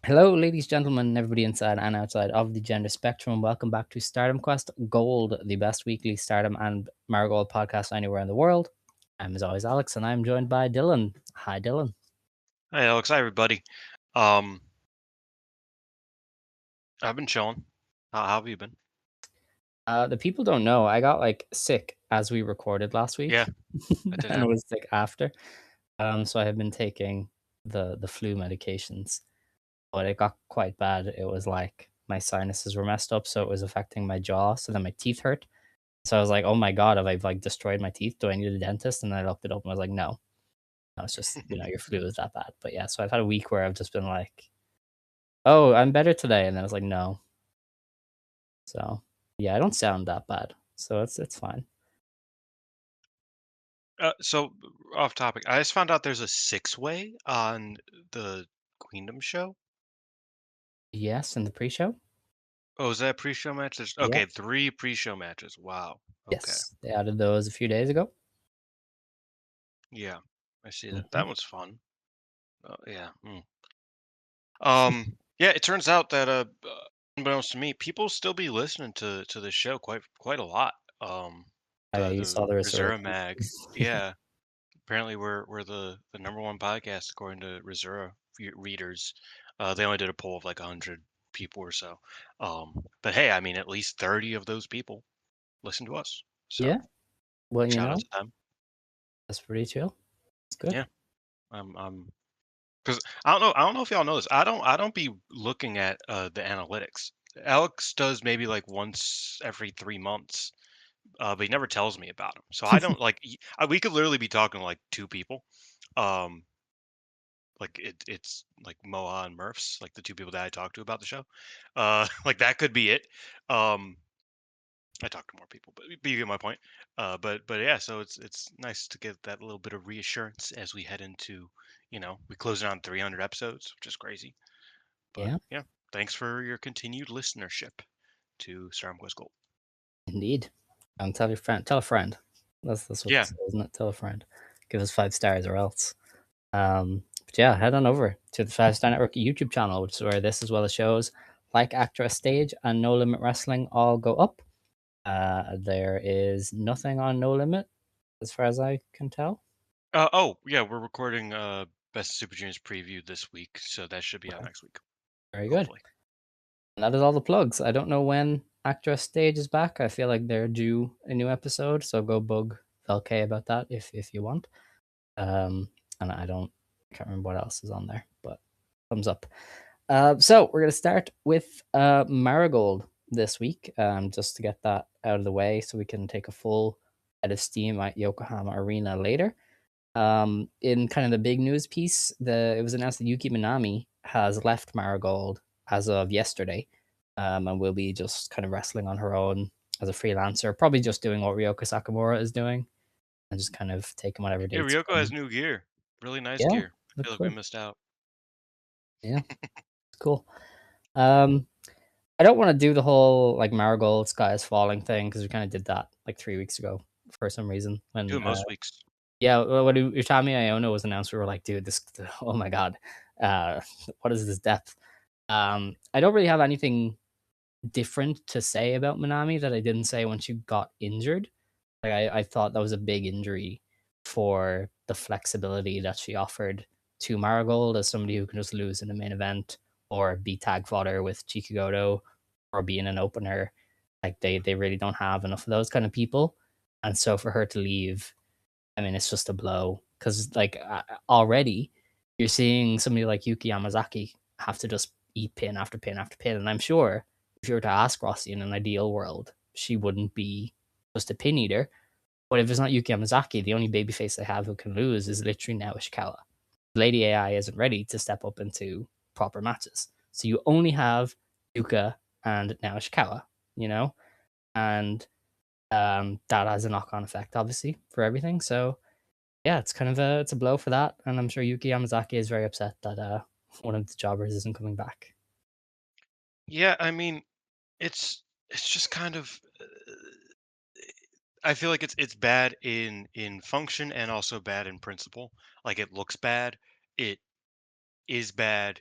Hello, ladies, gentlemen, everybody inside and outside of the gender spectrum. Welcome back to Stardom Quest Gold, the best weekly Stardom and Marigold podcast anywhere in the world. I'm, as always, Alex, and I'm joined by Dylan. Hi, Dylan. Hi, Alex. Hi, everybody. Um, I've been chilling. How have you been? The people don't know I got sick as we recorded last Yeah, week, that did and happen. was sick after. So I have been taking the flu medications, but it got quite bad. It was like my sinuses were messed up, so it was affecting my jaw. So then my teeth hurt. So I was like, "Oh my god, have I destroyed my teeth? Do I need a dentist?" And I looked it up and I was like, "No, no, it's just your flu is that bad." But yeah, so I've had a week where I've just been like, "Oh, I'm better today," and then I was like, "No." So yeah, I don't sound that bad, so it's fine. So off topic. I just found out there's a six-way on the Queendom show. Yes, in the pre-show. Oh, is that a pre-show match? Yeah, Okay, three pre-show matches. Wow. Okay. yes, they added those a few days ago. Yeah, I see that. Mhm. That was fun. Yeah. Yeah. It turns out that unbeknownst to me, people still be listening to this show quite a lot. Oh yeah, you The saw the Reserva resurgence. Mag. Yeah. Apparently, we're the number one podcast according to Reserva readers. They only did a poll of like 100 people or so. But hey, I mean, at least 30 of those people listen to us. Yeah, So well, shout out to them. that's pretty chill. It's good. Yeah, I'm because I don't know if y'all know this. I don't be looking at the analytics. Alex does maybe like once every 3 months, but he never tells me about them. So I don't like. We could literally be talking to like two people. Um, Like it's like Moa and Murphs, like the two people that I talked to about the show. Like that could be it. Um, I talked to more people, but you get my point. But yeah, so it's nice to get that little bit of reassurance as we head into, we closing on 300 episodes, which is crazy. But Yeah, yeah, thanks for your continued listenership to Stardom Quest Gold. indeed. And tell your friend. Tell a friend. That's what Yeah, this is, isn't it? Tell a friend. Give us 5 stars or else. But yeah, head on over to the Five Star Network YouTube channel, which is where this, as well as shows like Actor Stage and No Limit Wrestling, all go up. There is nothing on No Limit, as far as I can tell. oh yeah, we're recording Best of Super Juniors preview this week, so that should be out Okay, next week, very good. hopefully. And that is all the plugs. I don't know when Actor Stage is back. I feel like they're due a new episode, so go bug Velk about that if you want. Um, and I can't remember what else is on there, but thumbs up. So we're gonna start with Marigold this week, just to get that out of the way, so we can take a full head of steam at Yokohama Arena later. In kind of the big news piece, it was announced that Yuuki Minami has left Marigold as of yesterday, and will be just kind of wrestling on her own as a freelancer, probably just doing what Ryoko Sakamura is doing, and just kind of taking whatever Yeah, dates Ryoko has come. new gear, really nice Yeah, gear. I feel looks like we good. missed out. Yeah, it's cool. Um, I don't want to do the whole like Marigold Sky is Falling thing because we kind of did that like 3 weeks ago for some reason. Do When it most weeks. yeah, when Utami Iono was announced, we were like, dude, this oh my god, uh, what is this depth? I don't really have anything different to say about Minami that I didn't say when she got injured. Like I thought that was a big injury for the flexibility that she offered to Marigold as somebody who can just lose in the main event or be tag fodder with Chikugoto or be in an opener. Like they really don't have enough of those kind of people. And so for her to leave, I mean, it's just a blow because already you're seeing somebody like Yuki Yamazaki have to just eat pin after pin after pin. And I'm sure if you were to ask Rossi in an ideal world, she wouldn't be just a pin eater. But if it's not Yuki Yamazaki, the only babyface they have who can lose is literally now Ishikawa. Lady AI isn't ready to step up into proper matches. So you only have Yuka and now Ishikawa, you know? And that has a knock-on effect, obviously, for everything. So yeah, it's kind of a blow for that, and I'm sure Yuki Yamazaki is very upset that one of the jobbers isn't coming back. Yeah, I mean, it's just kind of I feel like it's bad in function and also bad in principle. Like it looks bad, it is bad,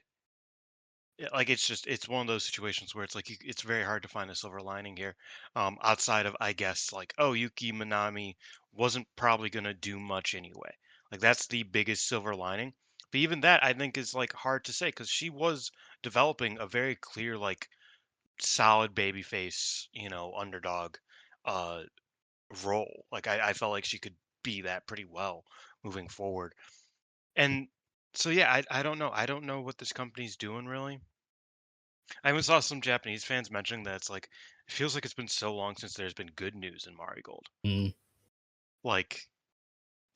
Yeah, like it's one of those situations where it's like it's very hard to find a silver lining here, outside of I guess like oh Yuki Minami wasn't probably gonna do much anyway. Like that's the biggest silver lining. But even that I think is like hard to say because she was developing a very clear like solid babyface underdog uh role. Like I felt like she could be that pretty well moving forward. And so yeah, I don't know. I don't know what this company's doing really. I even saw some Japanese fans mentioning that it's like it feels like it's been so long since there's been good news in Marigold. Mm,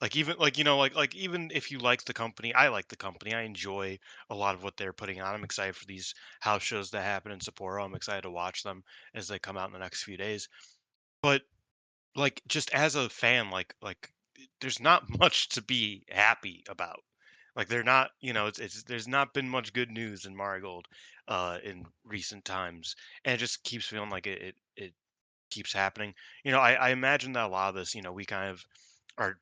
Like even like even if you like the company, I like the company. I enjoy a lot of what they're putting on. I'm excited for these house shows that happen in Sapporo. I'm excited to watch them as they come out in the next few days. But like just as a fan, there's not much to be happy about. Like they're not, it's there's not been much good news in Marigold in recent times, and it just keeps feeling like it keeps happening. I imagine that a lot of this, we kind of are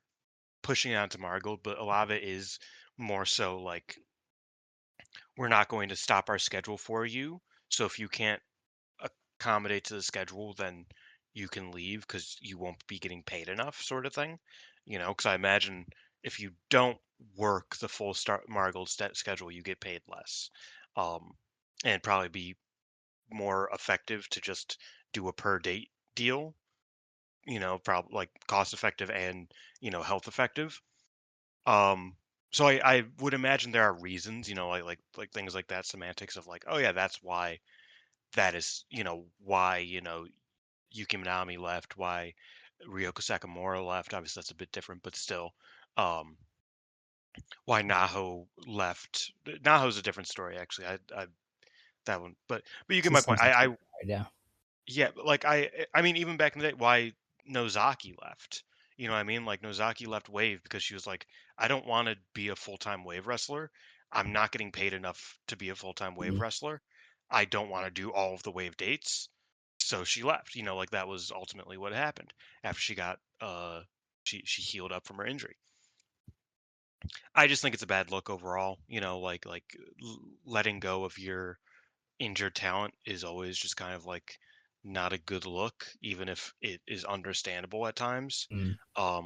pushing it onto Marigold, but a lot of it is more so like we're not going to stop our schedule for you. So if you can't accommodate to the schedule, then you can leave because you won't be getting paid enough, sort of thing. Because I imagine if you don't work the full start Marigold schedule, you get paid less, um, and probably be more effective to just do a per date deal. Probably like cost effective and health effective. Um, so I would imagine there are reasons, like things like that, semantics of like, oh yeah, that's why that is, why Yuki Minami left, why Ryoko Sakamura left. Obviously, that's a bit different, but still, um, why Naho left. Naho's a different story, actually. I that one, but you get she my point. sometimes gets tired, yeah. Yeah, but, like I mean, even back in the day, why Nozaki left. You know what I mean? Like Nozaki left Wave because she was like, I don't want to be a full time Wave wrestler. I'm not getting paid enough to be a full time Wave Mm, wrestler. I don't want to do all of the Wave dates. So she left. Like that was ultimately what happened after she got she healed up from her injury. I just think it's a bad look overall. Letting go of your injured talent is always just kind of like not a good look, even if it is understandable at times, mm,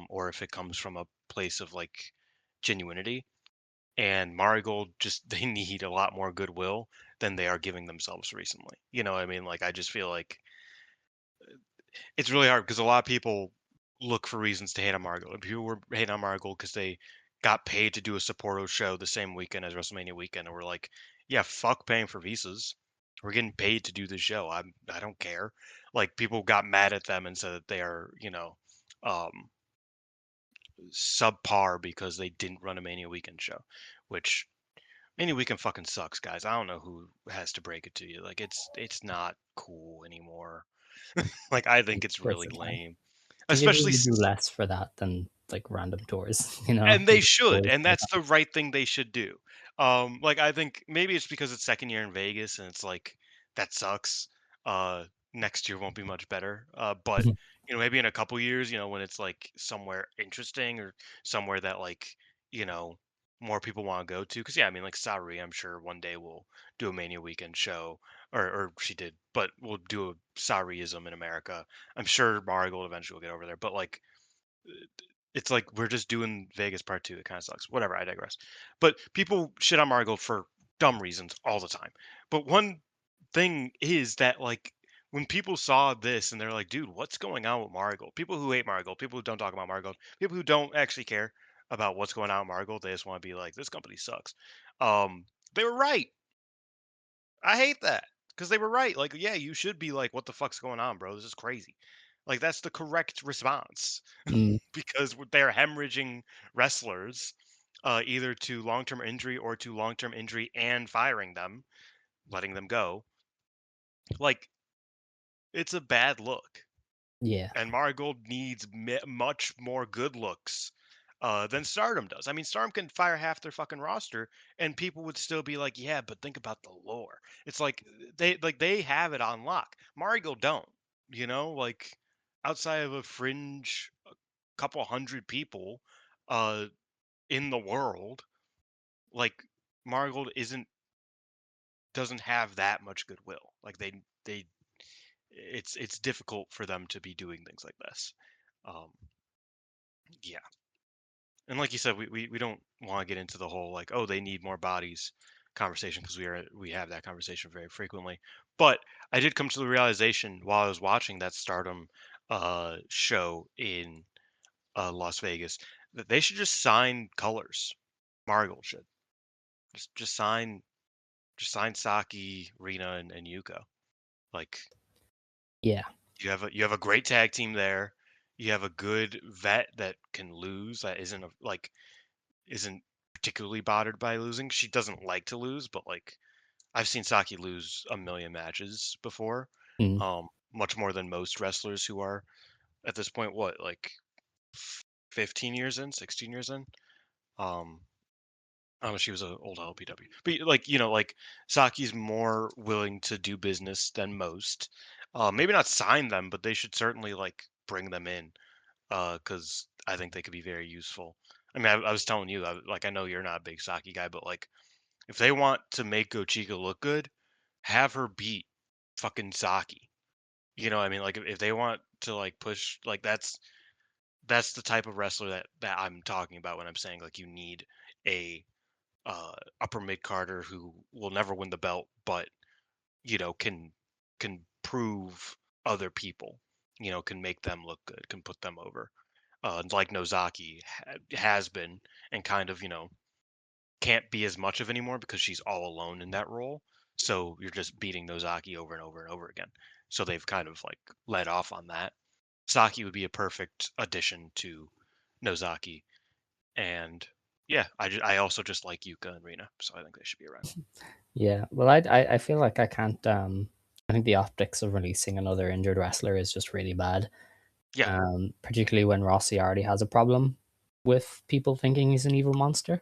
or if it comes from a place of like genuinity. And Marigold just they need a lot more goodwill than they are giving themselves recently. You know what I mean? Like I just feel like it's really hard because a lot of people look for reasons to hate on Marigold. And people were hating on Marigold because they got paid to do a Sapporo show the same weekend as WrestleMania weekend, and we're like, yeah, fuck paying for visas. We're getting paid to do the show. I don't care. Like people got mad at them and said that they are, um, subpar because they didn't run a Mania weekend show, which Mania weekend fucking sucks, guys. I don't know who has to break it to you. Like it's not cool anymore. Like I think it's towards really the time. lame. They could Especially really do less for that than, like, random tours, you know? and They they just should, always and do that's the that. right thing they should do. Like, I think maybe it's because it's 2nd year in Vegas and it's like, that sucks. Uh, Next year won't be much better. But, Mhm. maybe in a couple years, when it's, like, somewhere interesting or somewhere that, like, you know, more people wanna go to. Because yeah, I mean, like, Saori, I'm sure one day will do a Mania weekend show, or she did, but we'll do a Saoriism in America. I'm sure Marigold eventually will get over there, but, like, it's like we're just doing Vegas Part 2. It kind of sucks. Whatever, I digress. But people shit on Marigold for dumb reasons all the time. But one thing is that like when people saw this and they're like, dude, what's going on with Marigold? People who hate Marigold, people who don't talk about Marigold, people who don't actually care about what's going on with Marigold, they just want to be like, this company sucks. They were right. I hate that because they were right. Like, yeah, you should be like, what the fuck's going on, bro? This is crazy. Like, that's the correct response Mm, because they're hemorrhaging wrestlers either to long term injury or to long term injury and firing them, letting them go. Like, it's a bad look. yeah. And Marigold needs much more good looks than Stardom does. I mean, Stardom can fire half their fucking roster, and people would still be like, "Yeah, but think about the lore." It's like they have it on lock. Marigold don't. Like outside of a fringe, couple hundred people uh, in the world, like Marigold isn't doesn't have that much goodwill. Like they it's difficult for them to be doing things like this. Um, yeah, and like you said, we don't want to get into the whole like, oh, they need more bodies conversation, because we have that conversation very frequently. But I did come to the realization while I was watching that Stardom show in Las Vegas that they should just sign colors. Marigold should just sign Saki, Rina, and Yuko. Like, Yeah. you have a great tag team there. You have a good vet that can lose. That isn't particularly bothered by losing. She doesn't like to lose, but like I've seen Saki lose a million matches before. Mm. Much more than most wrestlers who are at this point. What, like 15 years in, 16 years in. Um, I don't know, she was an old LPW, but like like Saki's more willing to do business than most. Maybe not sign them, but they should certainly like bring them in, because I think they could be very useful. I mean, I was telling you, like, I know you're not a big Saki guy, but like, if they want to make Gochika look good, have her beat fucking Saki. You know what I mean? Like, if they want to like push, like, that's the type of wrestler that I'm talking about when I'm saying like you need a upper mid carder who will never win the belt, but can prove other people, can make them look good, can put them over. Like Nozaki has been, and kind of can't be as much of anymore because she's all alone in that role. So you're just beating Nozaki over and over and over again. So they've kind of like let off on that. Saki would be a perfect addition to Nozaki, and yeah, I also just like Yuka and Rina, so I think they should be around. Yeah. Well, I feel like I can't. I think the optics of releasing another injured wrestler is just really bad. Yeah. Particularly when Rossi already has a problem with people thinking he's an evil monster.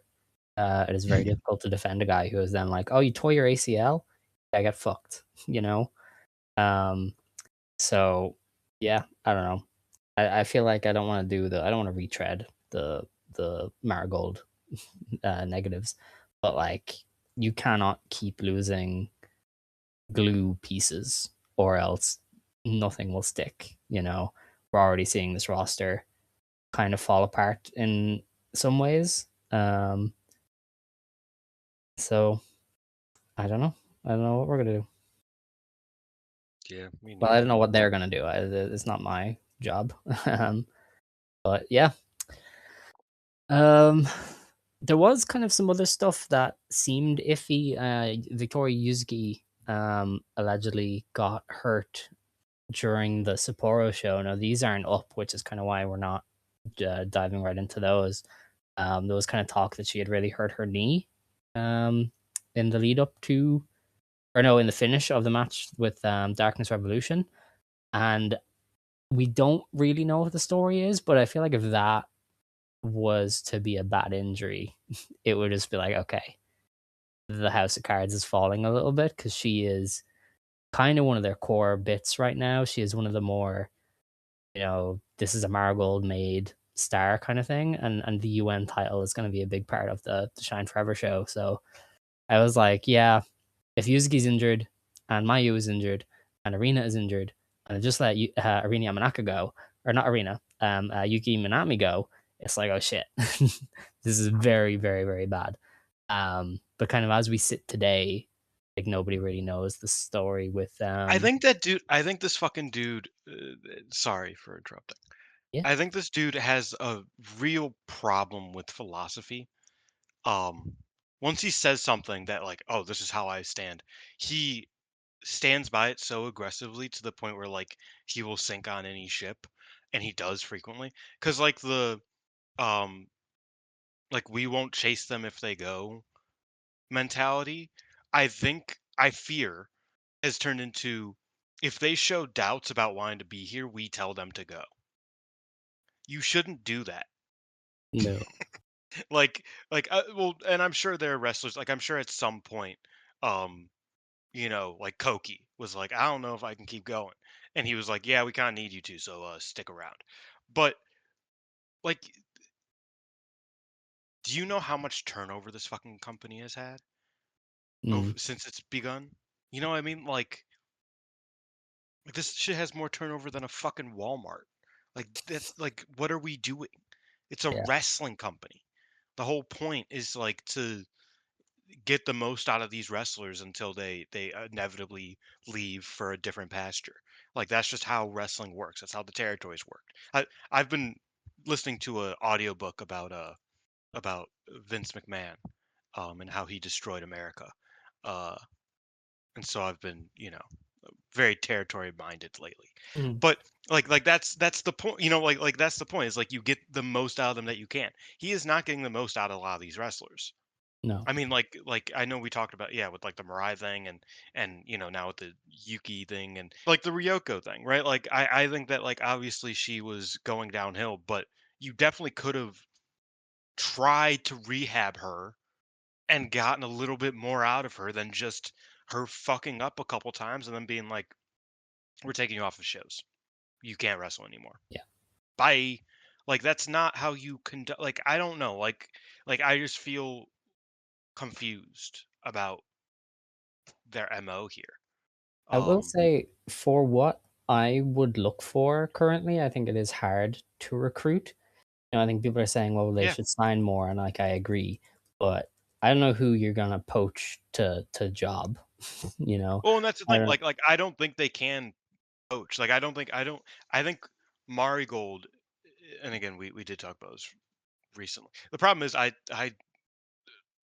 It is very difficult to defend a guy who is then like, "Oh, you tore your ACL? I get fucked," you know. Um, so yeah, I don't know. I feel like I don't want to do the. I don't want to retread the Marigold negatives, but like you cannot keep losing glue pieces or else nothing will stick. We're already seeing this roster kind of fall apart in some ways. So I don't know. I don't know what we're gonna do. Yeah, me Well, I don't neither. know what they're gonna do. It's not my job. But yeah, um, there was kind of some other stuff that seemed iffy. Victoria Yuzuki allegedly got hurt during the Sapporo show. Now these aren't up, which is kind of why we're not diving right into those. There was kind of talk that she had really hurt her knee um, in the lead up to, or no, in the finish of the match with Darkness Revolution. And we don't really know what the story is, but I feel like if that was to be a bad injury, it would just be like, okay, the House of Cards is falling a little bit because she is kind of one of their core bits right now. She is one of the more, this is a Marigold made star kind of thing. And the UN title is going to be a big part of the Shine Forever show. So I was like, yeah, if Yuzuki's injured and Mayu is injured and Arena is injured, and I just let Arena Yamanaka go, or not Arena, Yuki Minami go, it's like, oh shit, this is very, very, very bad. But kind of as we sit today, like nobody really knows the story with I think this fucking dude. Sorry for interrupting. yeah. I think this dude has a real problem with philosophy. Um, Once he says something that like, oh, this is how I stand, he stands by it so aggressively to the point where like he will sink on any ship, and he does frequently. Because um, like we won't chase them if they go mentality. I fear has turned into, if they show doubts about wanting to be here, we tell them to go. You shouldn't do that. No. Well, and I'm sure there are wrestlers, like I'm sure at some point, um, like Koki was like, I don't know if I can keep going. And he was like, yeah, we kind of need you to, so stick around. But like, do you know how much turnover this fucking company has had? Mm, since it's begun. You know what I mean? Like this shit has more turnover than a fucking Walmart. Like that's like what are we doing? It's a yeah. wrestling company. The whole point is like to get the most out of these wrestlers until they inevitably leave for a different pasture. Like that's just how wrestling works. That's how the territories work. I've been listening to a audiobook about Vince McMahon and how he destroyed America. Uh and so I've been, very territory minded lately. Mm, But like that's the point, like that's the point is like you get the most out of them that you can. He is not getting the most out of a lot of these wrestlers. no. I mean, like I know we talked about yeah with like the Mirai thing and now with the Yuki thing and like the Ryoko thing, right? Like I think that like obviously she was going downhill, but you definitely could have tried to rehab her and gotten a little bit more out of her than just her fucking up a couple times and then being like, "We're taking you off of shows. You can't wrestle anymore. Yeah. Bye." Like that's not how you conduct. Like I don't know. Like I just feel confused about their mo here. I will Um, say for what I would look for currently, I think it is hard to recruit. I think people are saying, well, they yeah. should sign more, and like I agree, but I don't know who you're gonna poach to job. You know, Well, and that's the I thing. don't. Like I don't think they can coach. Like I don't. I think Marigold, and again we did talk about this recently. The problem is I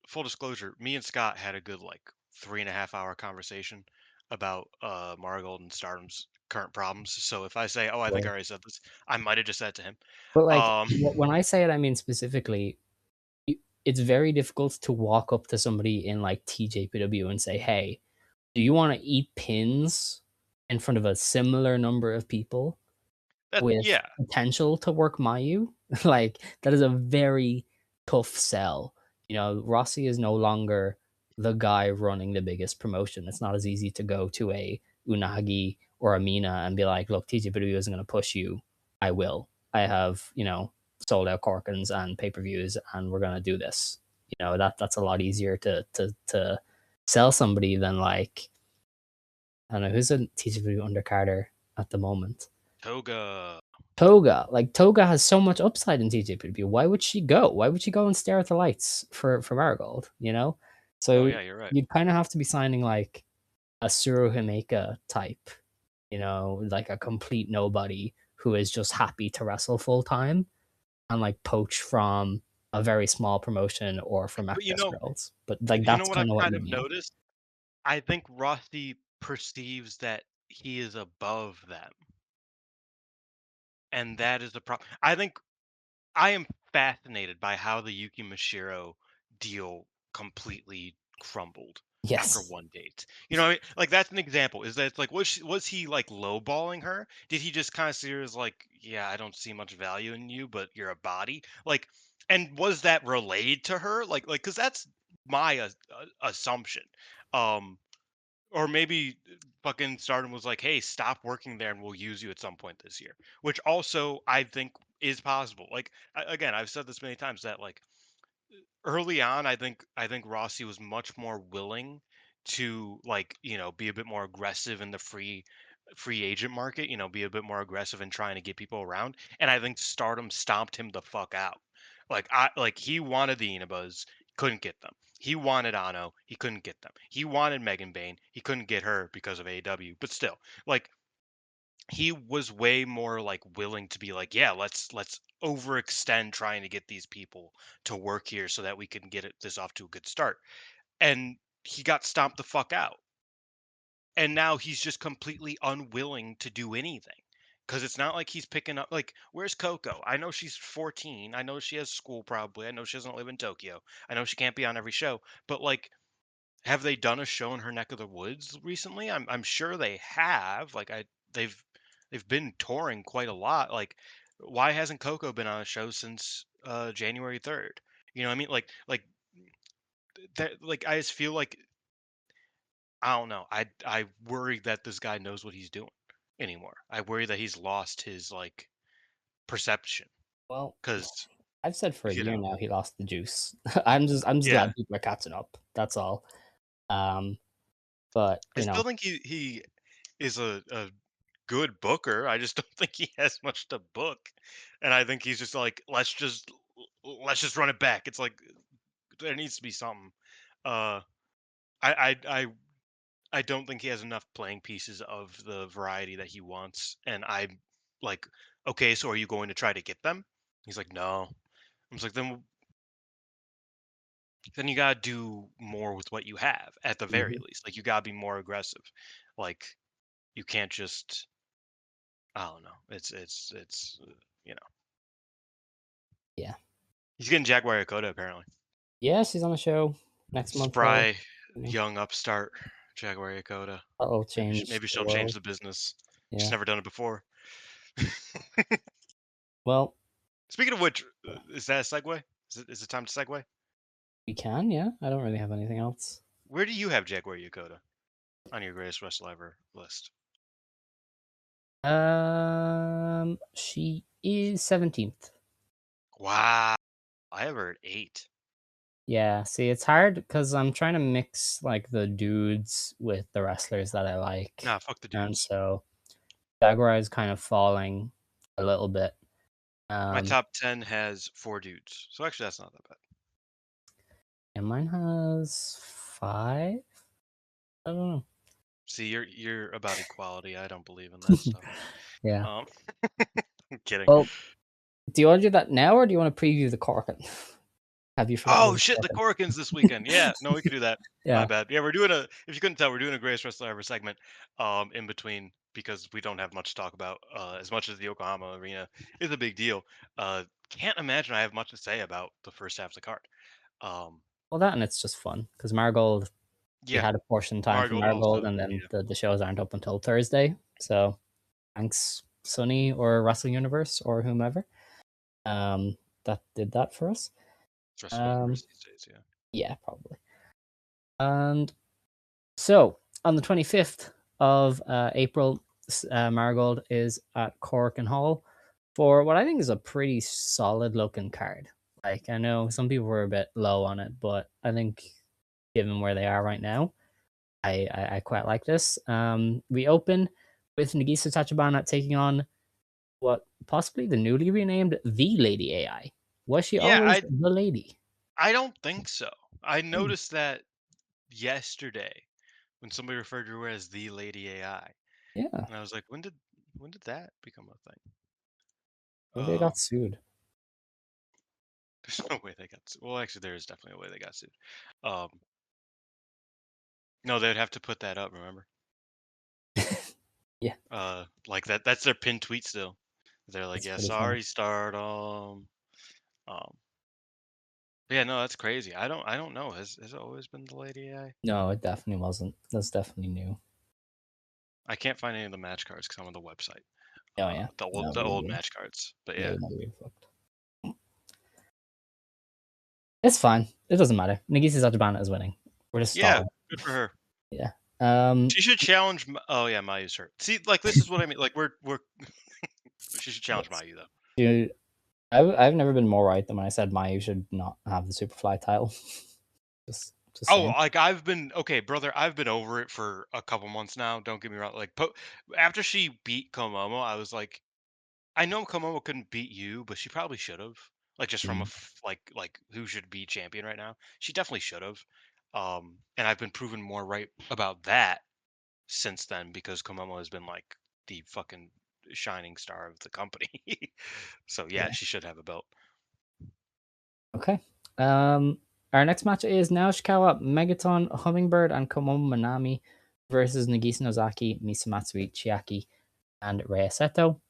full disclosure, me and Scott had a good like 3.5 hour conversation about Marigold and Stardom's current problems. So if I say, oh, I think I already said this, I might have just said to him. But like Um, when I say it, I mean specifically, it's very difficult to walk up to somebody in like TJPW and say, "Hey, do you want to eat pins in front of a similar number of people that with yeah. potential to work Mayu?" Like that is a very tough sell. Rossi is no longer the guy running the biggest promotion. It's not as easy to go to a Unagi or a Mina and be like, "Look, TJPW isn't going to push you. I will. I have, sold out Corkins and pay-per-views, and we're going to do this." That's a lot easier to sell somebody than like, I don't know, who's a TJPW undercarder at the moment. Toga. Toga. Like Toga has so much upside in TJPW. Why would she go? Why would she go and stare at the lights for Marigold? Oh So yeah, you're right. you'd kind of have to be signing like a Suru Himeka type, like a complete nobody who is just happy to wrestle full time and like poach from a very small promotion or from But Access Girls. But like you know that's what I've kind of what kind you of need. noticed? I think Rossi perceives that he is above them, and that is the problem. I think I am fascinated by how the Yuki Mashiro deal completely crumbled after Yes. one date. You know what I mean? Like that's an example. Is that it's like was he like lowballing her? Did he just kind of see her as like, yeah, I don't see much value in you, but you're a body? Like, and was that relayed to her? Like, because that's my assumption. Um, or maybe fucking Stardom was like, "Hey, stop working there, and we'll use you at some point this year," which also I think is possible. Like again, I've said this many times that like early on, I think Rossi was much more willing to like be a bit more aggressive in the free agent market. Be a bit more aggressive in trying to get people around, and I think Stardom stomped him the fuck out. Like he wanted the Inabas, couldn't get them. He wanted Ano, he couldn't get them. He wanted Megan Bain, he couldn't get her because of AEW. But still, like he was way more like willing to be like, yeah, let's overextend trying to get these people to work here so that we can get this off to a good start. And he got stomped the fuck out. And now he's just completely unwilling to do anything. Cause it's not like he's picking up like, where's Coco? I know she's 14. I know she has school probably. I know she doesn't live in Tokyo. I know she can't be on every show. But like, have they done a show in her neck of the woods recently? I'm sure they have. They've they've been touring quite a lot. Like, why hasn't Coco been on a show since January 3rd? You know what I mean? Like that. Like I just feel like I don't know. I worry that this guy knows what he's doing anymore. I worry that he's lost his like perception Well, because I've said for a you year know now he lost the juice. I'm just yeah. glad people are catching up. That's all. But I still think he is a good booker. I just don't think he has much to book, and I think he's just like, let's just run it back. It's like there needs to be something. Uh, I don't think he has enough playing pieces of the variety that he wants, and I'm like, okay, so are you going to try to get them? He's like, no. I'm just like, then you gotta do more with what you have at the very Mhm. least. Like you gotta be more aggressive. Like you can't just I don't know. It's you know Yeah. he's getting Jaguar Yakota apparently. Yeah, she's on the show next month or Spry something. young upstart Jaguar Yakota. That'll Maybe change maybe the she'll change world. the business. She's Yeah. never done it before. Well, Speaking of which, is that a segue? Is it time to segue? we can, yeah. I don't really have anything else. Where do you have Jaguar Yakota on your greatest wrestler ever list? She is 17th. Wow, I have her at 8. Yeah, see, it's hard because I'm trying to mix like the dudes with the wrestlers that I like. Nah, fuck the And dudes. so Jaguar is kind of falling a little bit. My Um, top 10 has 4 dudes, so actually that's not that bad. and mine has 5. I don't know. See, you're about equality. I don't believe in that stuff. Yeah. Um, I'm kidding. Well, do you want to do that now or do you want to preview the Corkin? Have you forgotten Oh the shit, the Corkin? Korikens this weekend. Yeah, no, we could do that. My Yeah. bad. Yeah, we're doing a. If you couldn't tell, we're doing a greatest wrestler ever segment. In between because we don't have much to talk about. As much as the Yokohama Arena is a big deal. Can't imagine I have much to say about the first half of the card. Um, Well, that and it's just fun because Marigold, we yeah, had a portion time for Marigold All Marigold, Star. and then Yeah, the shows aren't up until Thursday. So thanks, Sunny or Wrestle Universe or whomever that did that for us. it's Wrestle Um, Universe these days. Yeah. yeah, probably. And so on the 25th of April, Marigold is at Korakuen Hall for what I think is a pretty solid looking card. Like, I know some people were a bit low on it, but I think given where they are right now, I quite like this. We open with Nagisa Tachibana taking on what possibly the newly renamed The Lady AI. Was she Yeah, always I the lady? I don't think so. I Hmm. noticed that yesterday when somebody referred to her as the Lady AI, Yeah, and I was like, when did that become a thing? maybe they got sued. There's no way they got sued. Well, actually, there is definitely a way they got sued. Um, no, they'd have to put that up. Remember, Yeah, like that's their pinned tweet still. They're like, that's yeah, pretty funny. sorry, Stardom. Yeah, no, that's crazy. I don't know. Has it always been the Lady AI? No, it definitely wasn't. That's definitely new. I can't find any of the match cards because I'm on the website. Oh yeah, The old no, the we old were, match cards. But yeah, yeah, no, we were fucked. It's fine. It doesn't matter. Nagisa Tachibana is winning. We're just yeah, stalling. good for her. Yeah. Um. She should challenge. Oh yeah, Mayu's hurt. See, like this is what I mean. Like we're. She should challenge Yes. Mayu though. Dude, I've never been more right than when I said Mayu should not have the Superfly title. Just Oh, saying. like I've been okay, brother. I've been over it for a couple months now. Don't get me wrong. Like, after she beat Komomo, I was like, I know Komomo couldn't beat you, but she probably should have. Like, just from Mm, like who should be champion right now? She definitely should have. And I've been proven more right about that since then because Komomo has been like the fucking shining star of the company. So yeah, yeah. she should have a belt. Okay. Our next match is Naoshikawa, Megaton, Hummingbird, and Komomo Manami versus Nagisa Nozaki, Misamatsui, Chiaki, and Rei Seto.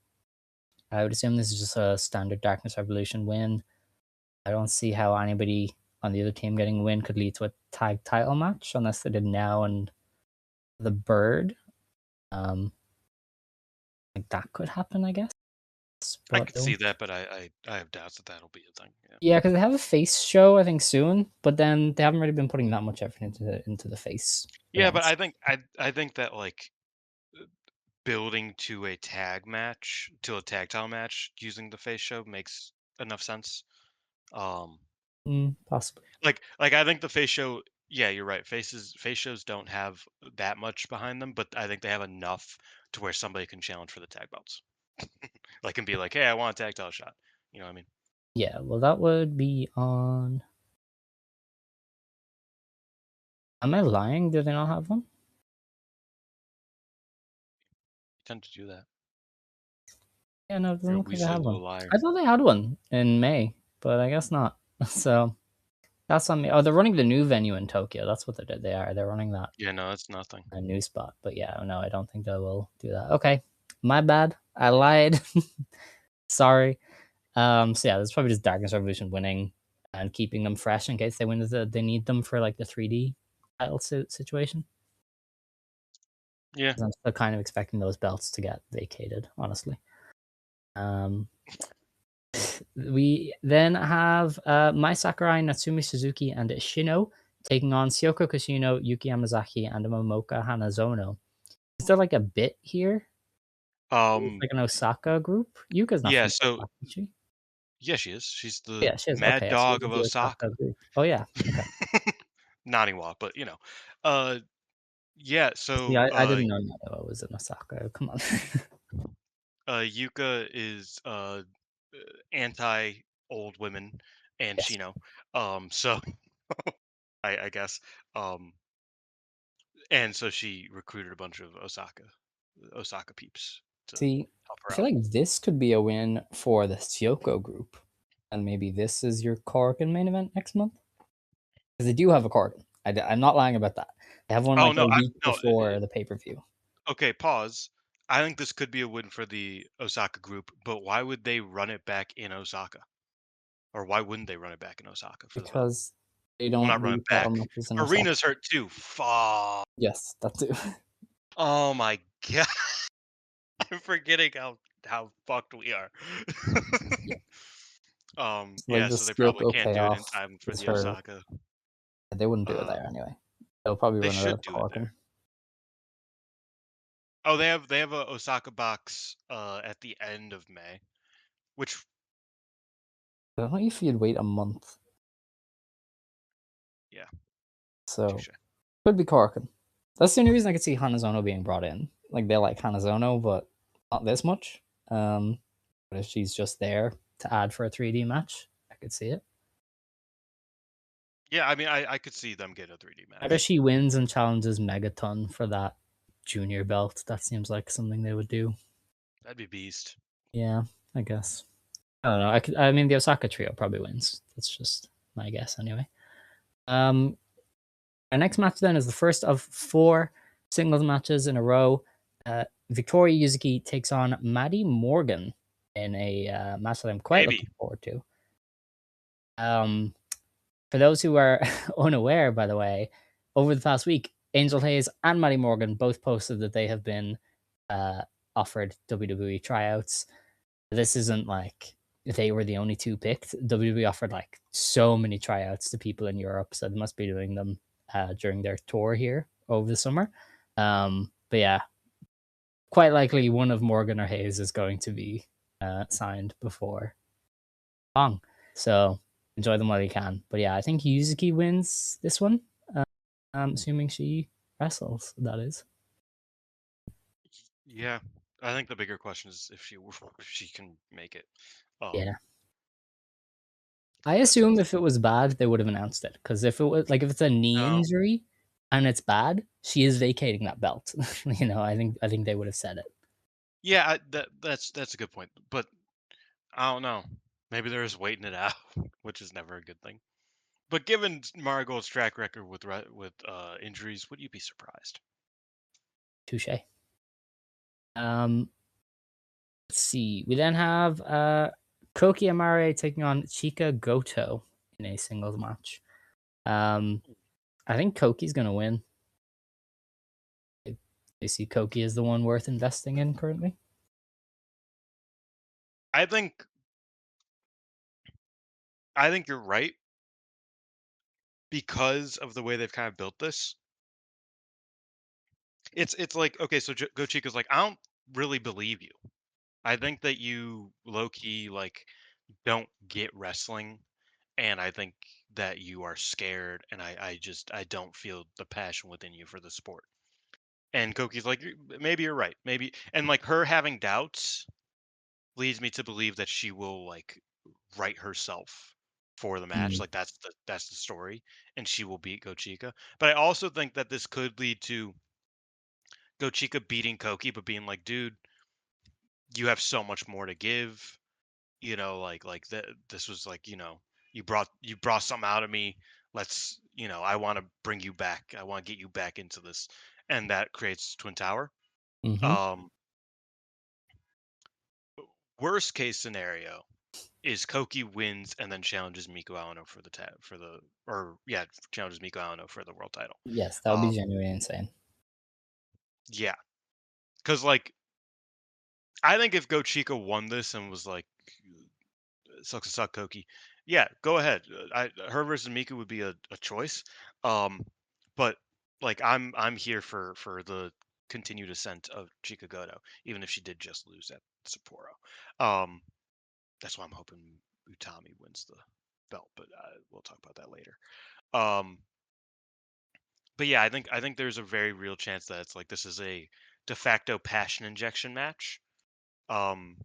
I would assume this is just a standard Darkness Revolution win. I don't see how anybody on the other team getting a win could lead to a tag title match unless they did now and the bird. Um, like that could happen, I guess. I But could see that, but I have doubts that that'll be a thing. Yeah. yeah, because they have a face show I think soon, but then they haven't really been putting that much effort into the face Yeah, but events. I think that like building to a tag title match using the face show makes enough sense. Um, Possibly. like I think the face show Yeah, you're right. Face shows don't have that much behind them, but I think they have enough to where somebody can challenge for the tag belts. Like, and be like, "Hey, I want a tag title shot." You know what I mean? Yeah, well, that would be on. Am I lying? Do they not have one? You tend to do that. Yeah, no, it doesn't You're a look like they Weasley have one. little liar. I thought they had one in May, but I guess not. So that's on me. Oh, they're running the new venue in Tokyo. That's what they did. They are. They're running that Yeah, no, that's nothing. a new spot. But yeah, no, I don't think they will do that. Okay, my bad. I lied. Sorry. So yeah, that's probably just Darkness Revolution winning and keeping them fresh in case they win. They need them for like the 3D title situation. Yeah. 'Cause I'm still kind of expecting those belts to get vacated, honestly. Um, we then have Mai Sakurai, Natsumi Suzuki, and Shino taking on Syoko Kashino, Yuki Yamazaki, and Momoka Hanazono. Is there like a bit here? It's Um, like an Osaka group? Yuka's not yeah, from so Osaka, is she? yeah, she is. She's the Yeah, she is. mad Okay, yeah, so dog it of is the Osaka. Osaka group. Oh yeah. Okay. Naniwa, but Uh yeah, See, so I didn't know Nanawa was in Osaka. Come on. Yuka is anti old women and Yes. Shino. So I guess. And so she recruited a bunch of Osaka peeps to See, help I her feel out. like this could be a win for the Syoko group, and maybe this is your Korakuen main event next month because they do have a Korakuen. I'm not lying about that. They have one Oh like no, a I week no. before the pay per view Okay, pause. I think this could be a win for the Osaka group, but why would they run it back in Osaka? Or why wouldn't they run it back in Osaka for the belt? because they Well, don't not run do it title back. matches in Osaka. Arena's hurt too. Fuck. Yes, that too. Oh my god. I'm forgetting how fucked we are. Yeah, so like Yeah, the so they probably Syoko can't do it in payoff time for is the her. Osaka. They wouldn't do it Uh, there anyway. They'll probably they run it should out do it Korakuen. there. Oh, they have a Osaka box at the end of May, which I don't know if you'd wait a month, yeah, so touche. could be Korakuen. That's the only reason I could see Hanazono being brought in. Like they like Hanazono, but not this much. But if she's just there to add for a 3D match, I could see it. Yeah, I mean, I could see them get a 3D Either match. she wins and challenges Megaton for that junior belt. That seems like something they would do. That'd be beast. Yeah, I guess. I don't know. I mean, the Osaka trio probably wins. That's just my guess, anyway. Um, our next match then is the first of four singles matches in a row. Victoria Yuzuki takes on Maddie Morgan in a match that I'm quite Maybe. looking forward to. Um, for those who are unaware, by the way, over the past week, Angel Hayze and Maddie Morgan both posted that they have been uh, offered WWE tryouts. This isn't like they were the only two picked. WWE offered like so many tryouts to people in Europe, so they must be doing them during their tour here over the summer. But yeah, quite likely one of Morgan or Hayes is going to be signed before long. So enjoy them while you can. But yeah, I think Yuzuki wins this one. I'm assuming she wrestles. That is. Yeah. I think the bigger question is if she can make it. Um, Yeah. I that's assume that's if it was bad, they would have announced it. Because if it was like if it's a knee no. injury and it's bad, she is vacating that belt. I think they would have said it. Yeah, that's a good point. But I don't know. Maybe they're just waiting it out, which is never a good thing. But given Marigold's track record with injuries, would you be surprised? Touche. Um, let's see. We then have Koki Amare taking on Chika Goto in a singles match. Um, I think Koki's gonna win. They see Koki as the one worth investing in currently. I think I think you're right because of the way they've kind of built this. It's like okay, so Go Chica's like I don't really believe you. I think that you low key like don't get wrestling, and I think that you are scared, and I don't feel the passion within you for the sport. And Koki's like, maybe you're right, maybe, and like her having doubts leads me to believe that she will like write herself for the match. Mm. Like that's the story, and she will beat Gochika. But I also think that this could lead to Gochika beating Koki, but being like, dude, you have so much more to give. Like that. This was like, you brought something out of me. Let's, I want to bring you back. I want to get you back into this, and that creates Twin Tower. Mm-hmm. Um, Worst case scenario is Koki wins and then challenges Miku Aono for the challenges Miku Aono for the world title. Yes, that would be Um, genuinely insane. yeah, because like I think if Gochika won this and was like, sucks to suck Koki, yeah, go ahead. Her versus Miku would be a choice. But like I'm here for the continued ascent of Chika Goto, even if she did just lose at Sapporo. Um, that's why I'm hoping Utami wins the belt, but we'll talk about that later. Um, but yeah, I think there's a very real chance that it's like this is a de facto passion injection match, um,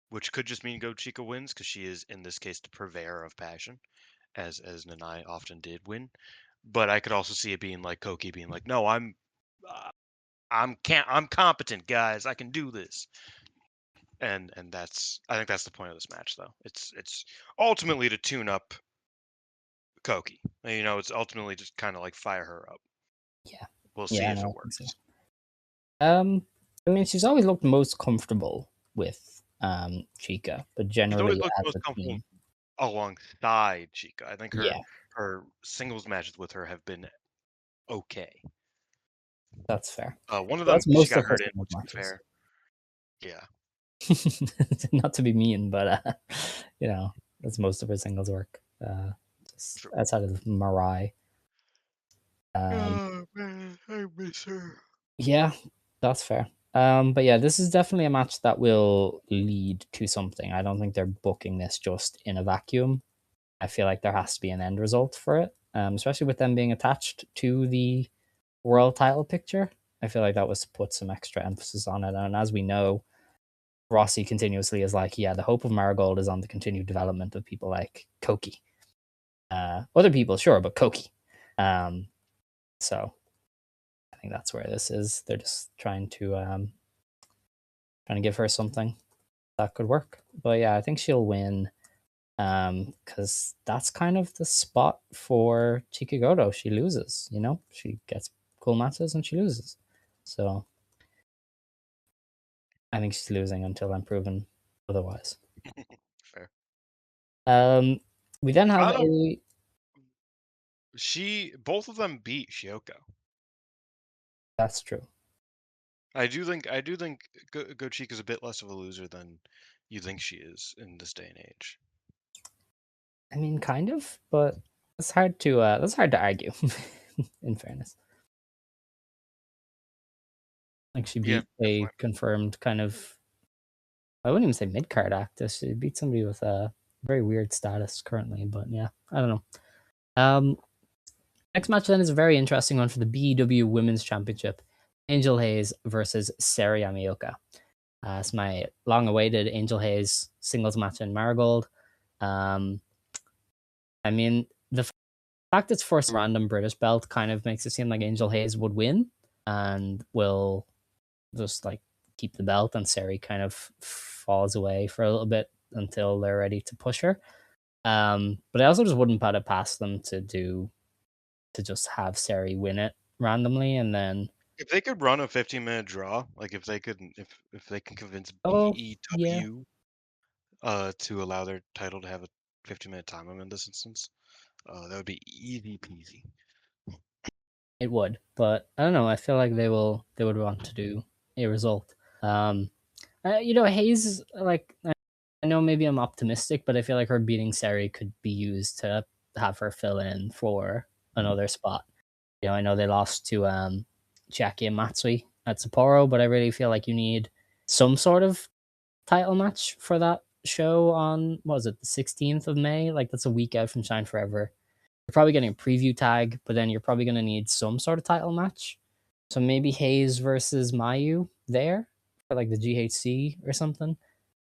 which could just mean Go Chica wins because she is in this case the purveyor of passion, as Nanai often did win. But I could also see it being like Koki being like, no, uh, I'm competent, guys. I can do this. And I think that's the point of this match, though. It's ultimately to tune up Koki. It's ultimately just kind of like fire her up. Yeah. We'll see Yeah, if no, it I think so. works. I mean, she's always looked most comfortable with Chica, but She's generally always looked as most a comfortable team, alongside Chica. I think her yeah, her singles matches with her have been okay. that's fair. One of Well, them that's she most got of her hurt in, singles to be matches. fair. Yeah. Not to be mean, but you know, that's most of her singles work. Just True. outside of Mirai. Oh man, I miss her. Yeah, that's fair. But yeah, this is definitely a match that will lead to something. I don't think they're booking this just in a vacuum. I feel like there has to be an end result for it, especially with them being attached to the world title picture. I feel like that was to put some extra emphasis on it. And as we know, Rossi continuously is like, yeah, the hope of Marigold is on the continued development of people like Koki. Other people, sure, but Koki. So I think that's where this is. They're just trying to give her something that could work. But yeah, I think she'll win because that's kind of the spot for Chikagoto. She loses, she gets cool matches and she loses. So I think she's losing until I'm proven otherwise. Fair. We then have I don't. a Both of them beat Shioko. that's true. I do think Gochika's a bit less of a loser than you think she is in this day and age. I mean, kind of, but that's hard to argue. In fairness, like she Yeah, beat a definitely. confirmed kind of I wouldn't even say mid card actor. She beat somebody with a very weird status currently, but yeah, I don't know. Next match then is a very interesting one for the BEW Women's Championship. Angel Hayze versus Seri Yamaoka. It's my long-awaited Angel Hayze singles match in Marigold. Um, I mean, the fact it's for some random British belt kind of makes it seem like Angel Hayze would win and will just like keep the belt, and Seri kind of falls away for a little bit until they're ready to push her. But I also just wouldn't put it past them to just have Seri win it randomly and then If they could run a 15-minute draw, like if they can convince oh yeah, BEW to allow their title to have a 15-minute time limit in this instance, that would be easy peasy. it would. But I don't know. I feel like they would want to do a result. Hayes like I know maybe I'm optimistic, but I feel like her beating Seri could be used to have her fill in for another spot. I know they lost to Jackie and Matsui at Sapporo, but I really feel like you need some sort of title match for that show on, what was it, the 16th of May? Like, that's a week out from Shine Forever. You're probably getting a preview tag, but then you're probably going to need some sort of title match. So maybe Hayze versus Mayu there for like the GHC or something.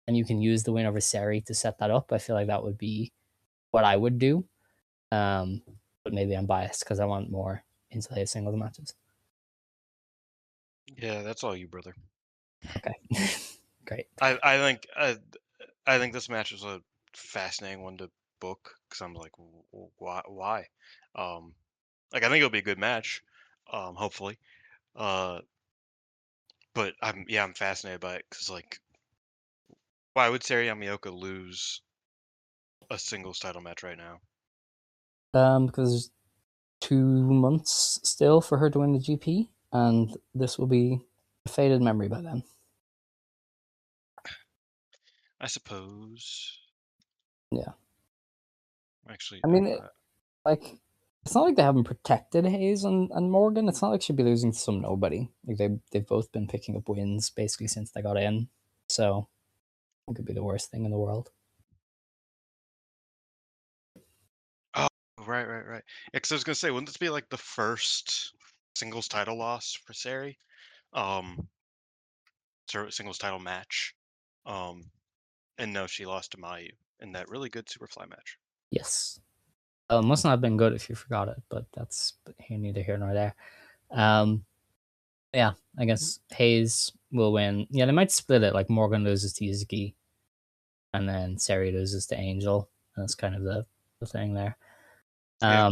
And you can use the win over Seri to set that up. I feel like that would be what I would do. But maybe I'm biased because I want more insulated singles matches. Yeah, that's all you, brother. Okay. Great. I think this match is a fascinating one to book because I'm like, why? Like I think it'll be a good match, hopefully. But I'm fascinated by it because like, why would Seri Yamaoka lose a singles title match right now? Because there's 2 months still for her to win the GP, and this will be a faded memory by then. I suppose. Yeah. Actually, I mean, like, it's not like they haven't protected Hayze and Morgan. It's not like she'd be losing to some nobody. Like they've both been picking up wins basically since they got in. So it could be the worst thing in the world. oh, right. Yeah, 'cause I was gonna say, wouldn't this be like the first singles title loss for Seri? Um, Singles title match. Um, and no, she lost to Mayu in that really good Superfly match. Yes. It must not have been good if you forgot it, but that's neither here nor there. Um, yeah, I guess Hayze will win. Yeah, they might split it. Like Morgan loses to Yuzuki, and then Seri loses to Angel. That's kind of the thing there. Yeah.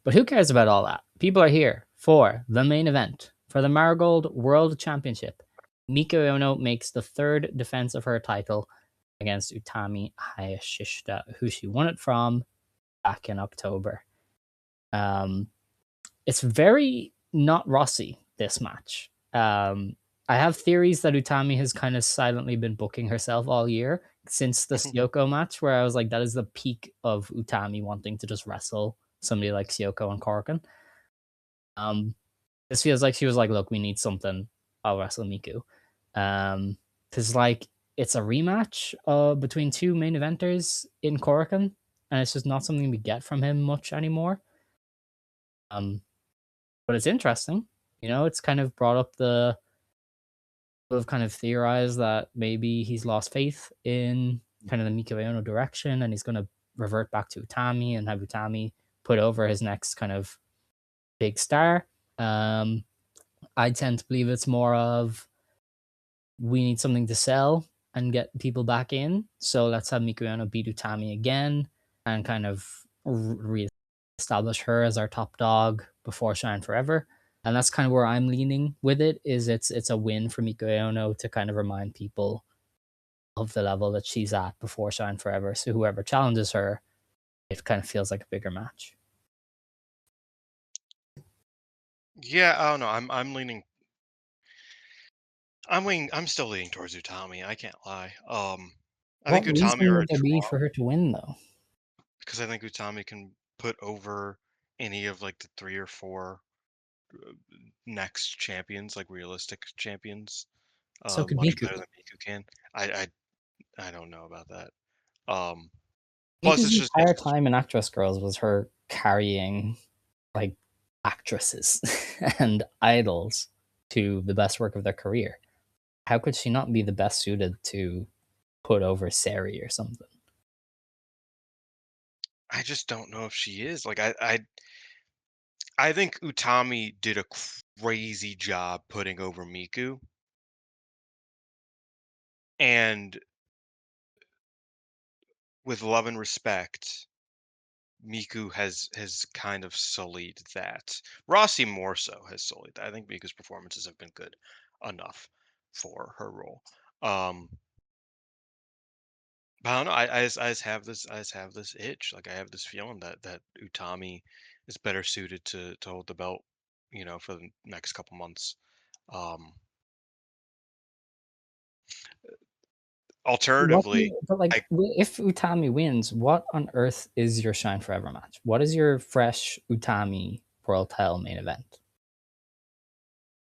But who cares about all that? People are here for the main event for the Marigold World Championship. Miku Aono makes the third defense of her title against Utami Hayashishita, who she won it from back in October. It's very not Rossi, this match. I have theories that Utami has kind of silently been booking herself all year since the Syoko match, where I was like, that is the peak of Utami wanting to just wrestle somebody like Syoko and Korakuen. This feels like she was like, look, we need something. I'll wrestle Miku. Because like it's a rematch between two main eventers in Korakuen, and it's just not something we get from him much anymore. But it's interesting. You know, it's kind of brought up the have kind of theorized that maybe he's lost faith in kind of the Miku Aono direction and he's going to revert back to Utami and have Utami put over his next kind of big star. I tend to believe it's more of we need something to sell and get people back in. So let's have Miku Aono beat Utami again and kind of re-establish her as our top dog before Shine Forever. And that's kind of where I'm leaning with it. Is it's a win for Miku Aono to kind of remind people of the level that she's at before Shine Forever. So whoever challenges her, it kind of feels like a bigger match. Yeah, I don't know. I'm still leaning towards Utami. I can't lie. I think What Utami reason or a would there be draw for her to win, though? because I think Utami can put over any of like the 3 or 4 next champions, like realistic champions, So could much Miku. better than Miku can. I I don't know about that. Um, plus, Miku's it's just entire time in Actress Girls was her carrying like actresses and idols to the best work of their career. How could she not be the best suited to put over Seri or something? I just don't know if she is. Like I think Utami did a crazy job putting over Miku, and with love and respect, Miku has kind of sullied that. Rossi more so has sullied that. I think Miku's performances have been good enough for her role. Um, but I don't know. I just have this itch. Like I have this feeling that Utami is better suited to hold the belt, for the next couple months. Um, Alternatively, But like, I if Utami wins, what on earth is your Shine Forever match? What is your fresh Utami World Title main event?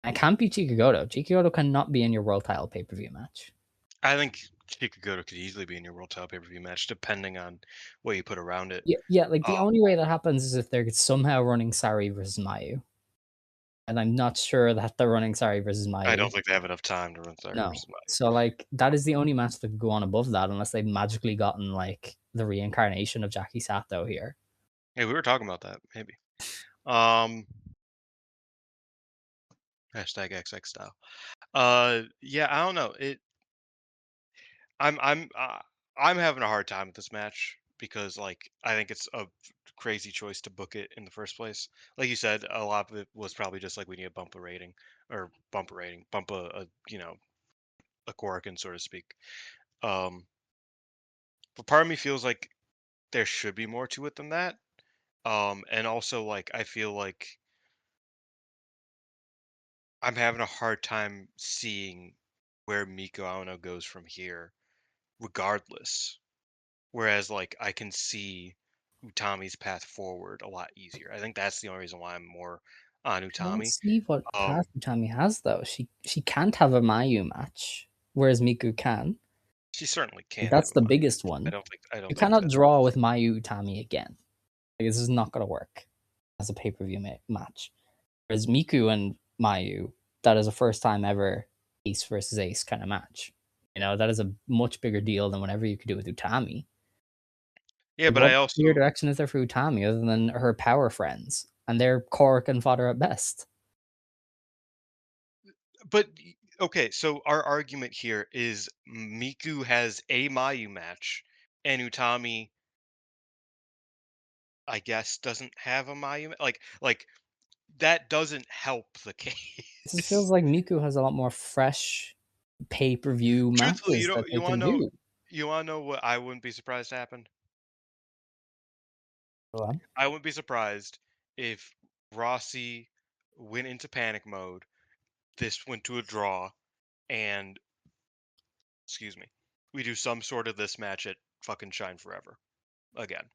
It can't be Chikugoto. Chikugoto cannot be in your World Title pay per view match. I think Kikugoto could easily be in your world title pay-per-view match, depending on what you put around it. Yeah, yeah, like, the Um, only way that happens is if they're somehow running Sari versus Mayu, and I'm not sure that they're running Sari versus I don't Mayu. think they have enough time to run Sayaka No. versus Maya. So, like, that is the only match that could go on above that unless they've magically gotten, like, the reincarnation of Jackie Sato here. Hey, we were talking about that, maybe. Um, hashtag XX style. Yeah, I don't know. I'm I'm uh, I'm having a hard time with this match because like I think it's a crazy choice to book it in the first place. Like you said, a lot of it was probably just like we need to bump a rating or bump a rating, bump a a Korakuen, so to speak. Um, but part of me feels like there should be more to it than that. And also like I feel like I'm having a hard time seeing where Miku Aono goes from here, regardless. Whereas, like, I can see Utami's path forward a lot easier. I think that's the only reason why I'm more on I don't Utami. see what path Um, Utami has, though. She can't have a Mayu match, whereas Miku can. she certainly Like, can have that's a the mind. biggest I one. don't think I You don't think cannot that. draw with Mayu Utami again. Like, this is not gonna work as a pay-per-view match. Whereas Miku and Mayu, that is a first time ever ace versus ace kind of match. You know, that is a much bigger deal than whatever you could do with Utami. Yeah, Like, but I what also, clear direction is there for Utami other than her power friends? And they're Cork and fodder at best. okay. So our argument here is Miku has a Mayu match, and Utami, I guess, doesn't have a Mayu. Like that doesn't help the It just case. feels like Miku has a lot more fresh pay-per-view Truthfully, matches that they you want can to know do. what I wouldn't be surprised happened. Go on. I wouldn't be surprised if Rossi went into panic mode. This went to a draw, and excuse me, we do some sort of this match at fucking Shine Forever again.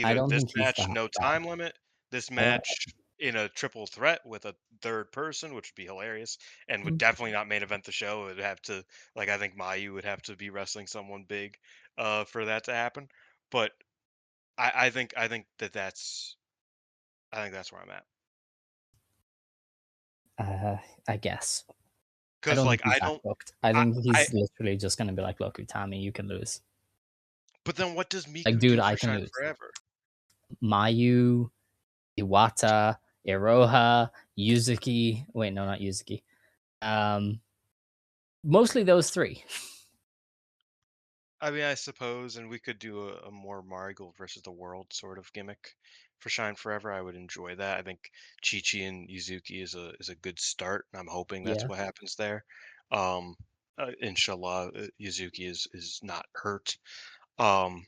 I Either don't this think he's match, that no bad. time limit, this I don't match in a triple threat with a third person, which would be hilarious and would definitely not main event the show. It would have to, like, I think Mayu would have to be wrestling someone big for that to happen. But I think I think that's where I'm at. uh, I guess. I Because don't like think he's that booked. I think I he's literally just gonna be like, "Look, Utami, you can lose." but then what does Like, Miku "Dude, do I for can Shine lose." Forever? Mayu, Iwata, Iroha, Yuzuki. Wait, no, not Yuzuki. Um, Mostly those three. I mean, I suppose, and we could do a more Marigold versus the world sort of gimmick for Shine Forever. I would enjoy that. I think Chi and Yuzuki is a good start, and I'm hoping that's Yeah, what happens there. Um, Inshallah, Yuzuki is not hurt. Um,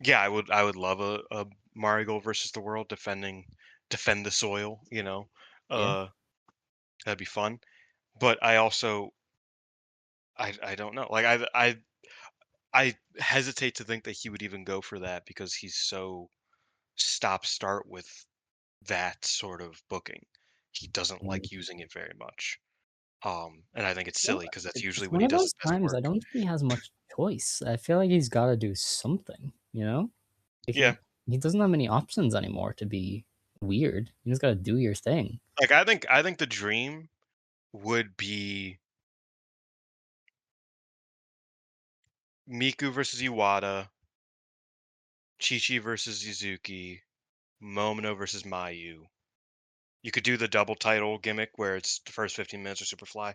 yeah, I would love a Marigold versus the world defend the soil. yeah, Uh, that'd be fun. But I also I don't know. Like I hesitate to think that he would even go for that because he's so stop start with that sort of booking. He doesn't mm. like using it very much. And I think it's Well, silly because that's usually it's when one he of does those his best times I work. don't think he has much choice. I feel like he's gotta do something, you know? Like, Yeah. he doesn't have many options anymore to be weird. You just gotta do your thing. Like I think the dream would be Miku versus Iwata, Chi versus Yuzuki, Momino versus Mayu. You could do the double title gimmick where it's the first 15 minutes are Superfly.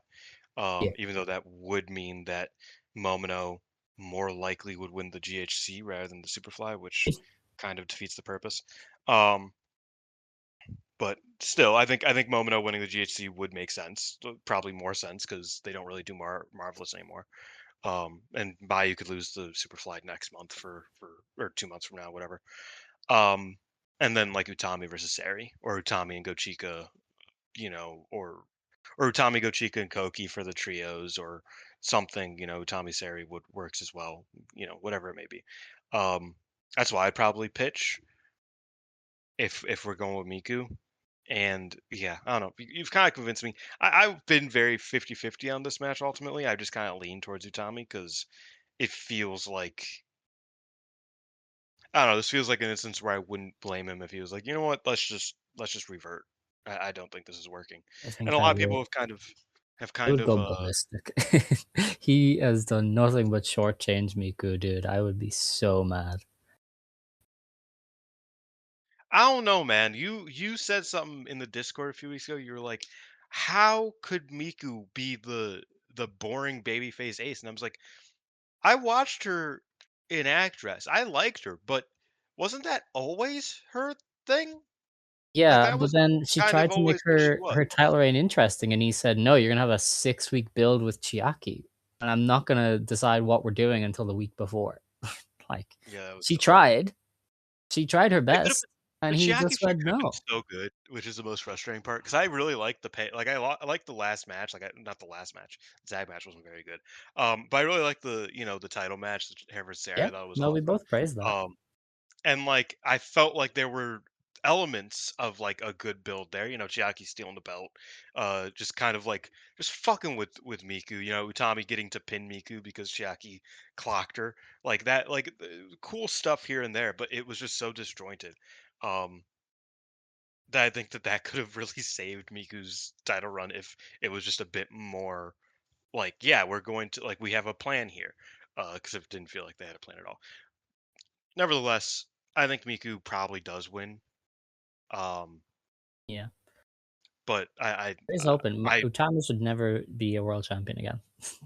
Yeah, Even though that would mean that Momino more likely would win the GHC rather than the Superfly, which kind of defeats the purpose. Um, but still, I think Momino winning the GHC would make sense, probably more sense because they don't really do Marvelous anymore. And Bayu could lose the Superfly next month for or 2 months from now, whatever. Um, and then like Utami versus Seri or Utami and Gochika, or Utami Gochika and Koki for the trios or something, Utami Seri would works as well, whatever it may be. Um, that's why I'd probably pitch if we're going with Miku. And yeah, I don't know. You've kind of convinced me. I've been very 50-50 on this match ultimately. I just kind of lean towards Utami because it feels like I don't know. This feels like an instance where I wouldn't blame him if he was like, you know what, let's just revert. I don't think this is working, I and think a I lot of would people have I kind would of go ballistic. He has done nothing but shortchange Miku, dude. I would be so mad. I don't know, man. You said something in the Discord a few weeks ago. You were like, how could Miku be the boring babyface ace? And I was like, I watched her in Actress. I liked her, but wasn't that always her thing? Like Yeah, that but was then she kind of tried to make always who she her was. title reign interesting, and he said, "No, you're gonna have a 6-week build with Chiaki, and I'm not gonna decide what we're doing until the week before." Like, Yeah, that was she silly. tried. She tried her Wait, best, and but he Chiaki just feud said could have been no. so good, which is the most frustrating part. Because I really like the pay. Like I like the last match. Not the last match. The tag match wasn't very good. But I really like the title match, the hair versus Sarah. Yeah, I thought it was no, we awesome. both praised that. Um, and like I felt like there were elements of like a good build there. Chiaki stealing the belt, just kind of like just fucking with Miku. Utami getting to pin Miku because Chiaki clocked her, like that, like cool stuff here and there. But it was just so disjointed. Um, that I think that could have really saved Miku's title run if it was just a bit more like, yeah, we're going to like we have a plan here. Because it didn't feel like they had a plan at all. Nevertheless, I think Miku probably does win. Um, Yeah. but Here's hoping. I Utami should never be a world champion again.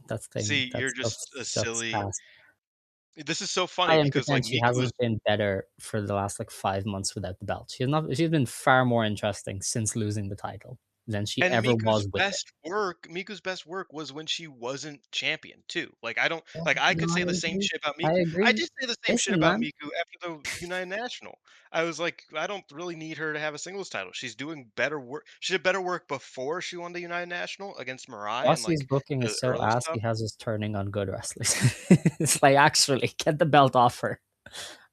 That's the thing. see That you're stuff just a sucks silly. ass. This is so funny I am because like content she Miku is hasn't been better for the last, like, 5 months without the belt. She's been far more interesting since losing the title than she And ever was with it. Miku's best work was when she wasn't champion too. Like I don't Yeah, like I could no, say I the same agree. shit about I Miku. I agree. did say the same shit Listen, about man. Miku after the United National. I was like, I don't really need her to have a singles title. She's doing better work. She did better work before she won the United National against Mirai and Aussie's like booking is the so early ass, stuff. he has us turning on good wrestlers. It's like, actually, get the belt off her.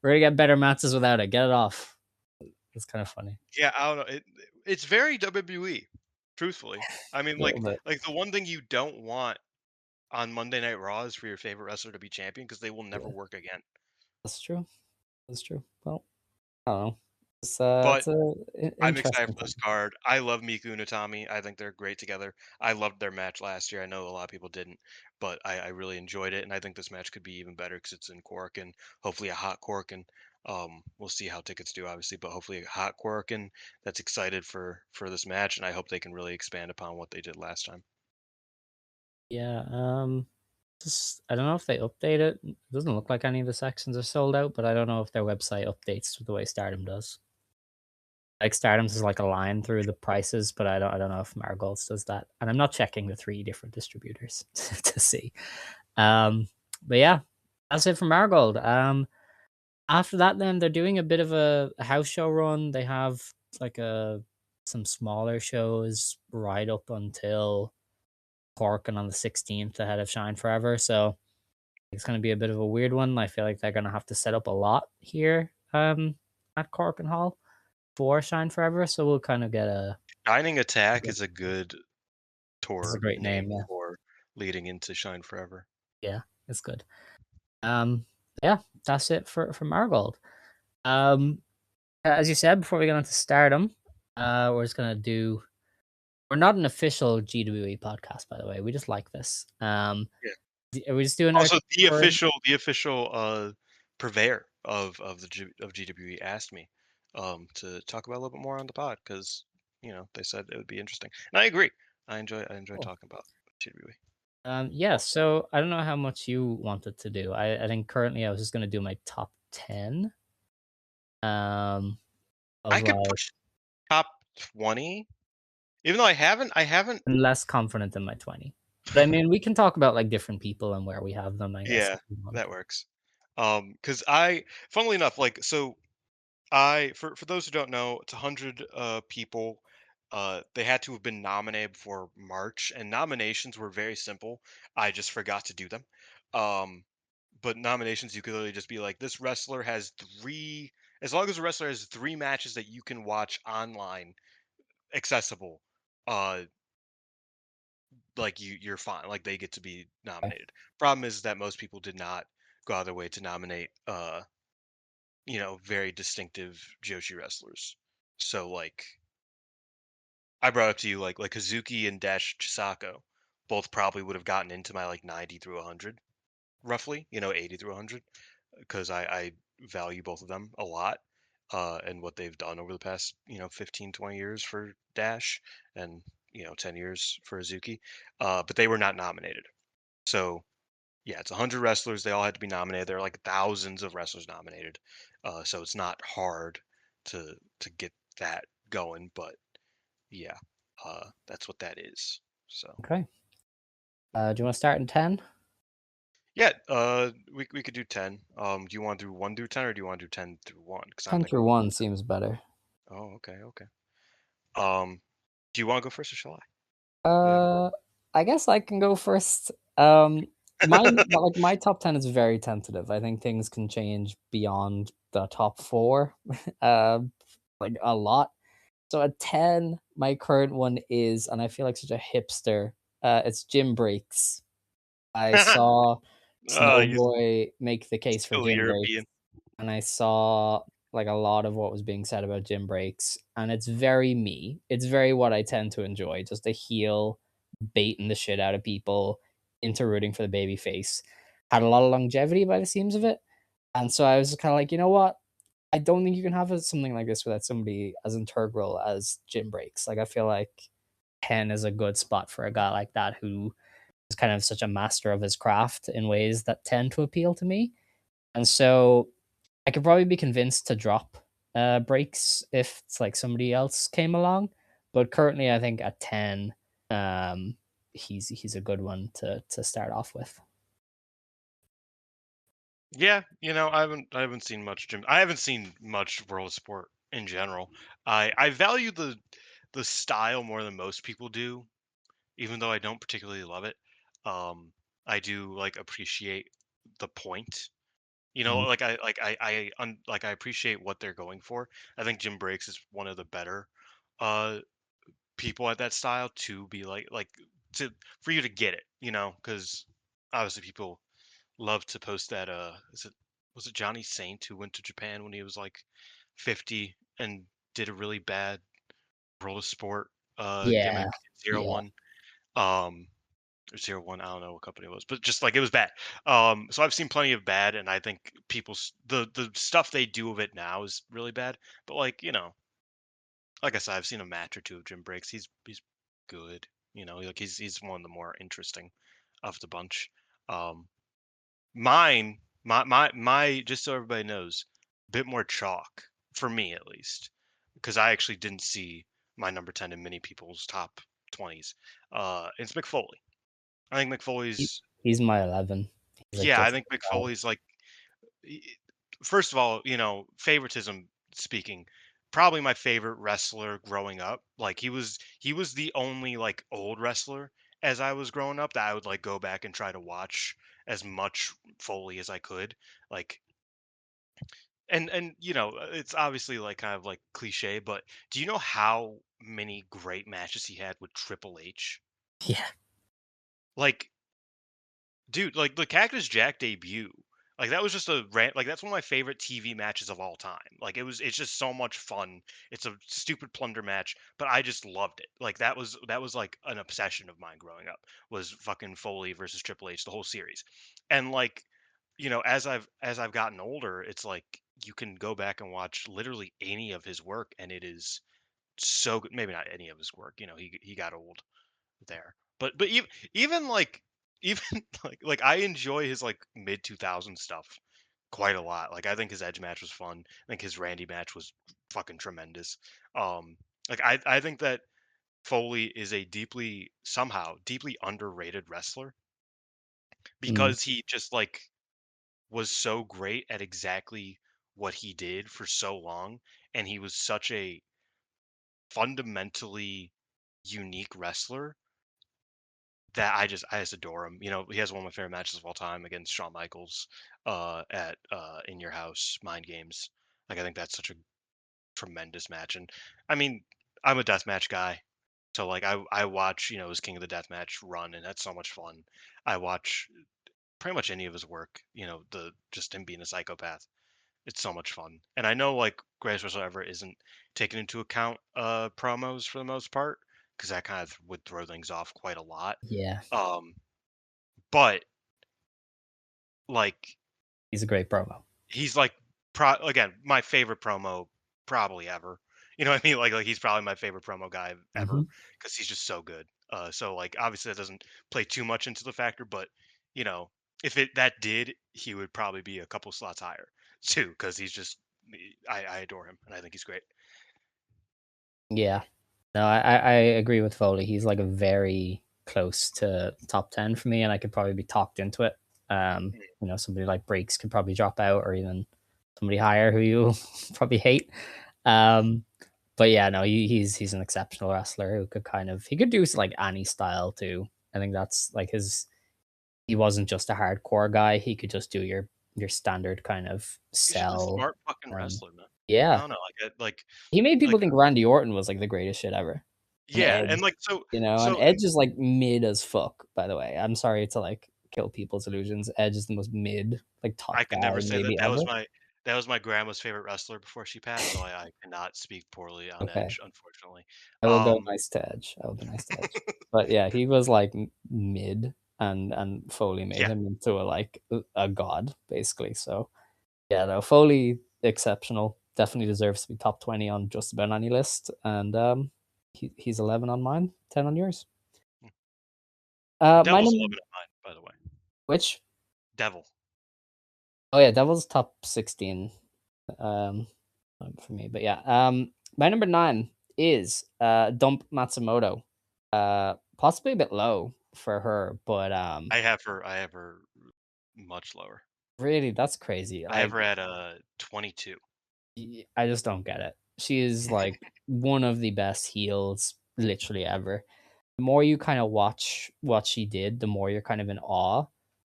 We're gonna get better matches without it. Get it off. It's kinda funny. Yeah, I don't know. It's very WWE, truthfully. I mean, A little bit. like the one thing you don't want on Monday Night Raw is for your favorite wrestler to be champion because they will never Yeah, work again. that's true. That's true. Well, I don't know. But It's a I'm excited interesting for this time. card. I love Miku and Utami. I think they're great together. I loved their match last year. I know a lot of people didn't, but I really enjoyed it, and I think this match could be even better because it's in Korakuen. Hopefully, a hot Korakuen. We'll see how tickets do, obviously, but hopefully, a hot Korakuen that's excited for this match, and I hope they can really expand upon what they did last time. Yeah, just I don't know if they update it. It doesn't look like any of the sections are sold out, but I don't know if their website updates the way Stardom does. Like, Stardom's is like a line through the prices, but I don't know if Marigold's does that. And I'm not checking the 3 different distributors to see. But yeah, that's it for Marigold. After that, then they're doing a bit of a house show run. They have like a some smaller shows right up until Cork and on the 16th ahead of Shine Forever. So it's going to be a bit of a weird one. I feel like they're going to have to set up a lot here at Cork and Hall for Shine Forever. So we'll kind of get a. Shining Attack is a good It's a tour great name, name yeah. for leading into Shine Forever. Yeah, it's good. Um, yeah, that's it for Marigold. Um, as you said before we get on to Stardom, we're just gonna do. We're not an official GWE podcast, by the way. We just like this. Are we just doing our Also, thing for? the official purveyor of GWE asked me to talk about a little bit more on the pod because they said it would be interesting, and I agree. I enjoy Cool. talking about GWE. Yeah. So I don't know how much you wanted to do. I think currently I was just gonna do my top 10. Um, I of could like push top 20, even though I haven't. I'm less confident in my 20. But I mean, we can talk about like different people and where we have them, I guess, Yeah, if you want. that works. Because funnily enough, like so for those who don't know, it's 100 people. They had to have been nominated before March, and nominations were very simple. I just forgot to do them. Um, but nominations, you could literally just be like, this wrestler has three. As long as the wrestler has 3 matches that you can watch online accessible, uh, like you're fine. Like they get to be Okay. nominated. Problem is that most people did not go out of their way to nominate very distinctive Joshi wrestlers. So like I brought up to you like Hazuki and Dash Chisako both probably would have gotten into my like 90 through 100 roughly, 80 through 100 because I value both of them a lot and what they've done over the past, 15, 20 years for Dash and, 10 years for Hazuki. But they were not nominated. So, yeah, it's 100 wrestlers. They all had to be nominated. There are like thousands of wrestlers nominated. So it's not hard to get that going, but yeah, that's what that is. So, Okay. Do you want to start in 10? yeah, we could do 10. Do you want to do 1 through 10 or do you want to do 10 through 1? Because I'm 10 thinking through about 1 seems better. Oh, okay, okay. Um, do you want to go first or shall I? Whatever. Uh, I guess I can go first. My top 10 is very tentative. I think things can change beyond the top 4, uh, like a lot. So at 10, my current one is, and I feel like such a hipster, it's Gym Breaks. I saw Oh, you Snowboy make the case for still Gym Breaks, European. and I saw like a lot of what was being said about Gym Breaks, and it's very me. It's very what I tend to enjoy, just a heel baiting the shit out of people into rooting for the baby face. Had a lot of longevity by the seams of it. And so I was kind of like, you know what? I don't think you can have something like this without somebody as integral as Gym Breaks. Like I feel like 10 is a good spot for a guy like that who is kind of such a master of his craft in ways that tend to appeal to me. And so I could probably be convinced to drop breaks if it's like somebody else came along. But currently I think at 10, um, he's a good one to start off with. Yeah, I haven't seen much gym. I haven't seen much world of sport in general. I value the style more than most people do, even though I don't particularly love it. Um, I do like appreciate the point. Mm. I appreciate what they're going for. I think Jim Breaks is one of the better uh people at that style to be to for you to get it, because obviously people love to post that was it Johnny Saint who went to Japan when he was like 50 and did a really bad World of Sport Yeah, gimmick zero yeah. one or 01, I don't know what company it was, but just like it was bad. So I've seen plenty of bad, and I think the stuff they do of it now is really bad. But like I said, I've seen a match or two of Jim Breaks. He's good. Like he's one of the more interesting of the bunch. Um, my just so everybody knows, a bit more chalk for me at least, because I actually didn't see my number 10 in many people's top 20s. It's McFoley. I think He, McFoley's he's my 11. He's like yeah, I just think McFoley's like y- first of all, favoritism speaking, probably my favorite wrestler growing up. Like he was the only like old wrestler as I was growing up that I would like go back and try to watch as much Foley as I could. Like and it's obviously like kind of like cliche, but do you know how many great matches he had with Triple H? yeah, Like dude, like the Cactus Jack debut, like that was just a rant. Like that's one of my favorite TV matches of all time. Like it's just so much fun. It's a stupid plunder match, but I just loved it. Like that was like an obsession of mine growing up. Was fucking Foley versus Triple H, the whole series, and like as I've gotten older, it's like you can go back and watch literally any of his work, and it is so good. Maybe not any of his work. He got old there. But even like even like I enjoy his like mid 2000 stuff quite a lot. Like I think his Edge match was fun. I think his Randy match was fucking tremendous. I think that Foley is a deeply underrated wrestler mm, because he just like was so great at exactly what he did for so long, and he was such a fundamentally unique wrestler that I just adore him. He has one of my favorite matches of all time against Shawn Michaels at In Your House Mind Games. Like I think that's such a tremendous match. And I mean, I'm a deathmatch guy. So like I watch, his King of the Deathmatch run, and that's so much fun. I watch pretty much any of his work, the just him being a psychopath. It's so much fun. And I know like Greatest Wrestler Ever isn't taking into account promos for the most part, because that kind of would throw things off quite a lot. Yeah, Um, but like he's a great promo. he's like again, my favorite promo probably ever. You know what I mean? Like he's probably my favorite promo guy ever Mhm. because he's just so good. So like obviously that doesn't play too much into the factor, but you know, if it that did, he would probably be a couple slots higher too because he's just I adore him and I think he's great. Yeah. No, I agree with Foley. He's like a very close to top 10 for me, and I could probably be talked into it. Somebody like Breaks could probably drop out, or even somebody higher who you probably hate. Um, but yeah, no, he's an exceptional wrestler who could he could do like any style too. I think that's like he wasn't just a hardcore guy. He could just do your standard kind of He's just a sell. smart fucking Um, wrestler, man. I yeah, don't know, he made like people think Randy Orton was like the greatest shit ever. And yeah, Edge, and like so and so Edge is like mid as fuck, by the way. I'm sorry to like kill people's illusions. Edge is the most mid, like I top could guy never say that maybe ever. that was my grandma's favorite wrestler before she passed, so I cannot speak poorly on Okay. Edge, unfortunately. I will go Um, nice to Edge. I will be nice to Edge. But yeah, he was like mid, and Foley made yeah, him into a god, basically. So yeah, no, Foley exceptional. Definitely deserves to be top 20 on just about any list. And he's 11 on mine, 10 on yours. My Devil's number 11 of mine, by the way. which Devil. Oh yeah, Devil's top 16 um for me. But yeah, my number 9 is Dump Matsumoto. Possibly a bit low for her, but I have her much lower. really that's crazy. I have her at 22. I just don't get it. She is like one of the best heels literally ever. The more you kind of watch what she did, the more you're kind of in awe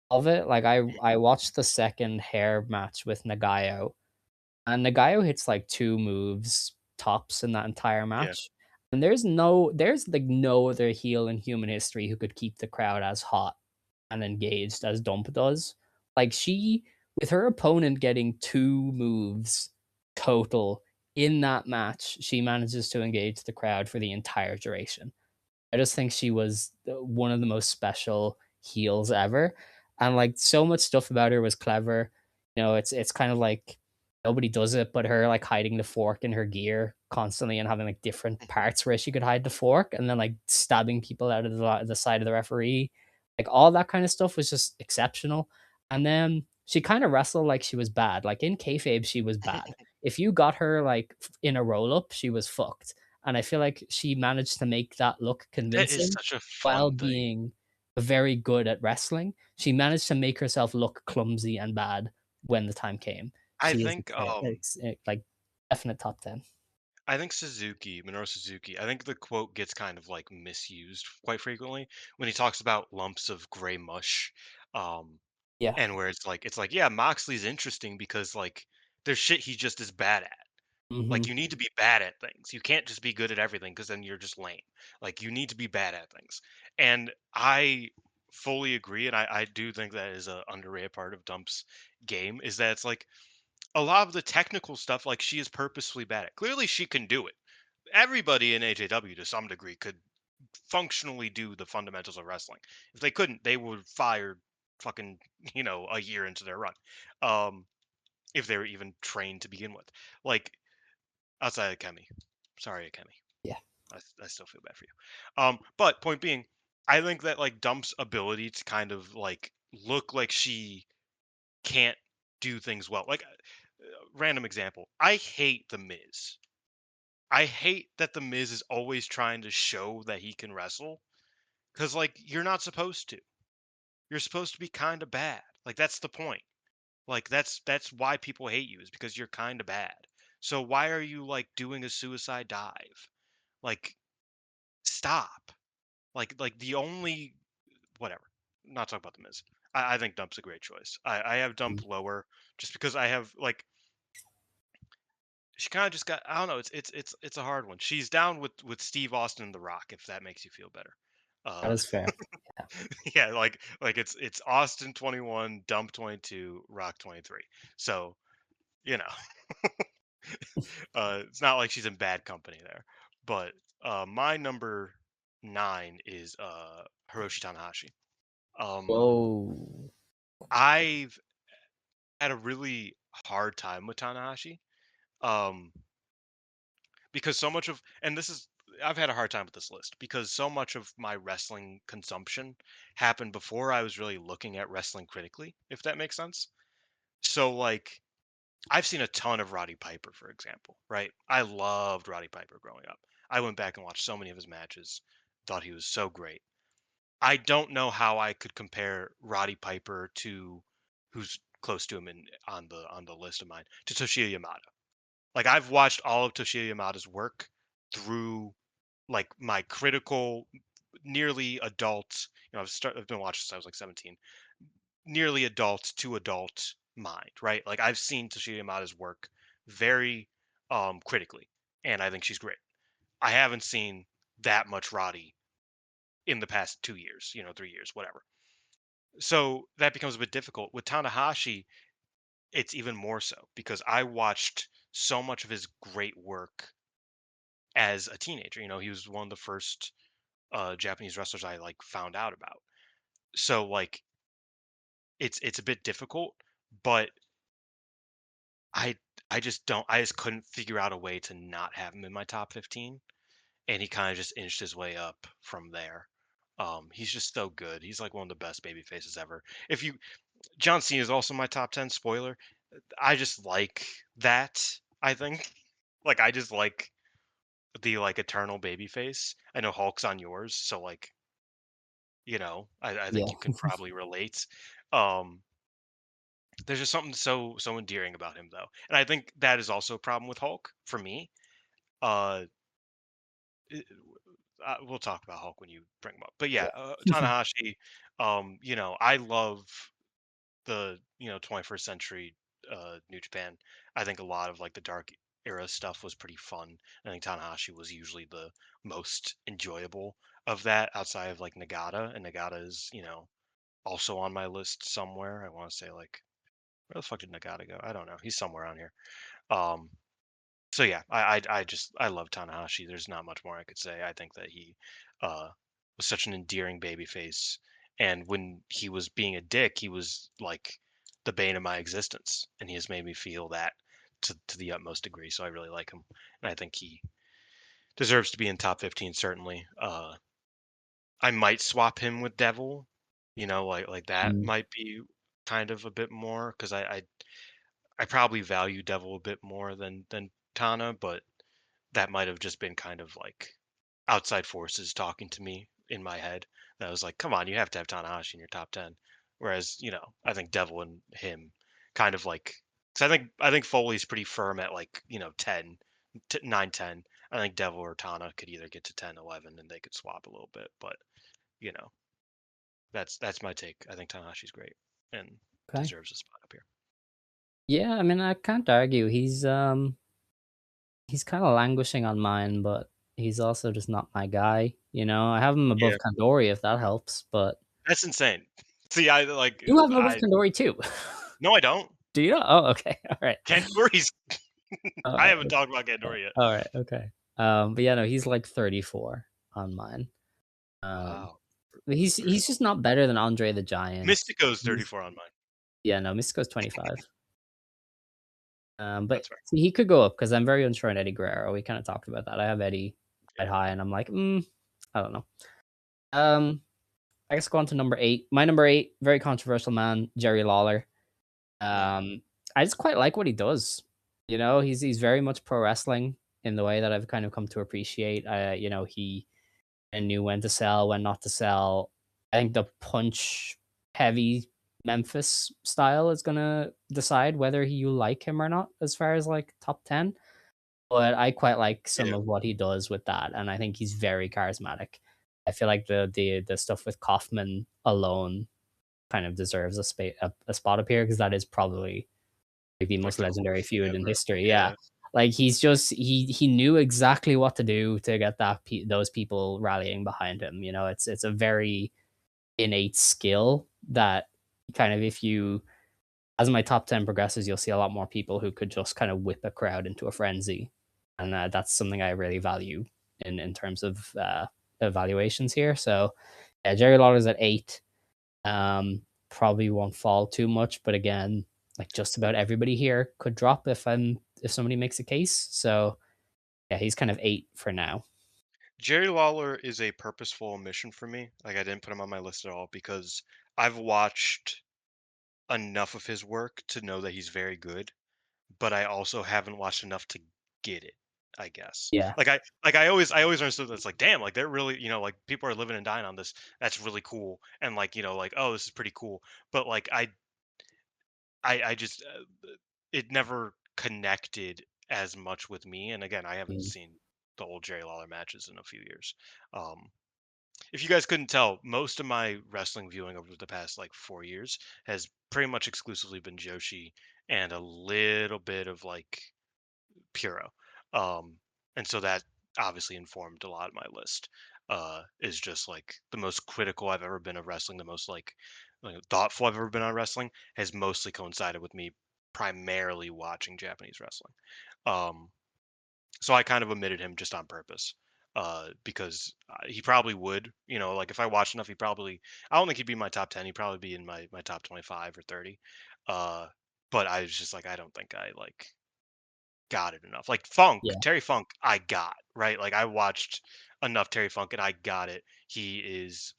of it. Like I watched the second hair match with Nagayo, and Nagayo hits like 2 moves tops in that entire Yeah. match. And there's like no other heel in human history who could keep the crowd as hot and engaged as Dump does. Like she with her opponent getting 2 moves total in that match, she manages to engage the crowd for the entire duration. I just think she was one of the most special heels ever, and like so much stuff about her was clever. It's kind of like nobody does it, but her like hiding the fork in her gear constantly and having like different parts where she could hide the fork, and then like stabbing people out of the side of the referee, like all that kind of stuff was just exceptional. And then she kind of wrestled like she was bad, like in kayfabe she was bad. If you got her like in a roll up, she was fucked, and I feel like she managed to make that look That is convincing such a while fun thing. being very good at wrestling. She managed to make herself look clumsy and bad when the time came. I She is think like definite top 10. I think Minoru Suzuki, I think the quote gets kind of like misused quite frequently when he talks about lumps of gray mush. Um, Yeah. and where it's like, yeah, Moxley's interesting because like there's shit he just is bad at. Like Mhm. you need to be bad at things. You can't just be good at everything because then you're just lame. Like you need to be bad at things. And I fully agree, and I do think that is a underrated part of Dump's game is that it's like a lot of the technical stuff, like she is purposefully bad at. Clearly, she can do it. Everybody in AJW to some degree could functionally do the fundamentals of wrestling. If they couldn't, they would fire fucking a year into their run, um, if they were even trained to begin with. Like outside of Kemi, sorry, Kemi, Yeah. I still feel bad for you. But point being, I think that like Dump's ability to kind of like look like she can't do things well, like random example. I hate the Miz. I hate that the Miz is always trying to show that he can wrestle because, like, you're not supposed to. You're supposed to be kind of bad. Like, that's the point. Like, that's why people hate you is because you're kind of bad. So why are you like doing a suicide dive? Like, stop. Like the only whatever. Not talk about the Miz. I think Dump's a great choice. I have Mm. Dump lower just because I have like she kind of just got. I don't know. It's a hard one. She's down with Steve Austin and The Rock, if that makes you feel better. That Uh, is fair. Yeah. yeah, like it's Austin 21, Dump 22, Rock 23. So you know, it's not like she's in bad company there. But my number 9 is Hiroshi Tanahashi. Um, Whoa. I've had a really hard time with Tanahashi. Um, because so much of and this is I've had a hard time with this list because so much of my wrestling consumption happened before I was really looking at wrestling critically, if that makes sense. So like I've seen a ton of Roddy Piper, for example, right? I loved Roddy Piper growing up. I went back and watched so many of his matches, thought he was so great. I don't know how I could compare Roddy Piper to who's close to him on the list of mine to Toshiya Yamada. Like I've watched all of Toshiya Yamada's work through like my critical, nearly adult. I've been watching since I was like 17. Nearly adult to adult mind, right? Like I've seen Toshiya Yamada's work very critically, and I think she's great. I haven't seen that much Roddy in the past 2 years, 3 years, whatever. So that becomes a bit difficult with Tanahashi. It's even more so because I watched so much of his great work as a teenager. He was one of the first Japanese wrestlers I like found out about. So like it's a bit difficult, but I I just couldn't figure out a way to not have him in my top 15, and he kind of just inched his way up from there. He's just so good. He's like one of the best baby faces ever. If you John Cena is also my top 10 spoiler. I just like that, I think. Like I just like the like eternal baby face. I know Hulk's on yours, so like, I Yeah. think you can probably relate. Um there's just something so endearing about him though. And I think that is also a problem with Hulk for me. Uh it- we'll talk about Hulk when you bring him up. But yeah, Yeah. Tanahashi, I love the 21st century New Japan. I think a lot of like the dark era stuff was pretty fun. I think Tanahashi was usually the most enjoyable of that outside of like Nagata, and Nagata is also on my list somewhere. I want to say like where the fuck did Nagata go? I don't know. He's somewhere on here. Um, so yeah, I love Tanahashi. There's not much more I could say. I think that he was such an endearing baby face, and when he was being a dick, he was like the bane of my existence, and he has made me feel that to the utmost degree. So I really like him, and I think he deserves to be in top 15 certainly. I might swap him with Devil, like that Mm. might be kind of a bit more because I probably value Devil a bit more than Tana, but that might have just been kind of like outside forces talking to me in my head. That was like, come on, you have to have Tanahashi in your top 10. Whereas, I think Devil and him kind of like, because I think Foley's pretty firm at like 10, 9, 10. I think Devil or Tana could either get to 10, 11, and they could swap a little bit. But you know, that's my take. I think Tanahashi's great and Okay. deserves a spot up here. Yeah, I mean, I can't argue. He's kind of languishing on mine, but he's also just not my guy. I have him above Yeah, Kandori if that helps, but that's insane. See, I like you have him above I Kandori too. no, I don't. Do you? Oh, okay. All right. Kandori's. All I right. haven't talked about Kandori yet. All right. Okay. But yeah, no, he's like 34 on mine. Um, Wow. he's just not better than Andre the Giant. Mystico's He's 34 on mine. Yeah, no, Mystico's 25. But That's fair. see, he could go up because I'm very unsure on Eddie Guerrero. We kind of talked about that. I have Eddie quite Yeah. high, and I'm like, I don't know. Um, I guess go on to number 8. My number 8, very controversial man, Jerry Lawler. Mm. I just quite like what he does. He's very much pro wrestling in the way that I've kind of come to appreciate. He knew when to sell, when not to sell. I think the punch heavy Memphis style is gonna decide whether you like him or not, as far as like top 10. But I quite like some Yeah. of what he does with that, and I think he's very charismatic. I feel like the stuff with Kaufman alone kind of deserves a spot up here because that is probably like the Like most the legendary coolest thing feud in ever. history. Yeah. Yeah. Like he knew exactly what to do to get those people rallying behind him. You know, it's a very innate skill that kind of if you as my top 10 progresses, you'll see a lot more people who could just kind of whip a crowd into a frenzy. And that's something I really value in terms of evaluations here. So Jerry Lawler's at 8. Probably won't fall too much, but again, like just about everybody here could drop if somebody makes a case. So yeah, he's kind of 8 for now. Jerry Lawler is a purposeful omission for me. Like I didn't put him on my list at all because I've watched enough of his work to know that he's very good, but I also haven't watched enough to get it, I guess. Yeah. I always understood that it's like, damn, like they're really, like people are living and dying on this. That's really cool. And like, like, oh, this is pretty cool. But like I just it never connected as much with me. And again, I haven't Mm. seen the old Jerry Lawler matches in a few years. Um, if you guys couldn't tell, most of my wrestling viewing over the past like 4 years has pretty much exclusively been Joshi and a little bit of like Puro. Um, and so that obviously informed a lot of my list. Is just like the most critical I've ever been of wrestling, the most like thoughtful I've ever been on wrestling has mostly coincided with me primarily watching Japanese wrestling. Um, so I kind of omitted him just on purpose. Because he probably would, like if I watched enough, I don't think he'd be in my top 10. He'd probably be in my top 25 or 30. Uh, but I was just like, I don't think I like got it enough. Like Yeah. Terry Funk, I got, right? Like I watched enough Terry Funk and I got it. He is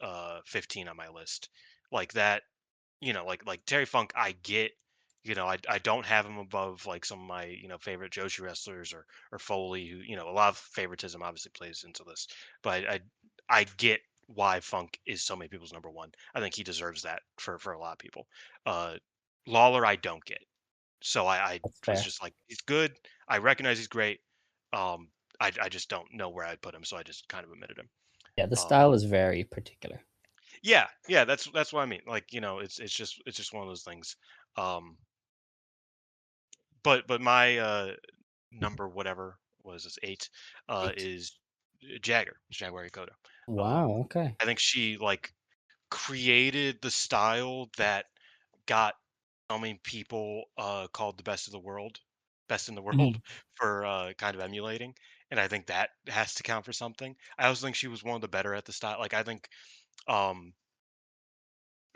15 on my list. Like that, like Terry Funk, I get. I don't have him above like some of my favorite Joshi wrestlers or Foley, who a lot of favoritism obviously plays into this, but I get why Funk is so many people's number one. I think he deserves that for a lot of people. Uh, Lawler, I don't get. So I That's was fair. just like, he's good. I recognize he's great. Um, I just don't know where I'd put him, so I just kind of omitted him. Yeah, the Um, style is very particular. yeah, yeah, that's what I mean. Like, it's just one of those things. Um, but my number whatever was this 8 8. is Jaguar Yokota. Wow, okay. I think she like created the style that got so many people called the best of the world, best in the world Mhm. for kind of emulating, and I think that has to count for something. I also think she was one of the better at the style. Like I think um,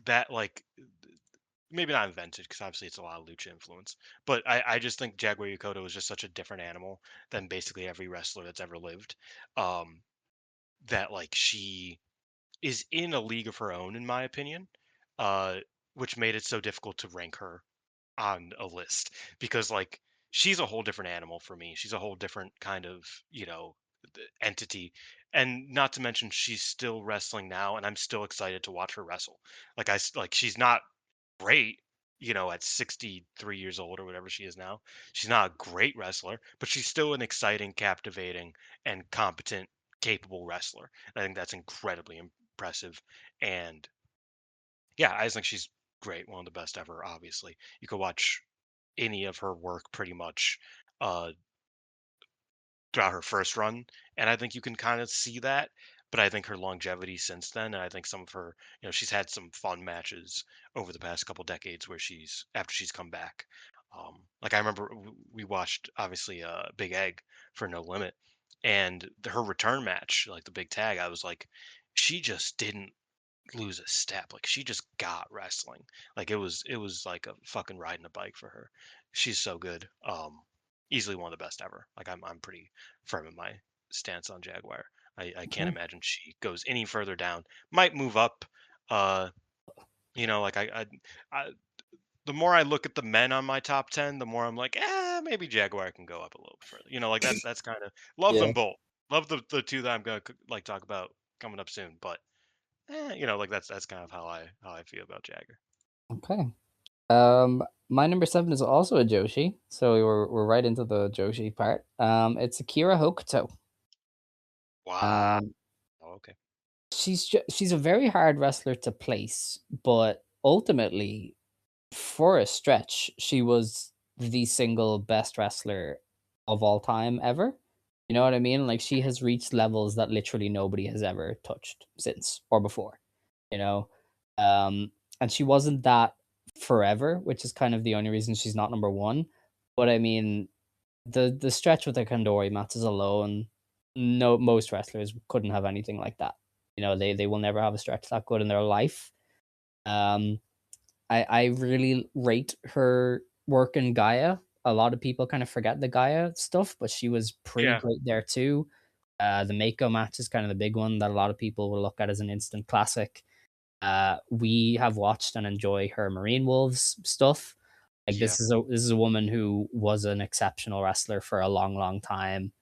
that like maybe not invented because obviously it's a lot of lucha influence, but I just think Jaguar Yokota was just such a different animal than basically every wrestler that's ever lived. Um, that like she is in a league of her own, in my opinion, uh, which made it so difficult to rank her on a list because like she's a whole different animal for me. She's a whole different kind of, entity. And not to mention she's still wrestling now and I'm still excited to watch her wrestle. Like she's not great, at 63 years old or whatever she is now. She's not a great wrestler, but she's still an exciting, captivating and competent, capable wrestler. I think that's incredibly impressive. And yeah, I just think she's great, one of the best ever, obviously. You could watch any of her work pretty much uh, throughout her first run, and I think you can kind of see that. But I think her longevity since then, and I think some of her, she's had some fun matches over the past couple decades where she's after she's come back. Like I remember we watched obviously Big Egg for No Limit, and her return match, like the big tag, I was like, she just didn't lose a step. Like she just got wrestling. Like it was like a fucking riding a bike for her. She's so good. Easily one of the best ever. Like I'm pretty firm in my stance on Jaguar. I can't Okay. imagine she goes any further down. Might move up. Uh, like I the more I look at the men on my top 10, the more I'm like, maybe Jaguar can go up a little bit further. Like that's kind of love Yeah. them both. Love the two that I'm gonna like talk about coming up soon, but like that's kind of how I feel about Jagger. Okay. My number 7 is also a Joshi, so we're right into the Joshi part. It's Akira Hokuto. Wow. Um, Okay. she's a very hard wrestler to place, but ultimately, for a stretch, she was the single best wrestler of all time ever. You know what I mean? Like she has reached levels that literally nobody has ever touched since or before, you know? Um, and she wasn't that forever, which is kind of the only reason she's not number one. But I mean, the stretch with the Kandori matches alone, no most wrestlers couldn't have anything like that. You know, they will never have a stretch that good in their life. Um, I really rate her work in Gaia. A lot of people kind of forget the Gaia stuff, but she was pretty Yeah, great there too. The Mako match is kind of the big one that a lot of people will look at as an instant classic. We have watched and enjoy her Marine Wolves stuff. Like yeah, this is a woman who was an exceptional wrestler for a long, long time,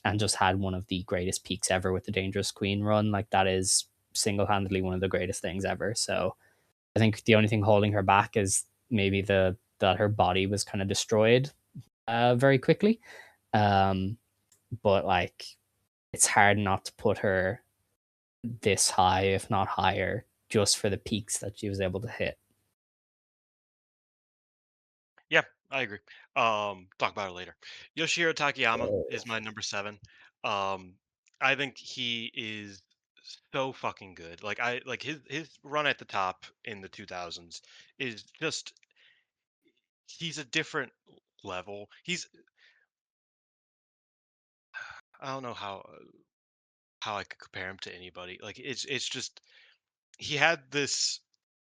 and just had one of the greatest peaks ever with the Dangerous Queen run. Like that is single handedly one of the greatest things ever. So I think the only thing holding her back is maybe the that her body was kind of destroyed very quickly. Um, but like it's hard not to put her this high, if not higher, just for the peaks that she was able to hit. yeah. I agree. Talk about it later. Yoshihiro Takayama is Oh, my number 7. Um, I think he is so fucking good. Like I like his run at the top in the 2000s is just he's a different level. I don't know how I could compare him to anybody. Like it's just he had this.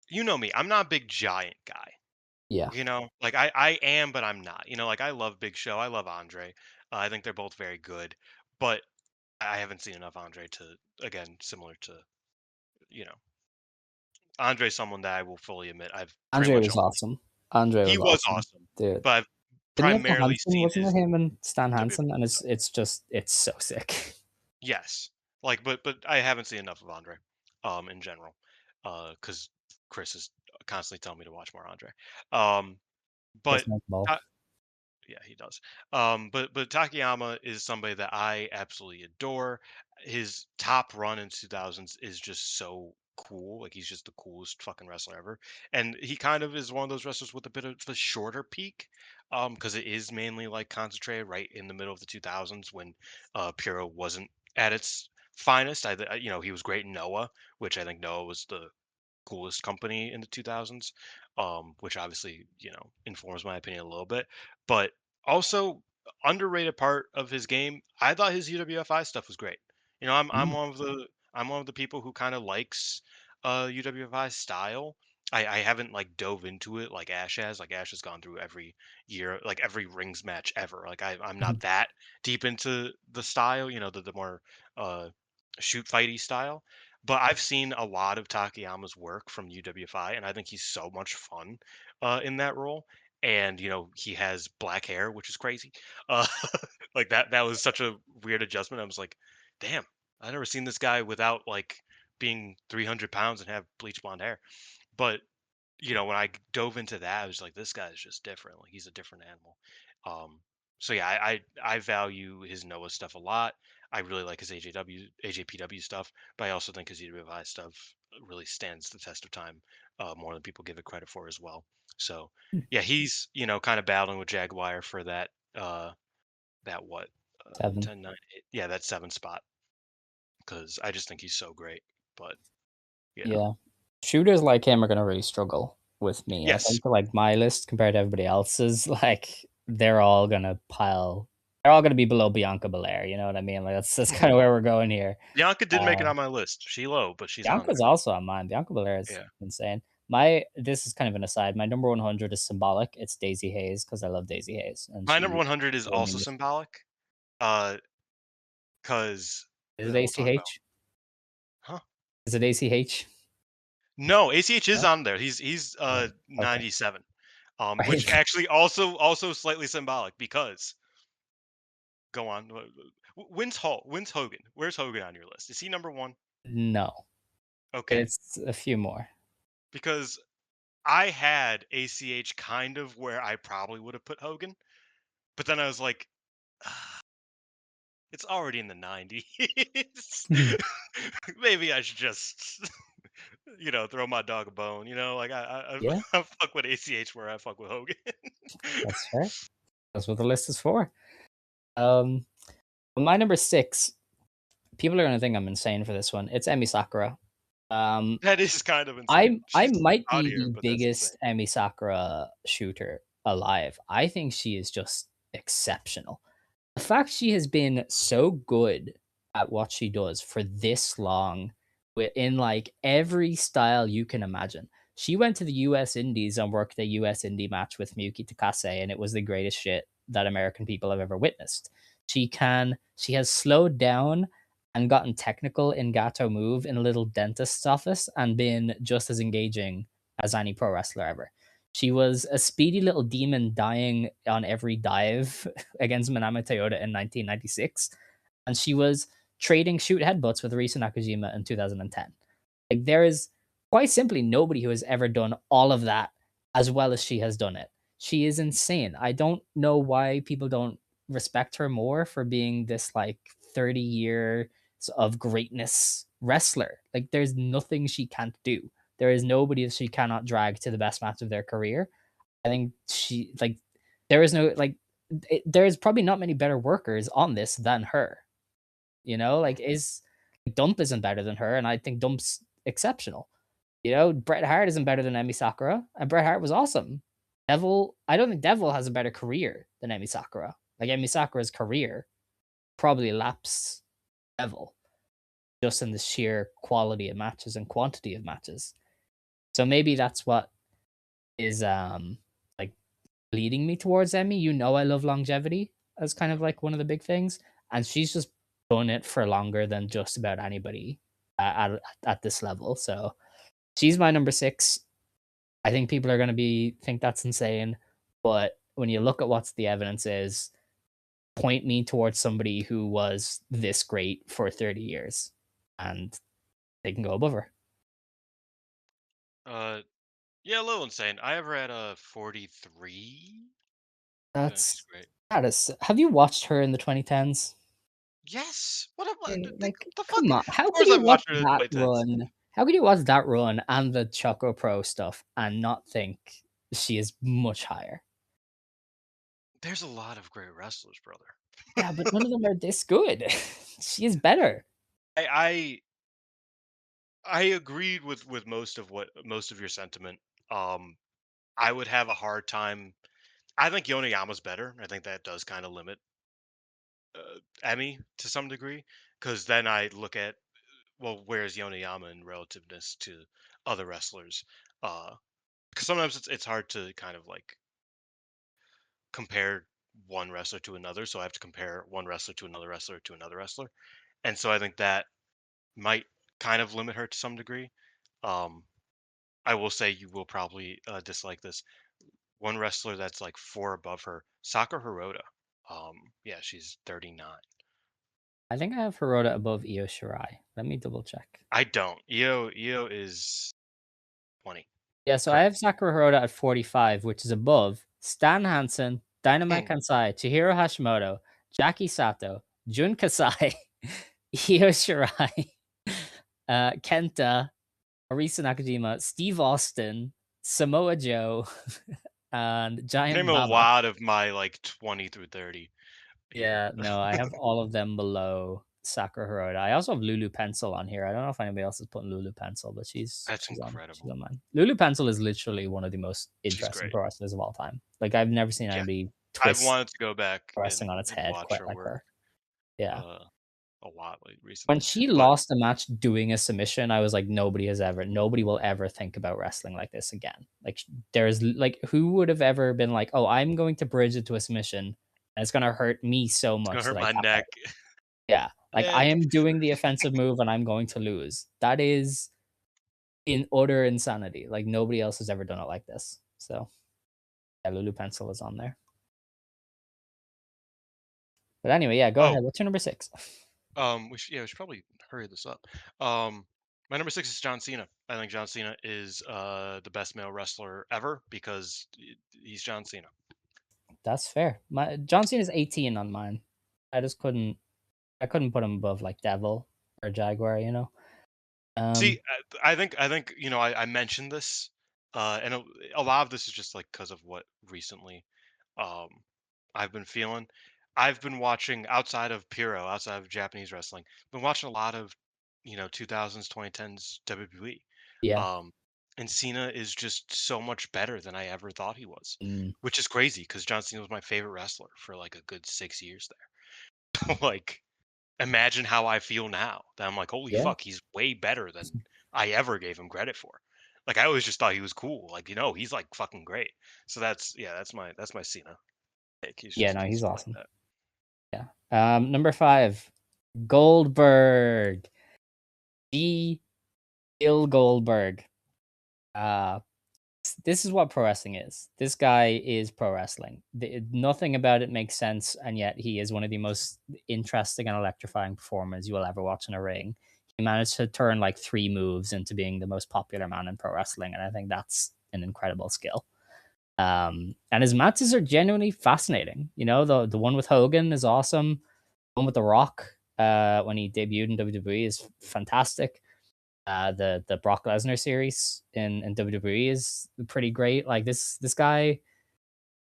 You know me. I'm not a big giant guy. yeah. Like I am, but I'm not. Like I love Big Show. I love Andre. I think they're both very good, but I haven't seen enough Andre to again similar to you know Andre's someone that I will fully admit I've pretty Andre much was only awesome. Andre he was was awesome, awesome, dude. but I've Didn't he have the primarily Hanson? seen Wasn't his it him and Stan Hansen? And WWF it's stuff. it's just it's so sick. Yes, like but I haven't seen enough of Andre, in general, because Chris is constantly telling me to watch more Andre, but. Doesn't it ball? Yeah, he does. But Takayama is somebody that I absolutely adore. His top run in 2000s is just so cool. Like he's just the coolest fucking wrestler ever. And he kind of is one of those wrestlers with a bit of a shorter peak, because it is mainly like concentrated right in the middle of the 2000s when Puro wasn't at its finest. He was great in Noah, which I think Noah was the coolest company in the 2000s, which obviously informs my opinion a little bit. But also underrated part of his game, I thought his UWFI stuff was great. I'm Mm, one of the people who kind of likes UWFI style. I haven't like dove into it like Ash has. Like Ash has gone through every year, like every rings match ever. Like I'm mhm, not that deep into the style, the more uh shoot fighty style. But I've seen a lot of Takayama's work from UWFI, and I think he's so much fun in that role. And he has black hair, which is crazy. Uh, like that was such a weird adjustment. I was like, damn, I've never seen this guy without like being 300 pounds and have bleach blonde hair. But when I dove into that, I was like, this guy is just different. Like he's a different animal. Um, so yeah, I value his Noah stuff a lot. I really like his AJPW stuff, but I also think his EWI stuff really stands the test of time, more than people give it credit for as well. So yeah, he's kind of battling with Jaguar for that what 7. 10 9 8, yeah, that 7 spot because I just think he's so great. But yeah, Yeah. Shooters like him are gonna really struggle with me. I yes, think like my list compared to everybody else's, like they're all gonna be below Bianca Belair, you know what I mean? Like that's kind of where we're going here. Bianca did make it Uh, on my list. She low, but she's on Bianca's there. also on mine. Bianca Belair is Yeah. insane. My This is kind of an aside. My number 100 is symbolic. It's Daisy Hayes because I love Daisy Hayes, and My number she 100 is made me also miss. symbolic, because Is it we'll talk about ACH? huh? Is it ACH? No, ACH is No? on there. He's Oh, okay. 97. Which Right. actually also slightly symbolic because go on. When's Hogan? Where's Hogan on your list? Is he number 1? No, but Okay. it's a few more. Because I had ACH kind of where I probably would have put Hogan, but then I was like, "Ah, it's already in the 90s. Maybe I should just throw my dog a bone. Like I Yeah, I fuck with ACH where I fuck with Hogan. that's fair. That's what the list is for. Um, my number 6, people are gonna think I'm insane for this one. It's Emi Sakura. Um, That is kind of insane. I She's might out be here, the but that's insane. biggest Emi Sakura shooter alive. I think she is just exceptional. The fact she has been so good at what she does for this long in like every style you can imagine. She went to the US Indies and worked a US Indie match with Miyuki Takase, and it was the greatest shit that American people have ever witnessed. She has slowed down and gotten technical in Gato move in a little dentist's office and been just as engaging as any pro wrestler ever. She was a speedy little demon dying on every dive against Manami Toyota in 1996, and she was trading shoot headbutts with Risa Nakajima in 2010. Like there is quite simply nobody who has ever done all of that as well as she has done it. She is insane. I don't know why people don't respect her more for being this like 30 years of greatness wrestler. Like there's nothing she can't do. There is nobody that she cannot drag to the best match of their career. I think she like there is no like there is probably not many better workers on this than her. You know, like is Dump isn't better than her, and I think Dump's exceptional. You know, Bret Hart isn't better than Emi Sakura, and Bret Hart was awesome. Devil, I don't think Devil has a better career than Emi Sakura. Like Emi Sakura's career probably laps Devil just in the sheer quality of matches and quantity of matches. So maybe that's what is like leading me towards Emmy. You know, I love longevity as kind of like one of the big things, and she's just done it for longer than just about anybody at this level. So she's my number 6. I think people are going to be think that's insane, but when you look at what the evidence is, point me towards somebody who was this great for 30 years, and they can go above her. Uh, yeah, a little insane. I ever had a 43. I think she's That's great. that is. Have you watched her in the 2010s? Yes. What am I? Like, The fuck? come on. Of How could course, you I've watch watched her in the that 2010s. run? How could you watch that run and the Choco Pro stuff and not think she is much higher? There's a lot of great wrestlers, brother. Yeah, but none of them are this good. She is better. I I agreed with most of your sentiment. Um, I would have a hard time. I think Yonayama's better. I think that does kind of limit Emmy to some degree, because then I look at, well, where's Yonayama in relativeness to other wrestlers? Because sometimes it's hard to kind of like compare one wrestler to another. So I have to compare one wrestler to another wrestler to another wrestler, and so I think that might kind of limit her to some degree. Um, I will say you will probably dislike this. One wrestler that's like four above her, Saka Hirota. Yeah, she's 39. I think I have Hirota above Io Shirai. Let me double check. I don't. Io is 20 Yeah, so I have currently. Sakura Hirota at 45, which is above Stan Hansen, Dynamite Kansai, Chihiro Hashimoto, Jackie Sato, Jun Kasai, Io Shirai, Kenta, Arisa Nakajima, Steve Austin, Samoa Joe, and Name Giant a Baba. lot of my like 20 through 30 here. Yeah, no, I have all of them below Sakura Hirota. I also have Lulu Pencil on here. I don't know if anybody else is putting Lulu Pencil, but That's she's incredible. on mine. Lulu Pencil is literally one of the most She's interesting great. pro wrestlers of all time. Like I've never seen Yeah, anybody I've twist wanted to go back wrestling on its and head watch quite her like work her. Yeah. uh, a lot like When recently. she But lost a match doing a submission, I was like, nobody will ever think about wrestling like this again. Like, there's like, who would have ever been like, oh, I'm going to bridge it to a submission, and it's gonna hurt me so it's gonna much hurt that I my tap neck. out. Yeah, like I And am doing the offensive move and I'm going to lose. That is in utter insanity. Like nobody else has ever done it like this. So yeah, Lulu Pencil is on there. But anyway, yeah, go oh, ahead. What's your number 6? we should probably hurry this up. My number 6 is John Cena. I think John Cena is the best male wrestler ever because he's John Cena. That's fair. My John Cena is 18 on mine. I just couldn't I couldn't put him above like Devil or Jaguar, you know. See, Um, I think I mentioned this, and a lot of this is just like because of what recently. Um, I've been feeling. I've been watching outside of Puro, outside of Japanese wrestling. Been watching a lot of, 2000s, 2010s WWE. Yeah. Um, and Cena is just so much better than I ever thought he was, Mm. which is crazy because John Cena was my favorite wrestler for like a good 6 years there. Like, imagine how I feel now that I'm like, holy Yeah. fuck, he's way better than I ever gave him credit for. Like, I always just thought he was cool. Like, he's like fucking great. So that's my Cena pick. He's Yeah, just no, he's he's like awesome. that. Yeah. Number 5, Goldberg. D. Bill Goldberg. Uh, this is what pro wrestling is. This guy is pro wrestling. Nothing about it makes sense, and yet he is one of the most interesting and electrifying performers you will ever watch in a ring. He managed to turn like 3 moves into being the most popular man in pro wrestling, and I think that's an incredible skill. And his matches are genuinely fascinating. You know, the one with Hogan is awesome. The one with The Rock, when he debuted in WWE, is fantastic. The Brock Lesnar series in WWE is pretty great. Like this guy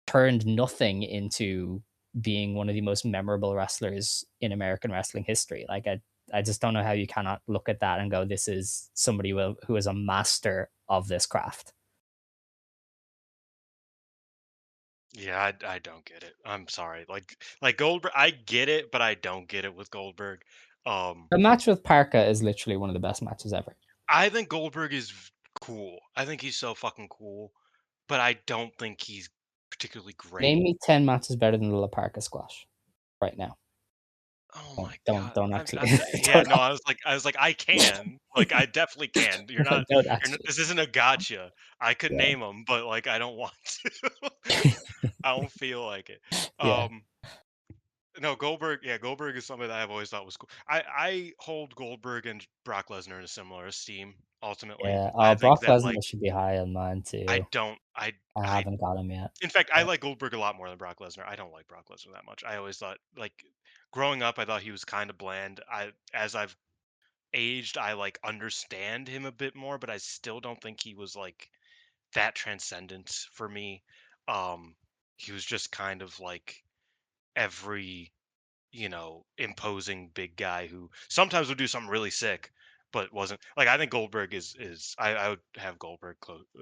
turned nothing into being one of the most memorable wrestlers in American wrestling history. Like I just don't know how you cannot look at that and go, this is somebody who is a master of this craft. Yeah, I don't get it. I'm sorry. Like Goldberg, I get it, but I don't get it with Goldberg. Um, The match with Parka is literally one of the best matches ever. I think Goldberg is cool. I think he's so fucking cool, but I don't think he's particularly great. Name me 10 matches better than the La Parka squash right now. Oh Don't my don't, god. don't actually Yeah, don't, no, I was like, I can. Like, I definitely can. don't You're not, actually. this isn't a gotcha. I could Yeah. name them, but like, I don't want to. I don't feel like it. Yeah. Um, no, Goldberg. Yeah, Goldberg is somebody that I've always thought was cool. I hold Goldberg and Brock Lesnar in a similar esteem. Ultimately, Yeah. I Oh, think Brock that like Lesnar should be high on mine I too. don't. I I I. haven't got him yet. In fact, I But like Goldberg a lot more than Brock Lesnar. I don't like Brock Lesnar that much. I always thought like growing up, I thought he was kind of bland. As I've aged, I like understand him a bit more, but I still don't think he was like that transcendent for me. Um, he was just kind of like every imposing big guy who sometimes would do something really sick, but wasn't like I think Goldberg is I would have Goldberg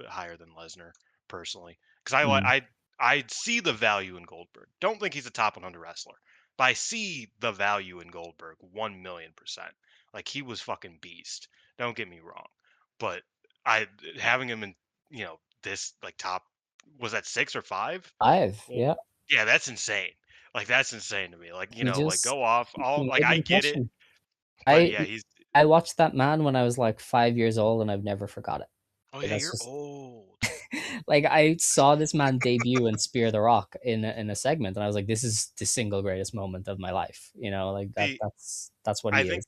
higher than Lesnar personally because mm, I see the value in Goldberg. Don't think he's a top 100 wrestler, but I see the value in Goldberg 1,000,000%. Like he was fucking beast. Don't get me wrong, but I having him in this like top was that 6 or 5? 5. Well, Yeah. yeah, that's insane. Like, that's insane to me. Like, He like, just go off. he All like, made an I get it, impression. but I yeah, he's. I watched that man when I was like 5 years old and I've never forgot it. Oh Like, yeah, that's you're just old. like I saw this man debut and spear the rock in a segment and I was like, this is the single greatest moment of my life. You know, like See, that's what I he think is,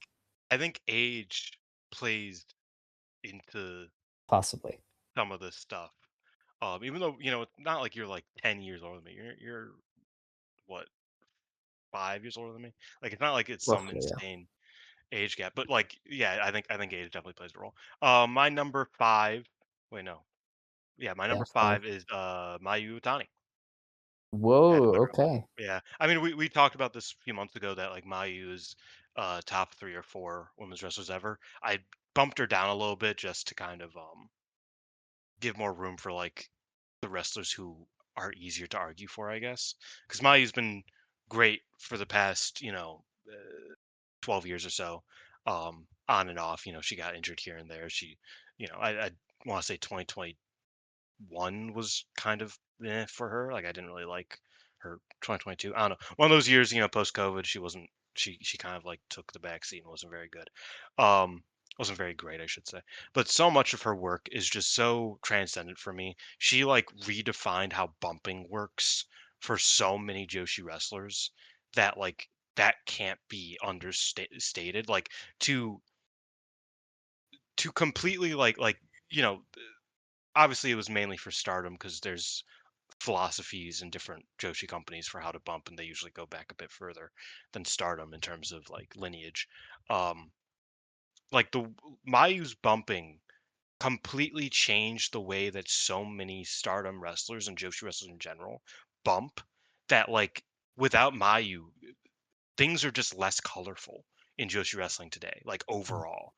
I think age plays into possibly. some of this stuff. Even though it's not like you're like 10 years older than me. You're what 5 years older than me. Like, it's not like it's some Roughly, yeah. insane age gap. But like, yeah, I think age definitely plays a role. My number five. Wait, no. Yeah, my Yeah, number 5. five is Mayu Utani. Had to Whoa, put her up there. okay. Yeah. I mean, we talked about this a few months ago that like Mayu is top 3 or 4 women's wrestlers ever. I bumped her down a little bit just to kind of give more room for like the wrestlers who are easier to argue for, I guess. Because Mayu's been great for the past 12 years or so, on and off. She got injured here and there. I want to say 2021 was kind of for her. Like I didn't really like her 2022. I don't know. One of those years, post COVID, she wasn't. She kind of like took the back seat and wasn't very good. Um, wasn't very great, I should say. But so much of her work is just so transcendent for me. She like redefined how bumping works for so many Joshi wrestlers that like that can't be understated. Like to to completely you know obviously it was mainly for Stardom because there's philosophies in different Joshi companies for how to bump, and they usually go back a bit further than Stardom in terms of like lineage. Um, like the Mayu's bumping completely changed the way that so many Stardom wrestlers and Joshi wrestlers in general bump. That like without Mayu, things are just less colorful in Joshi wrestling today, like Mhm. overall,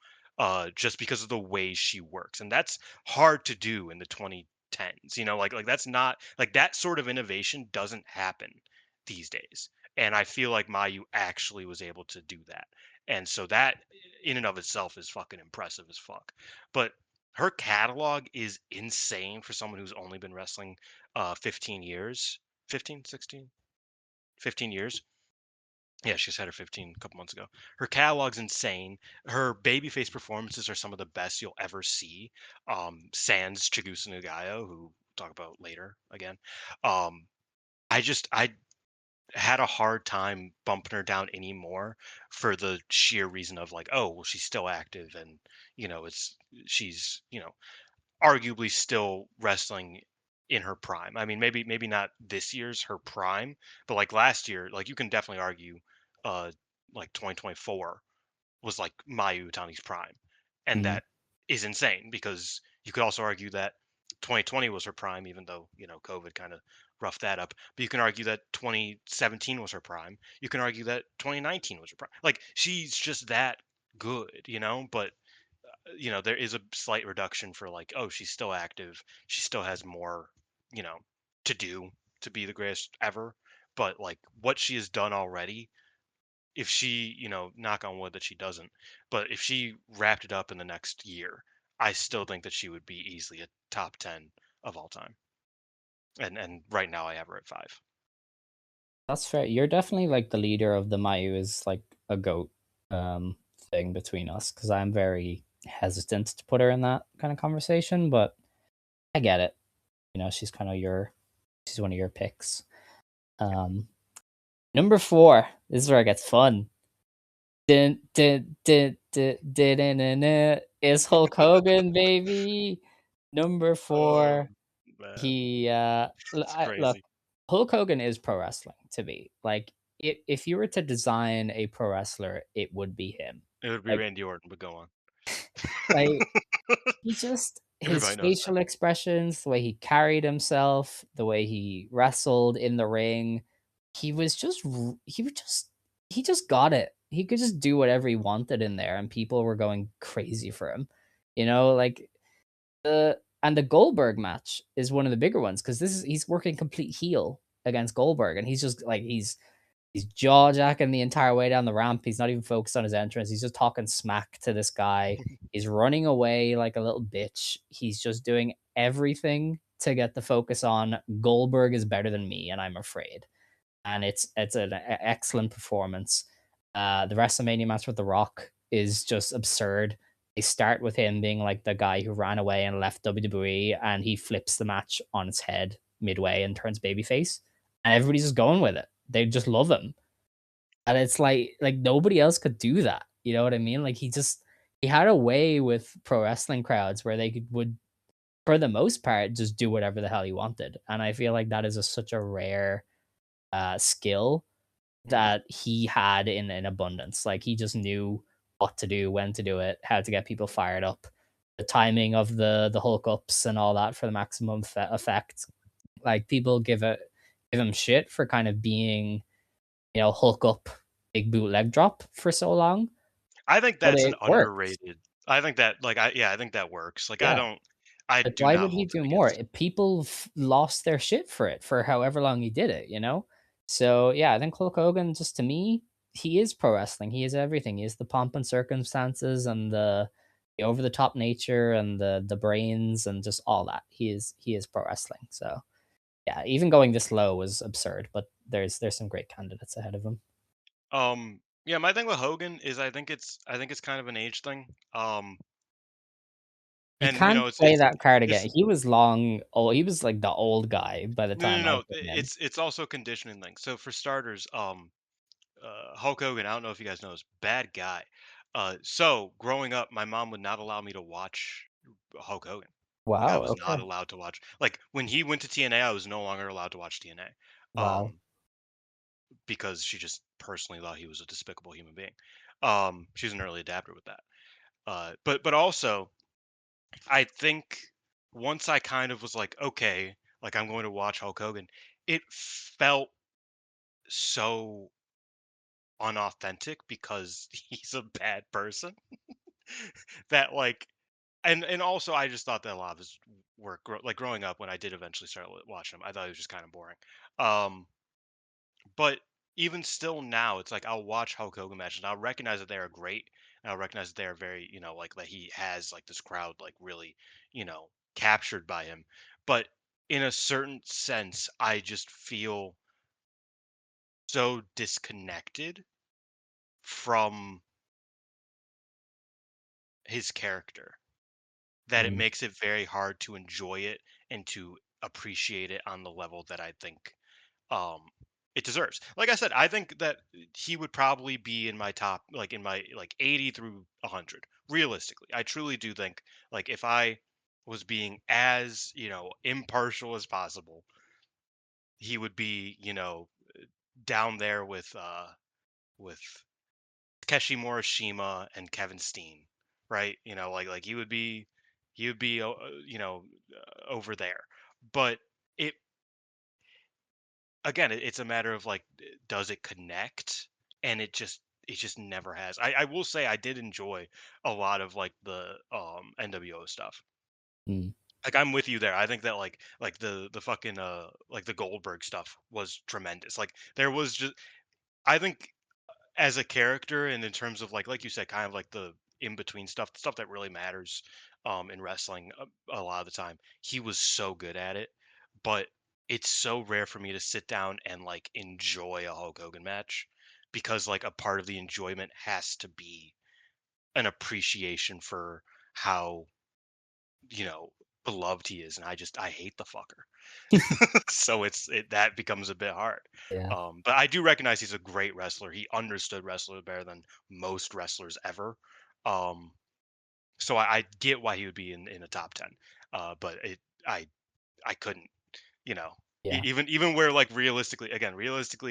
just because of the way she works, and that's hard to do in the 2010s. Like that's not like that sort of innovation doesn't happen these days, and I feel like Mayu actually was able to do that, and so that in and of itself is fucking impressive as fuck. But her catalog is insane for someone who's only been wrestling 15 years, 15, 16, 15 years. Yeah, she just had her 15 a couple months ago. Her catalog's insane. Her babyface performances are some of the best you'll ever see. Sans Chigusa Nagayo, who we'll talk about later again. Um, I had a hard time bumping her down anymore for the sheer reason of like, oh, well, she's still active, and it's she's arguably still wrestling in her prime. I mean, maybe not this year's her prime, but like last year, like you can definitely argue, uh, like 2024 was like Mayu Utami's prime, and Mhm. that is insane because you could also argue that 2020 was her prime, even though COVID kind of roughed that up. But you can argue that 2017 was her prime. You can argue that 2019 was her prime. Like she's just that good, But there is a slight reduction for like, oh, she's still active. She still has more, you know, to do to be the greatest ever. But like what she has done already, if she, knock on wood that she doesn't, but if she wrapped it up in the next year, I still think that she would be easily a top 10 of all time. And right now I have her at 5. That's fair. You're definitely like the leader of the Mayu is like a goat thing between us because I'm very hesitant to put her in that kind of conversation, but I get it. She's kind of she's one of your picks. Um Number 4. This is where it gets fun. Dun, dun, dun, dun, dun, dun, dun, dun, is Hulk Hogan, baby. Number Oh 4. man, He it's look, crazy. Hulk Hogan is pro wrestling to me. Like if you were to design a pro wrestler, it would be him. It would be Like Randy Orton, but go on. like he just his Everybody knows that. facial expressions, the way he carried himself, the way he wrestled in the ring, he was just he just got it. He could just do whatever he wanted in there and people were going crazy for him. Like the Goldberg match is one of the bigger ones because this is he's working complete heel against Goldberg and he's just like he's jaw jacking the entire way down the ramp. He's not even focused on his entrance. He's just talking smack to this guy. He's running away like a little bitch. He's just doing everything to get the focus on Goldberg is better than me, and I'm afraid. And it's an excellent performance. The WrestleMania match with The Rock is just absurd. They start with him being like the guy who ran away and left WWE, and he flips the match on its head midway and turns babyface, and everybody's just going with it. They just love him, and it's like nobody else could do that. You know what I mean? Like he had a way with pro wrestling crowds where would for the most part just do whatever the hell he wanted, and I feel like that is such a rare skill Mhm. that he had in abundance. Like he just knew what to do, when to do it, how to get people fired up, the timing of the Hulk ups and all that for the maximum effect. Like people give him shit for kind of being Hulk up, big boot leg drop for so long, I think but that's an it works. underrated. I think that like I think that works. Like Yeah. I Like, do why not would he hold it do more? against him. People lost their shit for it for however long he did it. So yeah, I think Hulk Hogan, just to me, he is pro wrestling. He is everything. He is the pomp and circumstances and the over the top nature and the brains and just all that. He is pro wrestling. So yeah, even going this low was absurd, but there's some great candidates ahead of him. Yeah, my thing with Hogan is I think it's kind of an age thing. You And can't it's play it's that card again. it's He was long. Oh, he was like the old guy by the no, no, time I no. came in. It's also a conditioning thing. So for starters, Hulk Hogan, I don't know if you guys know, is bad guy. So growing up, my mom would not allow me to watch Hulk Hogan. Like I Wow. was not Okay. allowed to watch. Like when he went to TNA, I was no longer allowed to watch TNA. Wow. Because she just personally thought he was a despicable human being. She's an early adapter with that. But also, I think once I kind of was like, okay, like I'm going to watch Hulk Hogan, it felt so unauthentic because he's a bad person that like and also I just thought that a lot of his work like growing up when I did eventually start watching him, I thought he was just kind of boring. Um but even still now, it's like I'll watch Hulk Hogan matches and I'll recognize that they are great. And I'll recognize that they're very, like that he has like this crowd like really, captured by him. But in a certain sense, I just feel so disconnected from his character that it Mm, makes it very hard to enjoy it and to appreciate it on the level that I think um it deserves. Like I said, I think that he would probably be in my top, like in my like 80 through 100 realistically. I truly do think, like, if I was being as impartial as possible, he would be down there with Takeshi Morishima and Kevin Steen, right? Like he would be over there. But it again, it's a matter of like, does it connect? And it just never has. I will say I did enjoy a lot of like the NWO stuff. mm, Like I'm with you there. I think that like the fucking like the Goldberg stuff was tremendous. Like there was just, I think, as a character and in terms of like you said, kind of like the in between stuff, the stuff that really matters in wrestling a lot of the time, he was so good at it. But it's so rare for me to sit down and like enjoy a Hulk Hogan match, because like a part of the enjoyment has to be an appreciation for how you know beloved he is, and I hate the fucker. So that becomes a bit hard. yeah. But I do recognize he's a great wrestler. He understood wrestler better than most wrestlers ever. Um, so I get why he would be in a top 10. But I I couldn't, you know, Yeah. even where like realistically,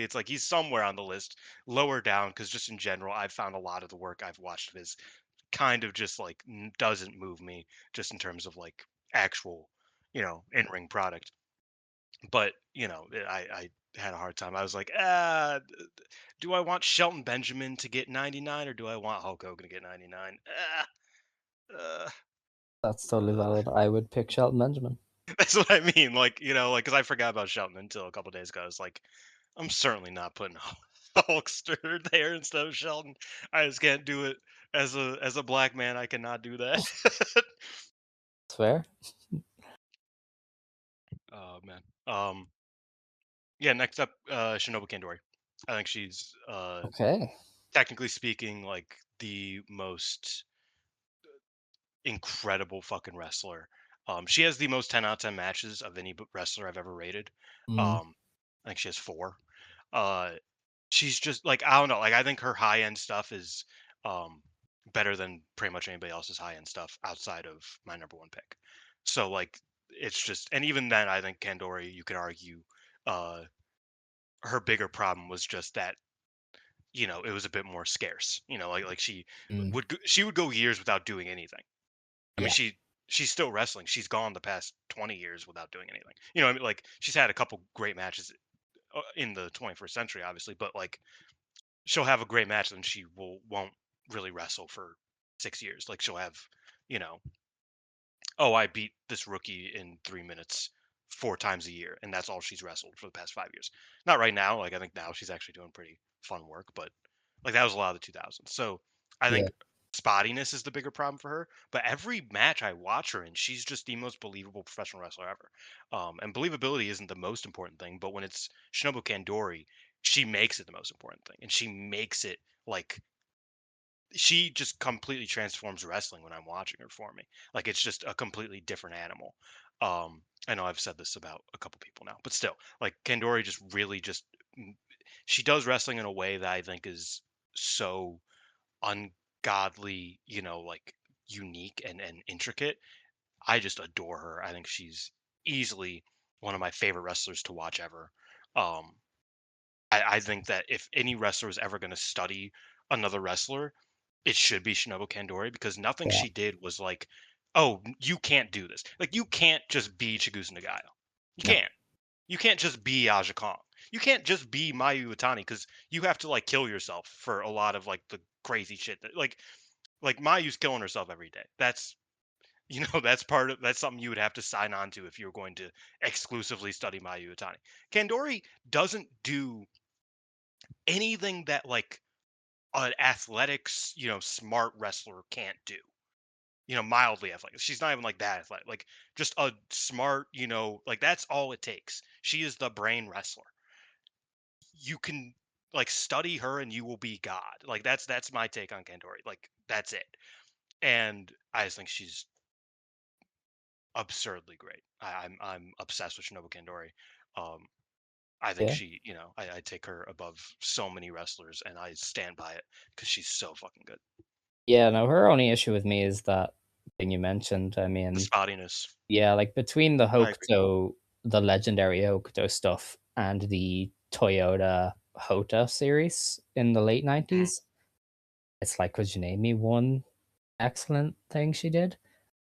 it's like he's somewhere on the list lower down, because just in general, I've found a lot of the work I've watched of his kind of just like doesn't move me, just in terms of like actual, in ring product. But I had a hard time. I was like, do I want Shelton Benjamin to get 99, or do I want Hulk Hogan to get 99? Uh, That's totally uh, valid. I would pick Shelton Benjamin. that's what I mean. Like, like, because I forgot about Shelton until a couple days ago. I was like, I'm certainly not putting Hulkster there instead of Shelton. I just can't do it as a black man. I cannot do that. It's fair. Oh man. Yeah. Next up, Shinobu Kandori. I think she's Okay. technically speaking like the most incredible fucking wrestler. She has the most 10 out of 10 matches of any wrestler I've ever rated. Mm, I think she has four. Uh, she's just like, I don't know. Like I think her high end stuff is um, better than pretty much anybody else's high end stuff outside of my number one pick. So like it's just, and even then, I think Kandori, you could argue, uh, her bigger problem was just that it was a bit more scarce. Like mm, she would go years without doing anything. I mean, yeah. she's still wrestling. She's gone the past 20 years without doing anything. I mean, like she's had a couple great matches in the 21st century, obviously, but like she'll have a great match and she won't really wrestle for 6 years. Like she'll have, you know, oh, I beat this rookie in 3 minutes 4 times a year, and that's all she's wrestled for the past 5 years. Not right now. Like I think now she's actually doing pretty fun work, but like that was a lot of the 2000s. So I Yeah. think spottiness is the bigger problem for her. But every match I watch her in, she's just the most believable professional wrestler ever. And believability isn't the most important thing, but when it's Shinobu Kandori, she makes it the most important thing, and she makes it like she just completely transforms wrestling when I'm watching her for me. Like it's just a completely different animal. I know I've said this about a couple people now, but still, like Kandori just really just she does wrestling in a way that I think is so ungodly, like unique and intricate. I just adore her. I think she's easily one of my favorite wrestlers to watch ever. Um, I think that if any wrestler is ever going to study another wrestler, it should be Shinobu Kandori, because nothing Yeah. she did was like, "Oh, you can't do this." Like you can't just be Chigusa Nagayo. You No. can't. You can't just be Aja Kong. you can't just be Mayu Utani because you have to like kill yourself for a lot of like the crazy shit that like Mayu's killing herself every day. That's that's part of that's something you would have to sign on to if you're going to exclusively study Mayu Utani. Kandori doesn't do anything that like an athletics, smart wrestler can't do. Mildly athletic. She's not even like that athletic. Like just a smart, like that's all it takes. She is the brain wrestler. You can like study her and you will be God. Like that's my take on Kandori. Like that's it. And I just think she's absurdly great. I'm obsessed with Shinobu Kandori. Um, I think Yeah. she, I take her above so many wrestlers, and I stand by it because she's so fucking good. Yeah, no, her only issue with me is that thing you mentioned. I The mean, spottiness. yeah, like between the I agree. the legendary Hokuto stuff and the Toyota Hota series in the late Mhm. 90s, it's like, could you name me one excellent thing she did?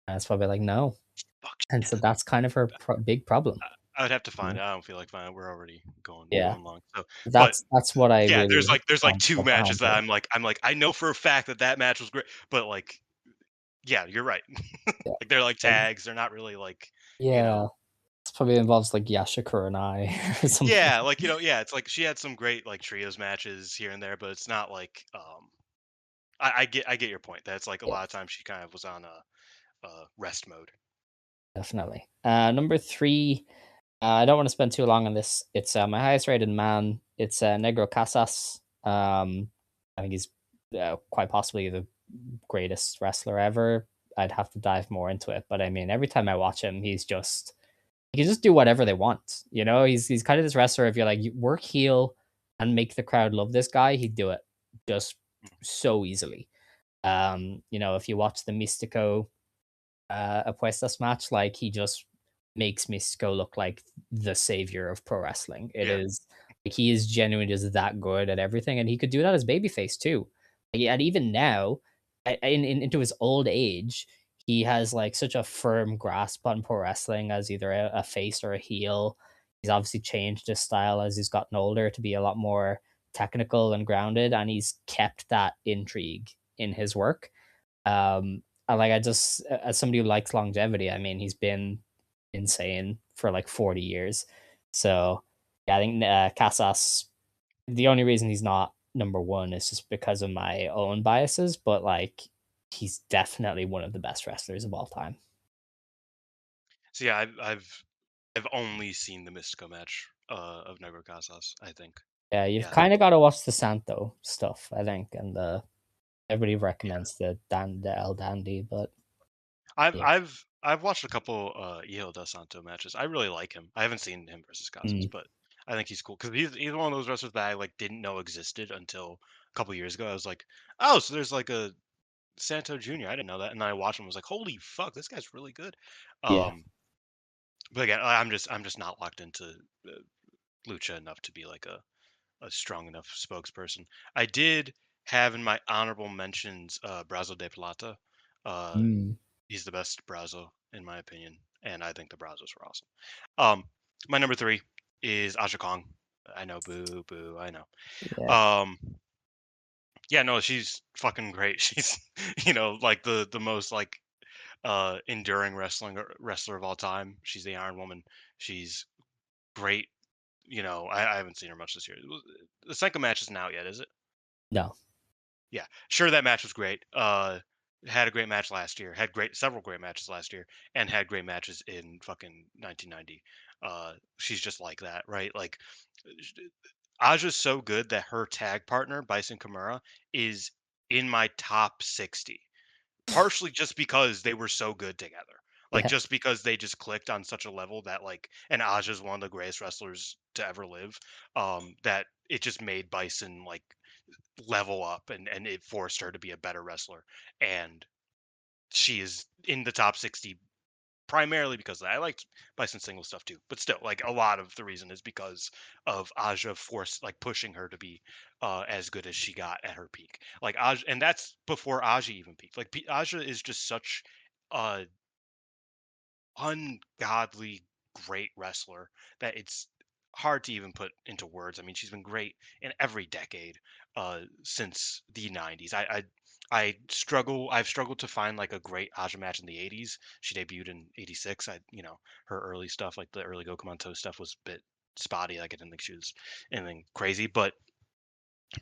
And it's probably like, no. Fuck. And so that's kind of her big problem. I would have to You find know? it. I don't feel like finding it. We're already Yeah, going long. So, but that's what I yeah, really there's like want to two get matches behind that her. I'm like I know for a fact that that match was great, but like yeah, you're right. Yeah. Like they're like Um, tags. They're not really like you yeah, know this probably involves like Yashikura and I or something. yeah, like yeah. It's like she had some great like trios matches here and there, but it's not like I get your point. That's like a Yeah, lot of times she kind of was on a rest mode. definitely. Number three, I don't want to spend too long on this. It's my highest rated man. It's Negro Casas. I think he's quite possibly the greatest wrestler ever. I'd have to dive more into it, but I mean, every time I watch him, he can just do whatever they want. You know, he's kind of this wrestler. If you're like, you work heel and make the crowd love this guy, he'd do it just so easily. If you watch the Mystico Apuestas match, like he just makes Mystico look like the savior of pro wrestling. It Yeah, is like he is genuinely just that good at everything, and he could do that as babyface too. And even now, into his old age, he has like such a firm grasp on pro wrestling as either a face or a heel. He's obviously changed his style as he's gotten older to be a lot more technical and grounded, and he's kept that intrigue in his work. I just as somebody who likes longevity, I mean, he's been insane for like 40 years. So yeah, I think Casas. The only reason he's not number one is just because of my own biases, but like he's definitely one of the best wrestlers of all time. so yeah, I've only seen the Mystico match of Negro Casas. I think. Yeah, you've Yeah, kind of got to watch the Santo stuff, I think, and everybody yeah. recommends the El Dandy, but I've yeah. I've I've watched a couple Hijo del Santo matches. I really like him. I haven't seen him versus Casas, Mm, but I think he's cool because he's one of those wrestlers that I like didn't know existed until a couple years ago. I was like, oh, so there's like a Santo Jr. I didn't know that, and then I watched him. I was like, holy fuck, this guy's really good. yeah, Um, but again, I'm just not locked into uh, lucha enough to be like a strong enough spokesperson. I did have in my honorable mentions Brazo de Plata. Uh, mm, he's the best Brazo in my opinion, and I think the Brazos were awesome. Um, my number three is Aja Kong. I know, boo, boo. I know. yeah, Um, yeah, no, she's fucking great. She's, like the most like enduring wrestler of all time. She's the Iron Woman. She's great. I haven't seen her much this year. The second match isn't out yet, is it? no, Yeah, sure. That match was great. Had a great match last year. Had several great matches last year, and had great matches in fucking 1990. She's just like that, right? Like, Aja's so good that her tag partner Bison Kimura is in my top 60. Partially just because they were so good together. Like yeah, just because they just clicked on such a level that like and Aja's one of the greatest wrestlers to ever live. That it just made Bison like level up and it forced her to be a better wrestler. And she is in the top 60 primarily because of that. I liked Bison single stuff too, but still, like a lot of the reason is because of Aja force like pushing her to be as good as she got at her peak. Like Aja, and that's before Aja even peaked. Like Aja is just such a ungodly great wrestler that it's hard to even put into words. I mean, she's been great in every decade since the '90s. I've struggled to find like a great Aja match in the '80s. She debuted in '86. Her early stuff, like the early Gokumanto stuff, was a bit spotty. Like I didn't think she was anything crazy, but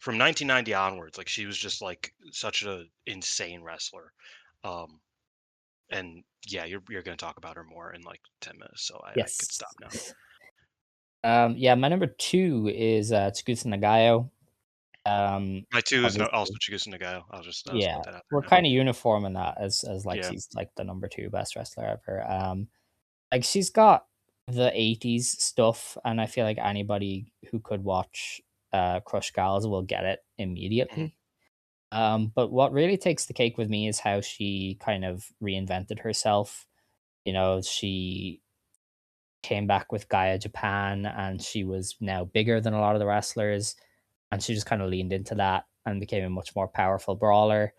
from 1990 onwards, like she was just like such a insane wrestler. Um, and yeah, you're gonna talk about her more in like 10 minutes, so I could Yes. stop now. Yeah, my number 2 is, Tsukutsu Nagayo. My two is no, also Obviously Chigusa Nagayo. I'll just yeah, put that out we're there now. kinda uniform in that as, like, Yeah. she's, like, the number 2 best wrestler ever. Like, she's got the '80s stuff, and I feel like anybody who could watch, Crush Gals will get it Mhm, immediately. But what really takes the cake with me is how she kind of reinvented herself. You know, she came back with Gaia Japan, and she was now bigger than a lot of the wrestlers, and she just kind of leaned into that and became a much more powerful brawler.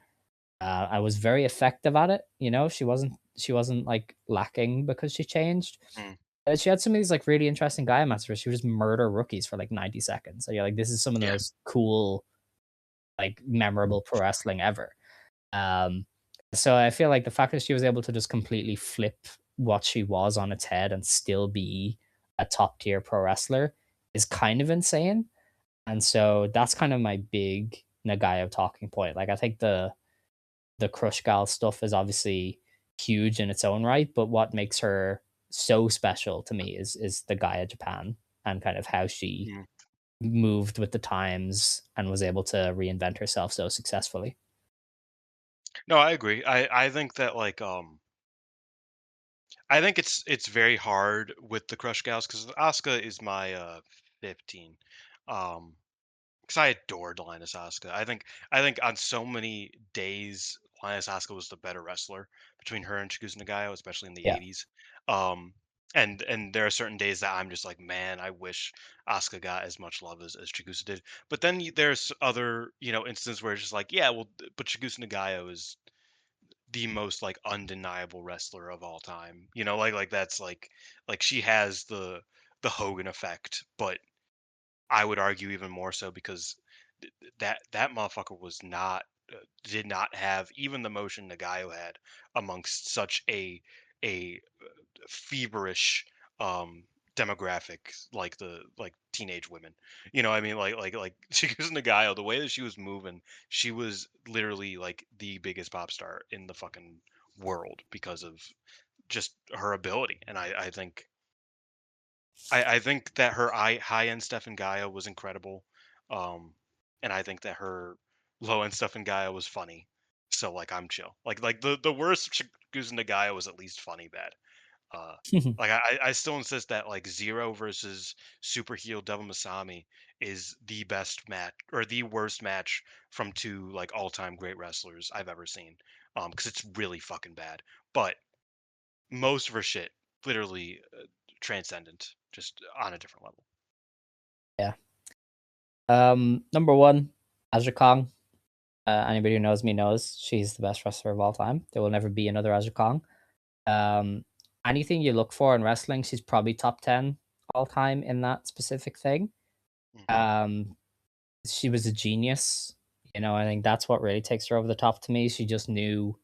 I was very effective at it. You know, she wasn't like lacking because she changed. mhm, She had some of these like really interesting Gaia matches where she would just murder rookies for like 90 seconds. So you're like, this is some of the yeah, most cool, like memorable pro wrestling ever. Um, so I feel like the fact that she was able to just completely flip what she was on its head and still be a top tier pro wrestler is kind of insane. And so that's kind of my big Nagayo talking point. Like I think the Crush Gal stuff is obviously huge in its own right, but what makes her so special to me is the Gaia Japan and kind of how she mhm. moved with the times and was able to reinvent herself so successfully. No, I agree. I think that like I think it's very hard with the Crush Gals because Asuka is my 15. Um, because I adored Linus Asuka. I think on so many days, Linus Asuka was the better wrestler between her and Chigusa Nagayo, especially in the Yeah. '80s. Um, and there are certain days that I'm just like, man, I wish Asuka got as much love as Chigusa did. But then there's other instances where it's just like, yeah, well, but Chigusa Nagayo is the most like undeniable wrestler of all time. Like that's like she has the Hogan effect, but I would argue even more so because that motherfucker was not did not have even the motion Nagayo had amongst such a feverish demographic like the like teenage women. I mean like she was Nagayo, the way that she was moving, she was literally like the biggest pop star in the fucking world because of just her ability. And I think that her high end stuff in Gaia was incredible, and I think that her low end stuff in Gaia was funny. So like I'm chill. Like the worst Shikusen to Gaia was at least funny bad. Uh, like I still insist that like Zero versus Super Heel Devil Masami is the best match or the worst match from two like all time great wrestlers I've ever seen. Because it's really fucking bad. But most of her shit literally transcendent, just on a different level. Yeah. Number 1, Aja Kong. Anybody who knows me knows she's the best wrestler of all time. There will never be another Aja Kong. Um, Anything you look for in wrestling, she's probably top 10 all time in that specific thing. Mhm. Um, she was a genius. You know, I think that's what really takes her over the top to me. She just knew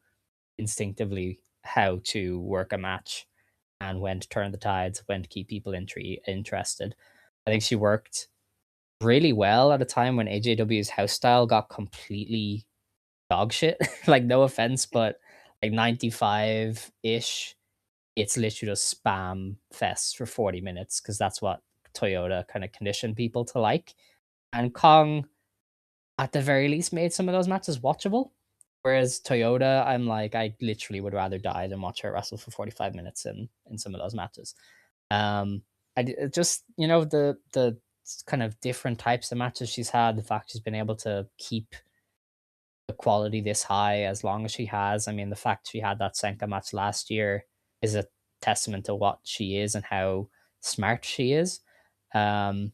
instinctively how to work a match and when to turn the tides, when to keep people interested. I think she worked really well at a time when AJW's house style got completely dog shit. Like, no offense, but like 95 ish, it's literally just spam fest for 40 minutes because that's what Toyota kind of conditioned people to like. And Kong, at the very least, made some of those matches watchable. Whereas Toyota, I'm like, I literally would rather die than watch her wrestle for 45 minutes in some of those matches. Um, just the kind of different types of matches she's had, the fact she's been able to keep the quality this high as long as she has. I mean, the fact she had that Senka match last year is a testament to what she is and how smart she is. Um,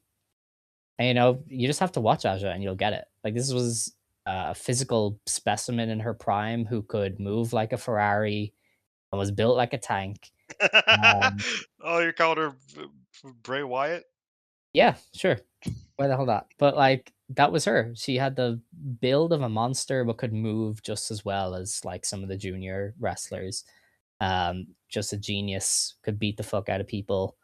and you just have to watch Aja and you'll get it. Like this was a physical specimen in her prime who could move like a Ferrari and was built like a tank. Um, Oh, you called her Bray Wyatt? Yeah, sure. Why the hell not? But, like, that was her. She had the build of a monster, but could move just as well as, like, some of the junior wrestlers. Just a genius, could beat the fuck out of people.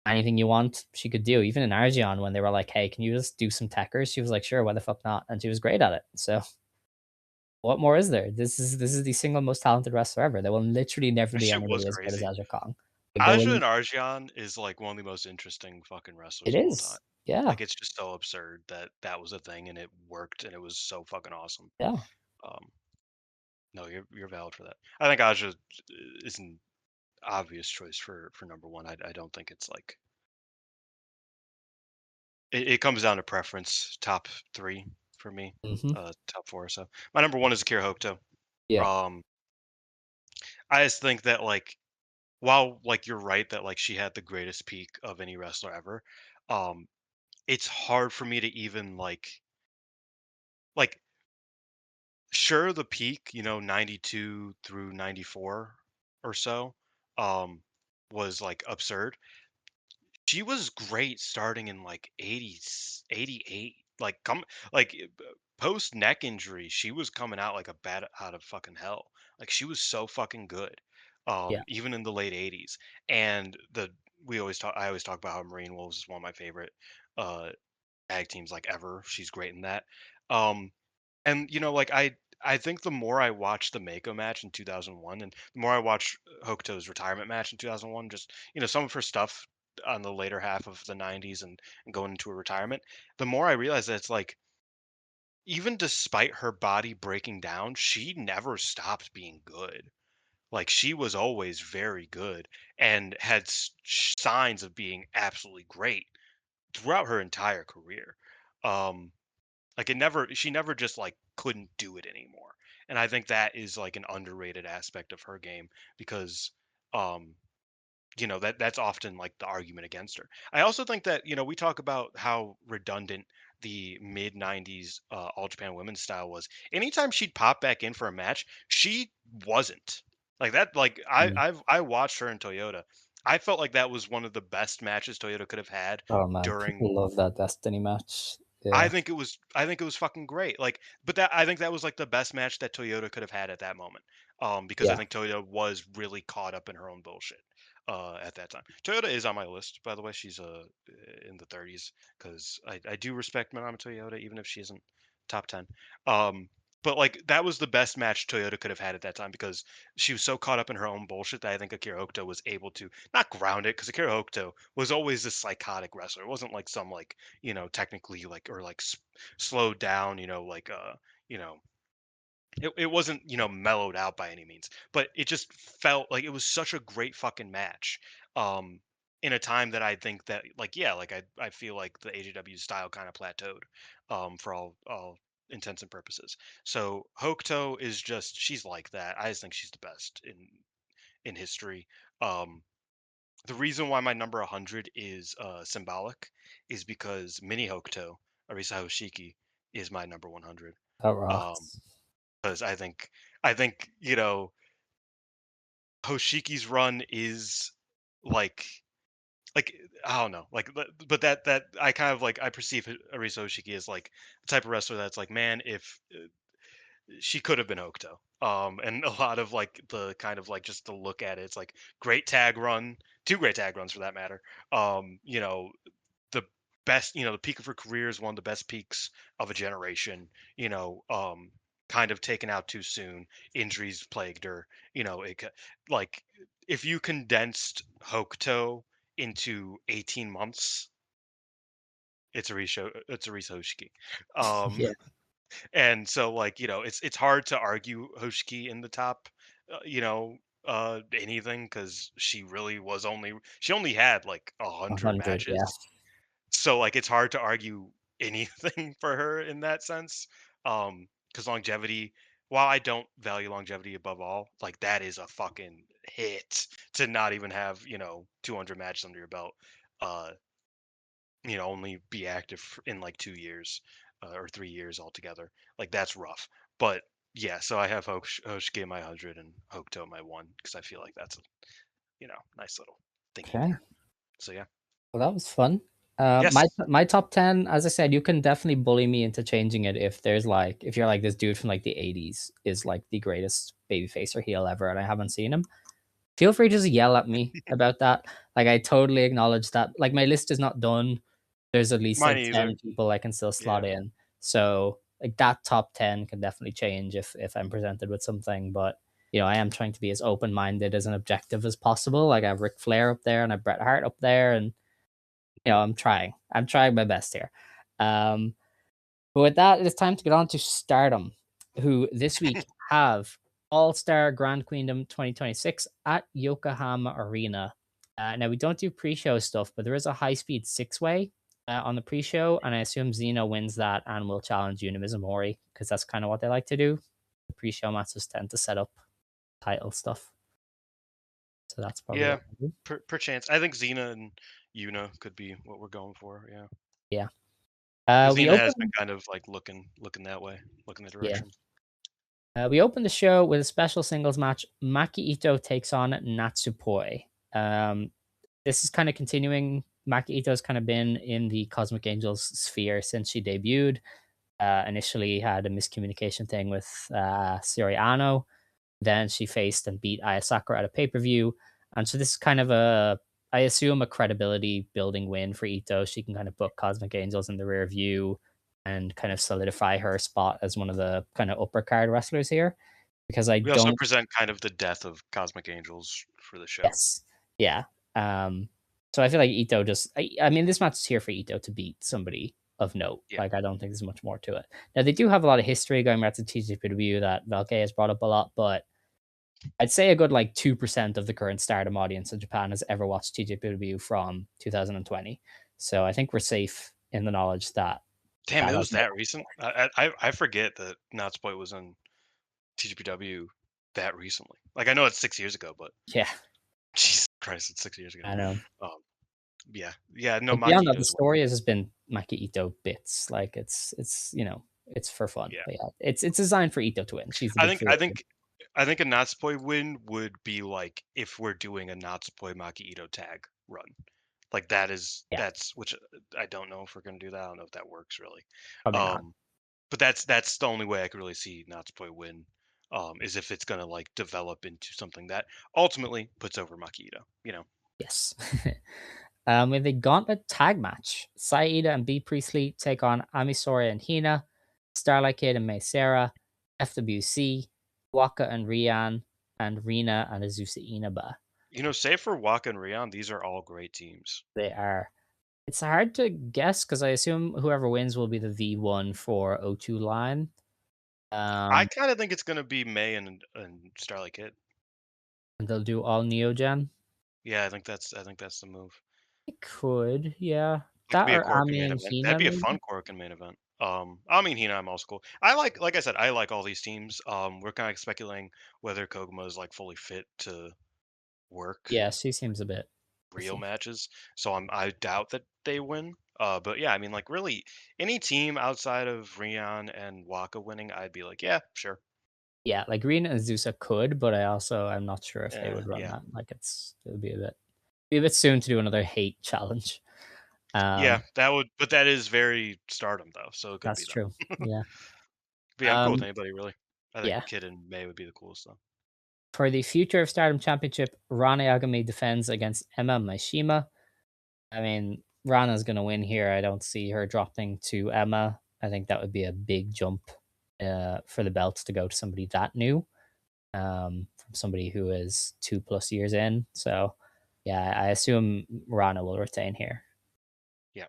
Anything you want, she could do. Even in Argion, when they were like, "Hey, can you just do some techers?" She was like, "Sure, why the fuck not?" And she was great at it. So, what more is there? This is the single most talented wrestler ever. There will literally never That be shit was anybody as good as crazy. Aja Kong. Like, there Aja will and Arjan is like one of the most interesting fucking it wrestlers of all time. is. Yeah, Like it's just so absurd that that was a thing and it worked and it was so fucking awesome. yeah. Um, no, you're valid for that. I think Aja is an obvious choice for number one. I don't think it's like it comes down to preference. Top three for me, Mhm. top four. So my number one is Akira Hokuto. Yeah. Um, I just think that like while like you're right that like she had the greatest peak of any wrestler ever, um, it's hard for me to even like sure the peak, 92 through 94 or so, um, was like absurd. She was great starting in like 80s, 88. Like post neck injury, she was coming out like a bat out of fucking hell. Like she was so fucking good. Yeah. Even in the late 80s. And the we always talk I always talk about how Marine Wolves is one of my favorite uh tag teams like ever. She's great in that. Um and like I think the more I watch the Mako match in 2001 and the more I watch Hokuto's retirement match in 2001, just some of her stuff on the later half of the 90s and going into a retirement, the more I realize that it's like even despite her body breaking down, she never stopped being good. Like she was always very good and had signs of being absolutely great throughout her entire career. Um, like she never just like couldn't do it anymore. And I think that is like an underrated aspect of her game because um that's often like the argument against her. I also think that we talk about how redundant the mid 90s all Japan women's style was. Anytime she'd pop back in for a match, she wasn't. Like that like Mm. I watched her in Toyota. I felt like that was one of the best matches Toyota could have had Oh, man, during people love that Destiny match. I Yeah. think it was fucking great. Like, but that I think that was like the best match that Toyota could have had at that moment. Because I Yeah. think Toyota was really caught up in her own bullshit at that time. Toyota is on my list, by the way. She's in the 30s because I do respect Manami Toyota, even if she isn't top 10. Um, but like that was the best match Toyota could have had at that time because she was so caught up in her own bullshit that I think Akira Hokuto was able to not ground it because Akira Hokuto was always this psychotic wrestler. It wasn't like some like technically like or like slowed down, you know, it wasn't, mellowed out by any means, but it just felt like it was such a great fucking match. In a time that I think that like, yeah, like I feel like the AJW style kind of plateaued, for all intents and purposes. So Hokuto is just, she's like that. I just think she's the best in history. Um, the reason why my number 100 is symbolic is because Mini Hokuto, Arisa Hoshiki, is my number 100. That Um, rocks. because I think Hoshiki's run is like like I don't know but that I kind of like I perceive Arisa Hoshiki as like the type of wrestler that's like man if she could have been Hokuto. And a lot of like the kind of like just to look at it, it's like great tag run, two great tag runs for that matter. The best, the peak of her career is one of the best peaks of a generation. Kind of taken out too soon. Injuries plagued her. Like if you condensed Hokuto into 18 months, it's a Risa Hoshiki. Um, Yeah. and so like it's hard to argue Hoshiki in the top, anything because she only had like 100 100, yeah. matches. So like it's hard to argue anything for her in that sense. Because longevity, while I don't value longevity above all, like that is a fucking hit to not even have 200 matches under your belt. Uh, only be active in like 2 years, or 3 years altogether. Like that's rough. But yeah, so I have Hoshiki my 100 and Hokuto my one because I feel like that's a nice little thingy Okay. there. So yeah. Well, that was fun. My Yes. my top 10, as I said, you can definitely bully me into changing it if there's like if you're like this dude from like the 80s is like the greatest babyface or heel ever and I haven't seen him. Feel free to just yell at me about that. Like I totally acknowledge that. Like my list is not done. There's at least Mine like either. 10 people I can still Yeah. slot in. So like that top 10 can definitely change if I'm presented with something. But I am trying to be as open minded as an objective as possible. Like I have Ric Flair up there and I have Bret Hart up there, and I'm trying. I'm trying my best here. Um, but with that, it is time to get on to Stardom, who this week have All Star Grand Queendom 2026 at Yokohama Arena. Now, we don't do pre show stuff, but there is a high speed six-way on the pre show, and I assume Xena wins that and will challenge Unimizumori because that's kind of what they like to do. The pre show matches tend to set up title stuff. So that's probably Yeah. what we'll do. Perchance. I think Xena and Yuna could be what we're going for. Yeah. Yeah. Because We Xena has been open. kind of like looking that way, looking that Yeah. direction. We open the show with a special singles match. Maki Ito takes on Natsupoi. Um, this is kind of continuing. Maki Ito's kind of been in the Cosmic Angels sphere since she debuted. Initially had a miscommunication thing with Seri Ano. Then she faced and beat Aya Sakura at a pay-per-view. And so this is kind of I assume, a credibility building win for Ito. She can kind of put Cosmic Angels in the rear view and kind of solidify her spot as one of the kind of upper card wrestlers here. Because I We also don't. present kind of the death of Cosmic Angels for the show. Yes. Yeah. Um, so I feel like Ito just. I mean, this match is here for Ito to beat somebody of note. Yeah. Like, I don't think there's much more to it. Now, they do have a lot of history going back to TJPW that Valkyrie has brought up a lot, but I'd say a good like 2% of the current Stardom audience in Japan has ever watched TJPW from 2020. So I think we're safe in the knowledge that Damn, that it has was no. that recent. I forget that Natsploit was in TGPW that recently. Like I know it's 6 years ago, but Yeah, Jesus Christ, it's 6 years ago. I know. Um, yeah, yeah. No, Like beyond that, Makito the as well. story has just been Maki Ito bits. Like it's it's for fun. Yeah, But yeah, it's designed for Ito to win. She's the I big think I favorite. think I think a Natsupoi win would be like if we're doing a Natsupoi Maki Ito tag run. Like Yeah, that's which I don't know if we're gonna do that. I don't know if that works really. probably not. Um, but that's the only way I could really see Natsupoi win. Is if it's gonna like develop into something that ultimately puts over Maki Ito. You know. Yes. With a gauntlet tag match, Saida and B Priestley take on Amisori and Hina, Starlight Kid and Mei Sarah, FWC, Waka and Rian, and Rina and Azusa Inaba. You know, save for Waka and Rion, these are all great teams. They are. It's hard to guess because I assume whoever wins will be the V1 for O2 line. I Um, kind of think it's gonna be May and Starlight Kid. and they'll do all Neogen. Yeah, I think that's the move. It could, yeah. It could That be a or Korakuen Ami main and event. That'd Hina, be a maybe. fun Korakuen main event. I mean, Hina, I'm also cool. Like I said, I like all these teams. We're kind of speculating whether Koguma is like fully fit to work Yeah, she seems a bit real iffy. matches. So I doubt that they win. But yeah, I mean, like really, any team outside of Rion and Waka winning, I'd be like, yeah, sure. Yeah, like Rina and Zusa could, but I'm not sure if they would run Yeah, that. Like it would be a bit soon to do another hate challenge. yeah, Um, that would. But that is very Stardom though, so it could be that's them. true. Yeah. But yeah, I'm cool with Um, anybody really. I think yeah. Kid and May would be the coolest though. For the Future of Stardom Championship, Rana Yagami defends against Emma Maishima. I mean, Rana's gonna win here. I don't see her dropping to Emma. I think that would be a big jump for the belts to go to somebody that new. From somebody who is 2+ years in. So, yeah, I assume Rana will retain here. Yeah.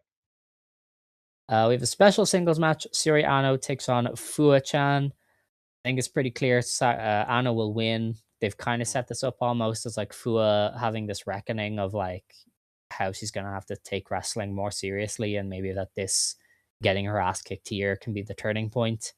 We have a special singles match. Suri Ano takes on Fua Chan. I think it's pretty clear Ano will win. They've kind of Mhm. set this up almost as like Fua having this reckoning of like how she's going to have to take wrestling more seriously, and maybe that this getting her ass kicked here can be the turning point.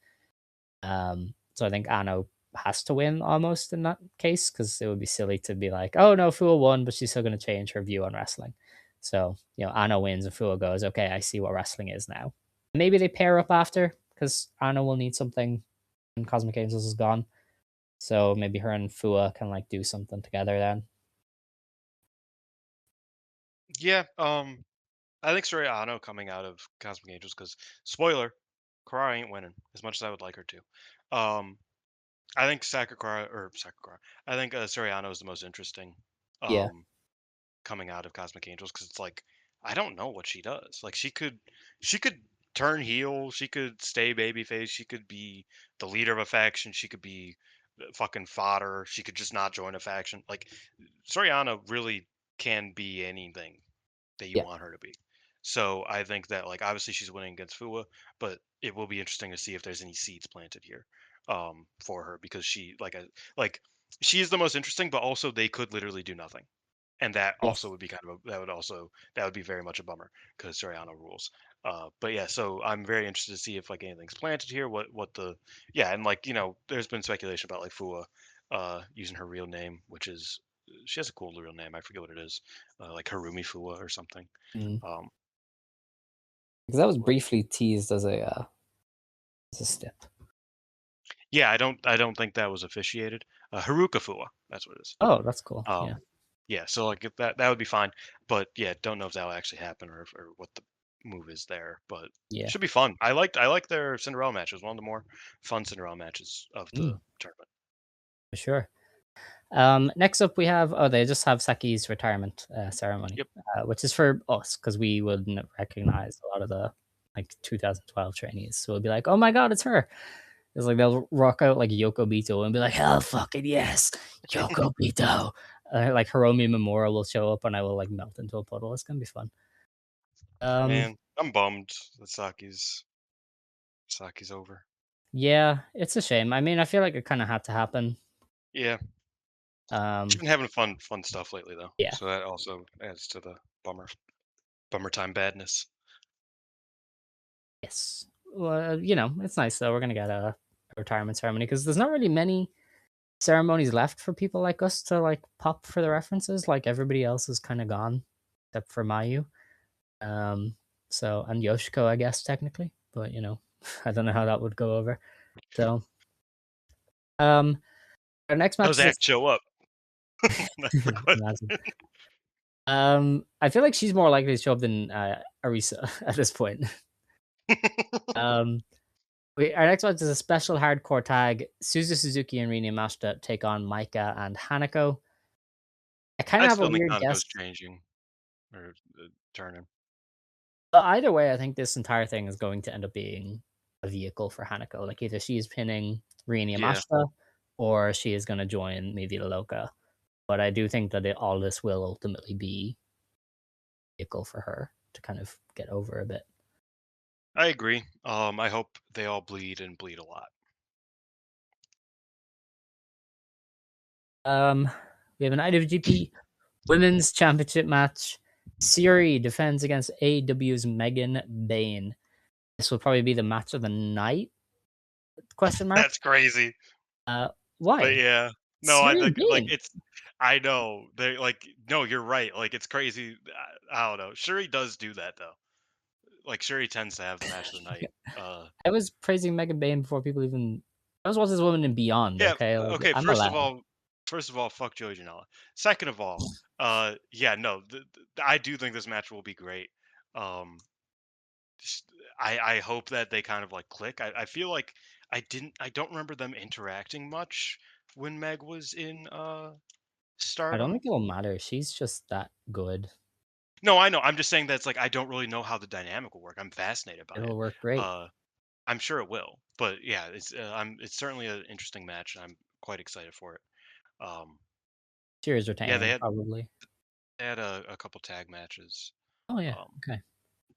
So I think Ano has to win almost in that case because it would be silly to be like, oh no, Fua won, but she's still going to change her view on wrestling. So, Ano wins and Fua goes, okay, I see what wrestling is now. Maybe they pair up after because Ano will need something and Cosmic Angels is gone. So maybe her and Fua can like do something together then. Yeah. I think Seri Aono coming out of Cosmic Angels because spoiler, Kurara ain't winning as much as I would like her to. Um, I think Sakura. I think Soriano is the most interesting. Yeah, Um, Coming out of Cosmic Angels because it's like I don't know what she does. Like she could turn heel, she could stay babyface, she could be the leader of a faction, she could be fucking fodder, she could just not join a faction. Like Soriano really can be anything that you yeah, want her to be. So I think that like obviously she's winning against Fua, but it will be interesting to see if there's any seeds planted here for her because like she is the most interesting, but also they could literally do nothing. And that also yes. would be that would be very much a bummer because Soriano rules. But yeah, so I'm very interested to see if like anything's planted here. What the yeah, and like there's been speculation about like Fua using her real name, which is she has a cool real name. I forget what it is, like Harumi Fua or something. Mm. Um, Because that was briefly teased as a step. yeah, I don't think that was officiated. Haruka Fua, that's what it is. Oh, that's cool. Yeah, Um, yeah, so like if that would be fine, but yeah, don't know if that'll actually happen or what the move is there, but yeah, should be fun. I like their Cinderella match. It was one of the more fun Cinderella matches of the mm, tournament. for sure. Next up, we have they just have Saki's retirement ceremony, Yep. which is for us because we wouldn't recognize a lot of the like 2012 trainees. So it'll be like, oh my god, it's her. It's like they'll rock out like Yoko Bito and be like, hell fucking yes, Yoko Bito. Like Hiromi Memorial will show up and I will like melt into a puddle. It's gonna be fun. Um, Man, I'm bummed that Saki's over. yeah, it's a shame. I mean, I feel like it kind of had to happen. Yeah, she's Um, been having fun stuff lately though, yeah, so that also adds to the bummer time badness. yes. Well, it's nice though. We're gonna get a retirement ceremony because there's not really many ceremonies left for people like us to like pop for the references. Like everybody else is kind of gone, except for Mayu. Um, so and Yoshiko, I guess technically, but I don't know how that would go over. So, um, our next How match does is Act show up? That's the imagine. question. I feel like she's more likely to show up than Arisa at this point. Um, our next match is a special hardcore tag. Suzu Suzuki and Rina Mashita take on Maika and Hanako. I kind I of have a still think weird Hanako's guess. changing or turning. But either way, I think this entire thing is going to end up being a vehicle for Hanako. Like either she is pinning Rina Yeah, Mashita or she is going to join maybe the Loka. But I do think that all this will ultimately be a vehicle for her to kind of get over a bit. I agree. I hope they all bleed and bleed a lot. Um, we have an IWGP Women's Championship match. Seri defends against AEW's Megan Bain. This will probably be the match of the night? Question mark. That's crazy. Uh, But why? yeah. No, I Seri and think like Bain. I know. They like no, you're right. Like it's crazy. I don't know. Shuri does do that though. Like Shuri tends to have the match of the night. I was praising Megan Bain before people even. I was watching this woman in Beyond. Yeah, Okay, like okay, I'm allowed. first of all, fuck Joey Janela. Second of all, yeah, no, I do think this match will be great. Um just- I hope that they kind of like click. I feel like I don't remember them interacting much when Meg was in I don't Stardom. think it'll matter. She's just that good. No, I know. I'm just saying that it's like I don't really know how the dynamic will work. I'm fascinated by it. It'll work great. Uh, I'm sure it will. But yeah, it's certainly an interesting match. I'm quite excited for it. Um, Seri's yeah, retaining probably. they had a couple tag matches. Oh yeah. Okay.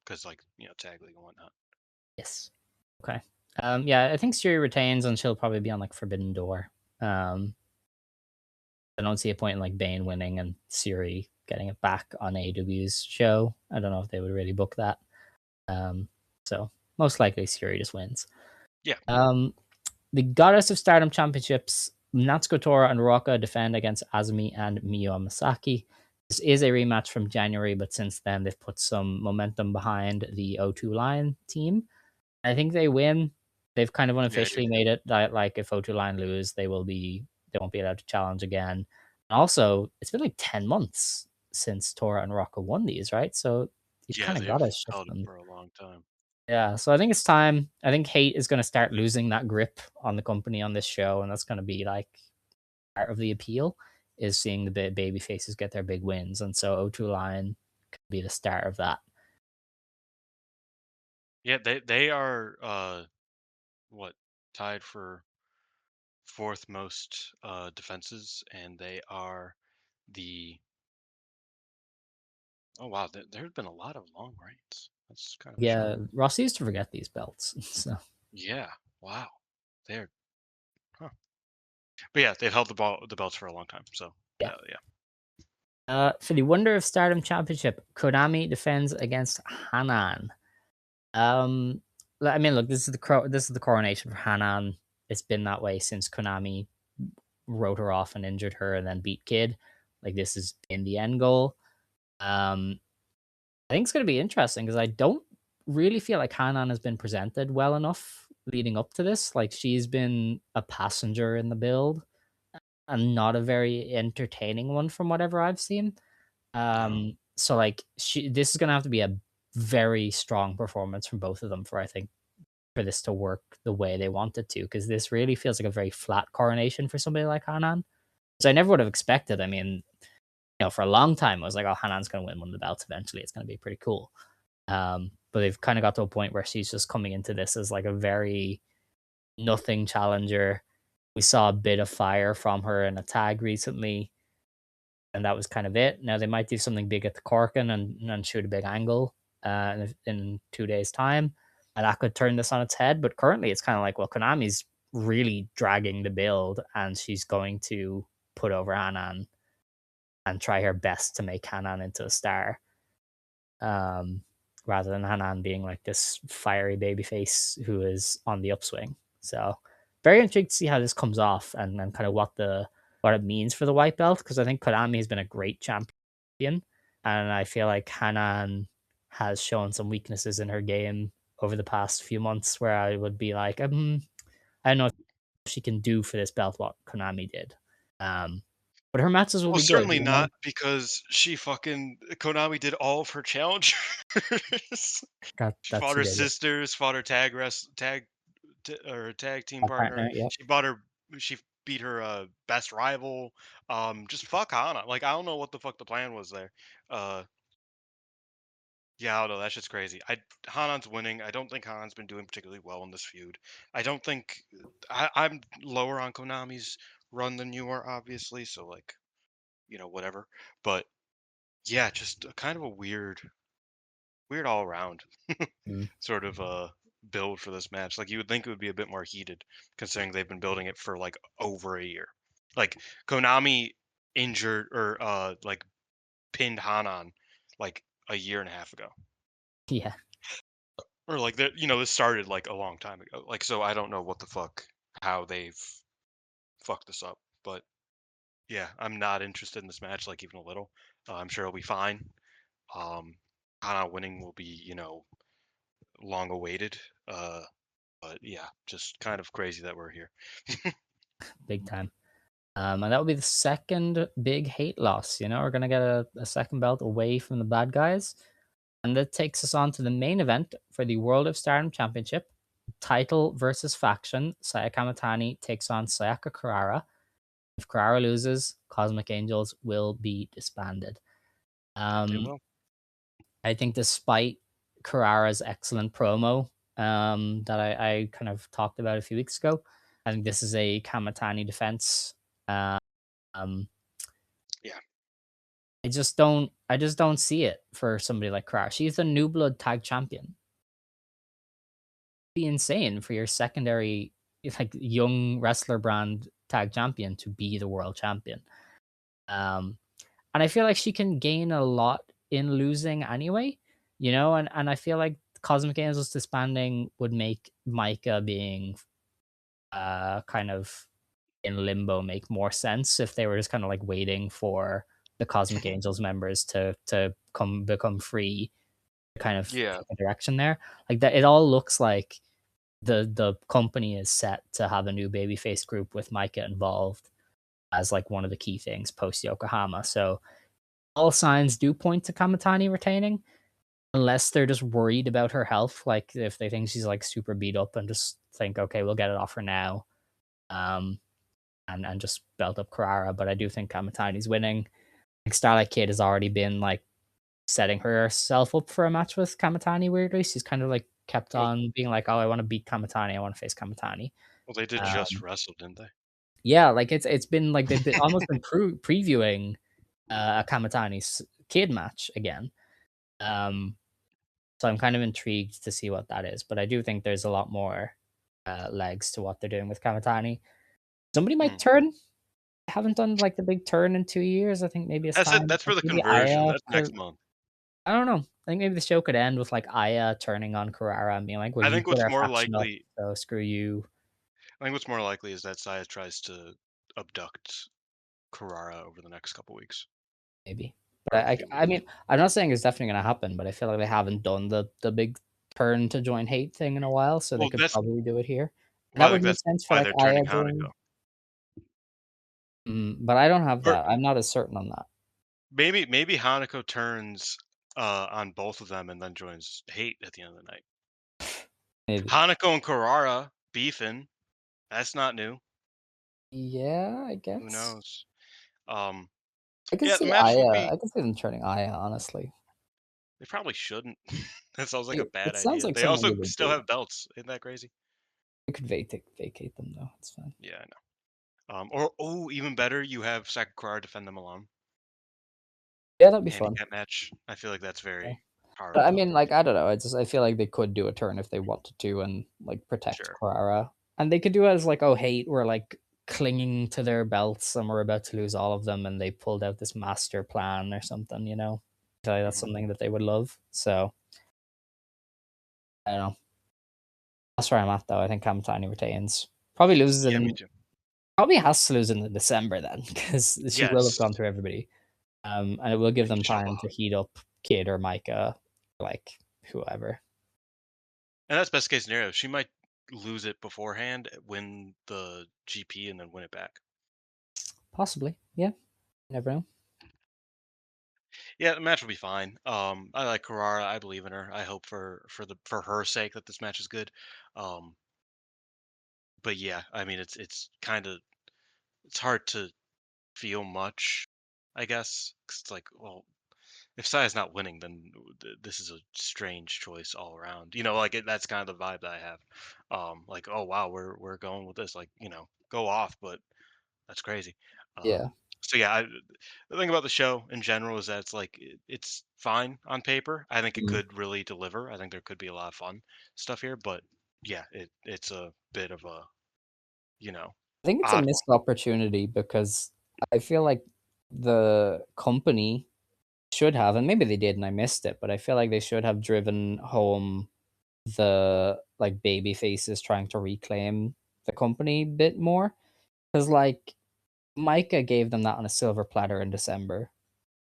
Because like tag league and whatnot. Yes. Okay. Yeah, I think Siri retains and she'll probably be on like Forbidden Door. Um, I don't see a point in like Bane winning and Siri getting it back on AW's show. I don't know if they would really book that. Um, so most likely Siri just wins. Yeah, Um, the Goddess of Stardom Championships, Natsuko Tora and Ruaka defend against Azumi and Miyu Masaki. This is a rematch from January, but since then they've put some momentum behind the O2 Line team. I think they win. They've kind of yeah, I do unofficially too. made it that like if O2 Line lose, they won't be allowed to challenge again. Also, it's been like 10 months since Tora and Ruaka won these, right? So you've Yeah, kind of got they've to shift held it them. for a long time. Yeah, so I think it's time. I think hate is going to start losing that grip on the company on this show, and that's going to be like part of the appeal is seeing the baby faces get their big wins, and so O2 Line could be the start of that. Yeah, they are what, tied for fourth most defenses, and they are the oh wow, there's been a lot of long reigns. That's kind of Yeah, shocking. Ross used to forget these belts, so Yeah, wow, they're huh. But yeah, they've held the belts for a long time. So yeah. yeah, For the Wonder of Stardom Championship, Konami defends against Hanan. Um, I mean, look, this is the coronation for Hanan. It's been that way since Konami wrote her off and injured her, and then beat Kid. Like this has been the end goal. Um, I think it's going to be interesting because I don't really feel like Hanan has been presented well enough leading up to this. Like she's been a passenger in the build and not a very entertaining one from whatever I've seen. oh, So like this is gonna have to be a very strong performance from both of them for I think for this to work the way they want it to, because this really feels like a very flat coronation for somebody like Hanan. So I never would have expected. I mean, for a long time I was like, oh, Hanan's gonna win one of the belts eventually. It's gonna be pretty cool. But they've kind of got to a point where she's just coming into this as like a very nothing challenger. We saw a bit of fire from her in a tag recently, and that was kind of it. Now they might do something big at the Corkin and shoot a big angle in 2 days' time, and that could turn this on its head. But currently, it's kind of like, well, Konami's really dragging the build, and she's going to put over Hanan and try her best to make Hanan into a star, um, rather than Hanan being like this fiery babyface who is on the upswing. So very intrigued to see how this comes off and kind of what it means for the white belt, because I think Konami has been a great champion, and I feel like Hanan has shown some weaknesses in her game over the past few months where I would be like, I don't know if she can do for this belt what Konami did. Um, but her matches will well, be good, certainly not because she fucking Konami did all of her challengers. She That fought she her did it. sisters, fought her or tag team A partner. partner, yeah. She beat her best rival. Just fuck Hana. Like I don't know what the fuck the plan was there. Uh, yeah, I don't know. That's just crazy. Hanan's winning. I don't think Hanan's been doing particularly well in this feud. I don't think I'm lower on Konami's run than you are, obviously. So like, whatever. But yeah, just kind of a weird all around Mm. sort of build for this match. Like you would think it would be a bit more heated, considering they've been building it for like over a year. Like Konami injured or like pinned Hanan like a year and a half ago. Yeah. Or like that, this started like a long time ago. Like so I don't know what the fuck how they've fucked this up. But yeah, I'm not interested in this match like even a little. I'm sure it'll be fine. Um Hana winning will be, long awaited. But yeah, just kind of crazy that we're here. Big time. And that will be the second big hate loss. We're going to get a second belt away from the bad guys. And that takes us on to the main event for the World of Stardom Championship. Title versus faction. Saya Kamitani takes on Sayaka Kurara. If Kurara loses, Cosmic Angels will be disbanded. They Um, will. I think despite Kurara's excellent promo that I kind of talked about a few weeks ago, I think this is a Kamitani defense. Um, Yeah. I just don't see it for somebody like Kurara. She's the new blood tag champion. Be insane for your secondary like young wrestler brand tag champion to be the world champion. Um, and I feel like she can gain a lot in losing anyway, and I feel like Cosmic Angels disbanding would make Micah being kind of in limbo make more sense if they were just kind of like waiting for the Cosmic Angels members to come become free, kind of Yeah. take a direction there. Like that, it all looks like the company is set to have a new babyface group with Micah involved as like one of the key things post Yokohama. So all signs do point to Kamitani retaining. unless they're just worried about her health, like, if they think she's, like, super beat up and just think, "Okay, we'll get it off her now," um, and just belt up Kurara, but I do think Kamitani's winning. Like, Starlight Kid has already been, like, setting herself up for a match with Kamitani weirdly. She's kind of, like, kept Well, on being like, "Oh, I wanna beat Kamitani, I wanna face Kamitani." well, they did just Um, wrestle, didn't they? yeah, like, it's been, like, they've been almost been previewing, a Kamitani's kid match again. Um, so I'm kind of intrigued to see what that is, but I do think there's a lot more, legs to what they're doing with Kamitani. Somebody Hmm. might turn. Haven't done, like, the big turn in 2 years. I think maybe it's That's it. time. That's for Like, the maybe conversion. Aya That's could. next month. I don't know. I think maybe the show could end with, like, Aya turning on Kurara and being like, "Well, I you think put what's our more faction up, likely. so screw you." I think what's more likely is that Saya tries to abduct Kurara over the next couple weeks Maybe. or But a few I weeks. mean, I'm not saying it's definitely gonna happen, but I feel like they haven't done the big turn to join Hate thing in a while, so they Well, could that's probably do it here. And well, I that would think make that's sense for, why like, they're Aya turning Hanako. joining. But I don't have Or that. I'm not as certain on that. maybe Hanako turns on both of them and then joins Hate at the end of the night. Maybe. Hanako and Kurara beefing. That's not new. Yeah, I Who guess. knows? Um, I can yeah, the see match will Aya. be. I can see them turning Aya, honestly. They probably shouldn't. That sounds like a It bad sounds idea. like They something also they would still do. have belts. Isn't that crazy? We could vacate them though. It's fine. Yeah, I know. Or oh, even better, you have Sakura defend them alone. Yeah, that'd be fun. Handicap match. I feel like that's Yeah. very But I powerful. mean, like, I don't know. I feel like they could do a turn if they wanted to and like protect Sure. Kurara. And they could do it as like, oh, Hate were like clinging to their belts and we're about to lose all of them and they pulled out this master plan or something, you know? I feel like that's Hmm. something that they would love. So I don't know. That's where I'm at though. I think Kamitani retains. Probably loses Yeah, me in too. probably has to lose in the December then, because she will have Yes, gone through everybody. And it will give them time inshallah. to heat up Kid or Micah, like whoever. And that's best case scenario. She might lose it beforehand, win the GP, and then win it back. Possibly. Yeah. Never know. Yeah, the match will be fine. I like Carrara. I believe in her. I hope for her sake that this match is good. Um, but yeah, I mean it's kind of it's hard to feel much, I guess. 'Cause it's like, well, if Saya's not winning, then this is a strange choice all around. Like that's kind of the vibe that I have. Like, oh wow, we're going with this. Like, go off, but that's crazy. Yeah. So yeah, the thing about the show in general is that it's like it's fine on paper. I think it Mm. could really deliver. I think there could be a lot of fun stuff here, but yeah, it's a bit of a you know I think it's a odd one. missed opportunity because I feel like the company should have, and maybe they did and I missed it, but I feel like they should have driven home the like baby faces trying to reclaim the company bit more. Because like Micah gave them that on a silver platter in December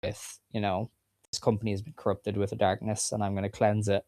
with, this company has been corrupted with the darkness and I'm gonna cleanse it.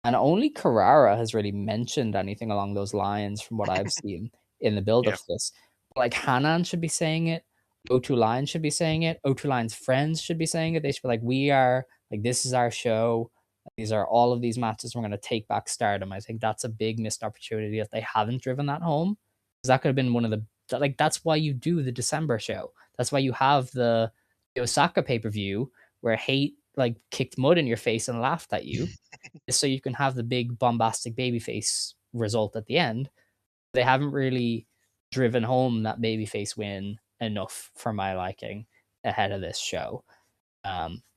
And only Carrara has really mentioned anything along those lines from what I've seen in the build up Yeah, to this. Like Hanan should be saying it, O2 Lion should be saying it, O2 Lion's friends should be saying it. They should be like, we are like this is our show. These are all of these matches. We're gonna take back Stardom. I think that's a big missed opportunity that they haven't driven that home. Because that could have been one of the like that's why you do the December show. That's why you have the Osaka pay-per-view where hate like kicked mud in your face and laughed at you is so you can have the big bombastic babyface result at the end. They haven't really driven home that babyface win enough for my liking ahead of this show.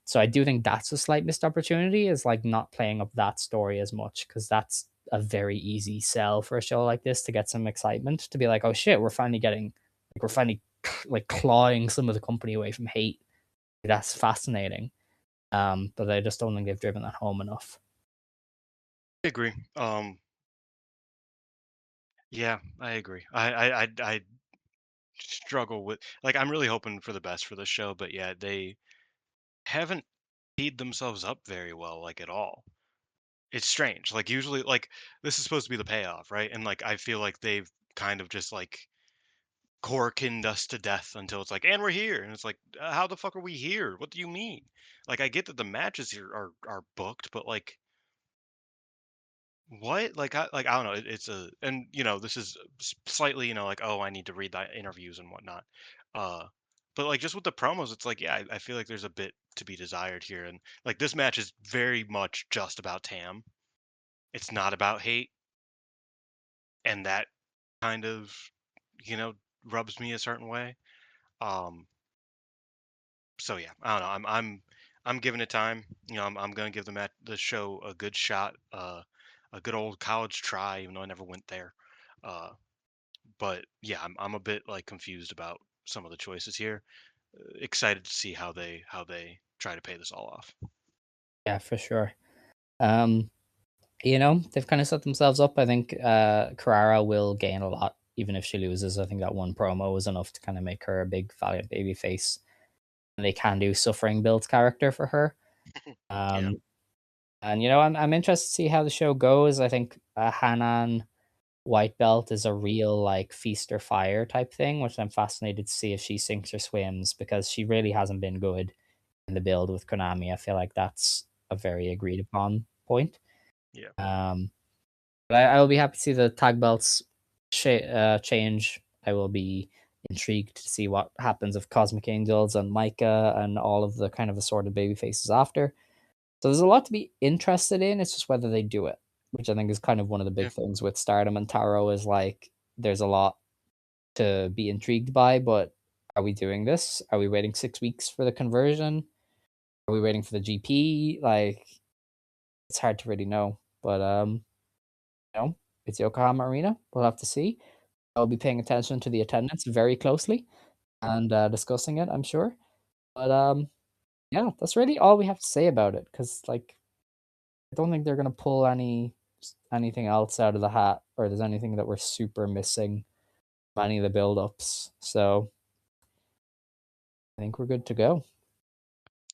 So I do think that's a slight missed opportunity is like not playing up that story as much because that's a very easy sell for a show like this to get some excitement to be like, oh shit, we're finally like clawing some of the company away from hate. That's fascinating. But I just don't think they've driven that home enough. I agree. Yeah, I agree. I struggle with like I'm really hoping for the best for this show, but yeah, they haven't teed themselves up very well, like at all. It's strange. Like usually, like this is supposed to be the payoff, right? And like I feel like they've kind of just like Korakuen us to death until it's like, and we're here, and it's like, how the fuck are we here? What do you mean? Like, I get that the matches here are booked, but like, what? I don't know. It's a, and this is slightly, like, oh, I need to read the interviews and whatnot. Uh, but like just with the promos, it's like, yeah, I feel like there's a bit to be desired here, and like this match is very much just about Tam. It's not about hate, and that kind of, you know, rubs me a certain way. Um, so yeah, I don't know. I'm giving it time. I'm gonna give the show a good shot, a good old college try, even though I never went there. Uh, but yeah, I'm a bit like confused about some of the choices here. Excited to see how they try to pay this all off. Yeah, for sure. Um, they've kind of set themselves up. I think Carrara will gain a lot, even if she loses. I think that one promo was enough to kind of make her a big valiant baby face. And they can do suffering build character for her. Yeah, Um, and I'm interested to see how the show goes. I think Hanan white belt is a real like feast or fire type thing, which I'm fascinated to see if she sinks or swims because she really hasn't been good in the build with Konami. I feel like that's a very agreed upon point. yeah, Um, but I will be happy to see the tag belts change. I will be intrigued to see what happens of Cosmic Angels and Micah and all of the kind of assorted baby faces after. So there's a lot to be interested in. It's just whether they do it, which I think is kind of one of the yeah. big things with Stardom and Taro is like there's a lot to be intrigued by, but are we doing this? Are we waiting 6 weeks for the conversion? Are we waiting for the GP? Like it's hard to really know. But it's Yokohama Arena. We'll have to see. I'll be paying attention to the attendance very closely and discussing it, I'm sure. But yeah, that's really all we have to say about it because like I don't think they're gonna pull anything else out of the hat, or there's anything that we're super missing from any of the build-ups. So I think we're good to go.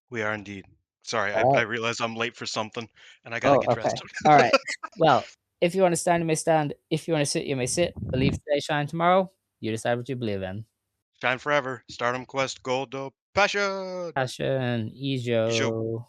We are indeed. Sorry, All I right. realize I'm late for something, and I gotta Oh, get dressed. okay. All right. Well, if you want to stand, you may stand. If you want to sit, you may sit. Believe today, shine tomorrow. You decide what you believe in. Shine forever. Stardom Quest Gold Passion. Passion, Ijo. Ijo.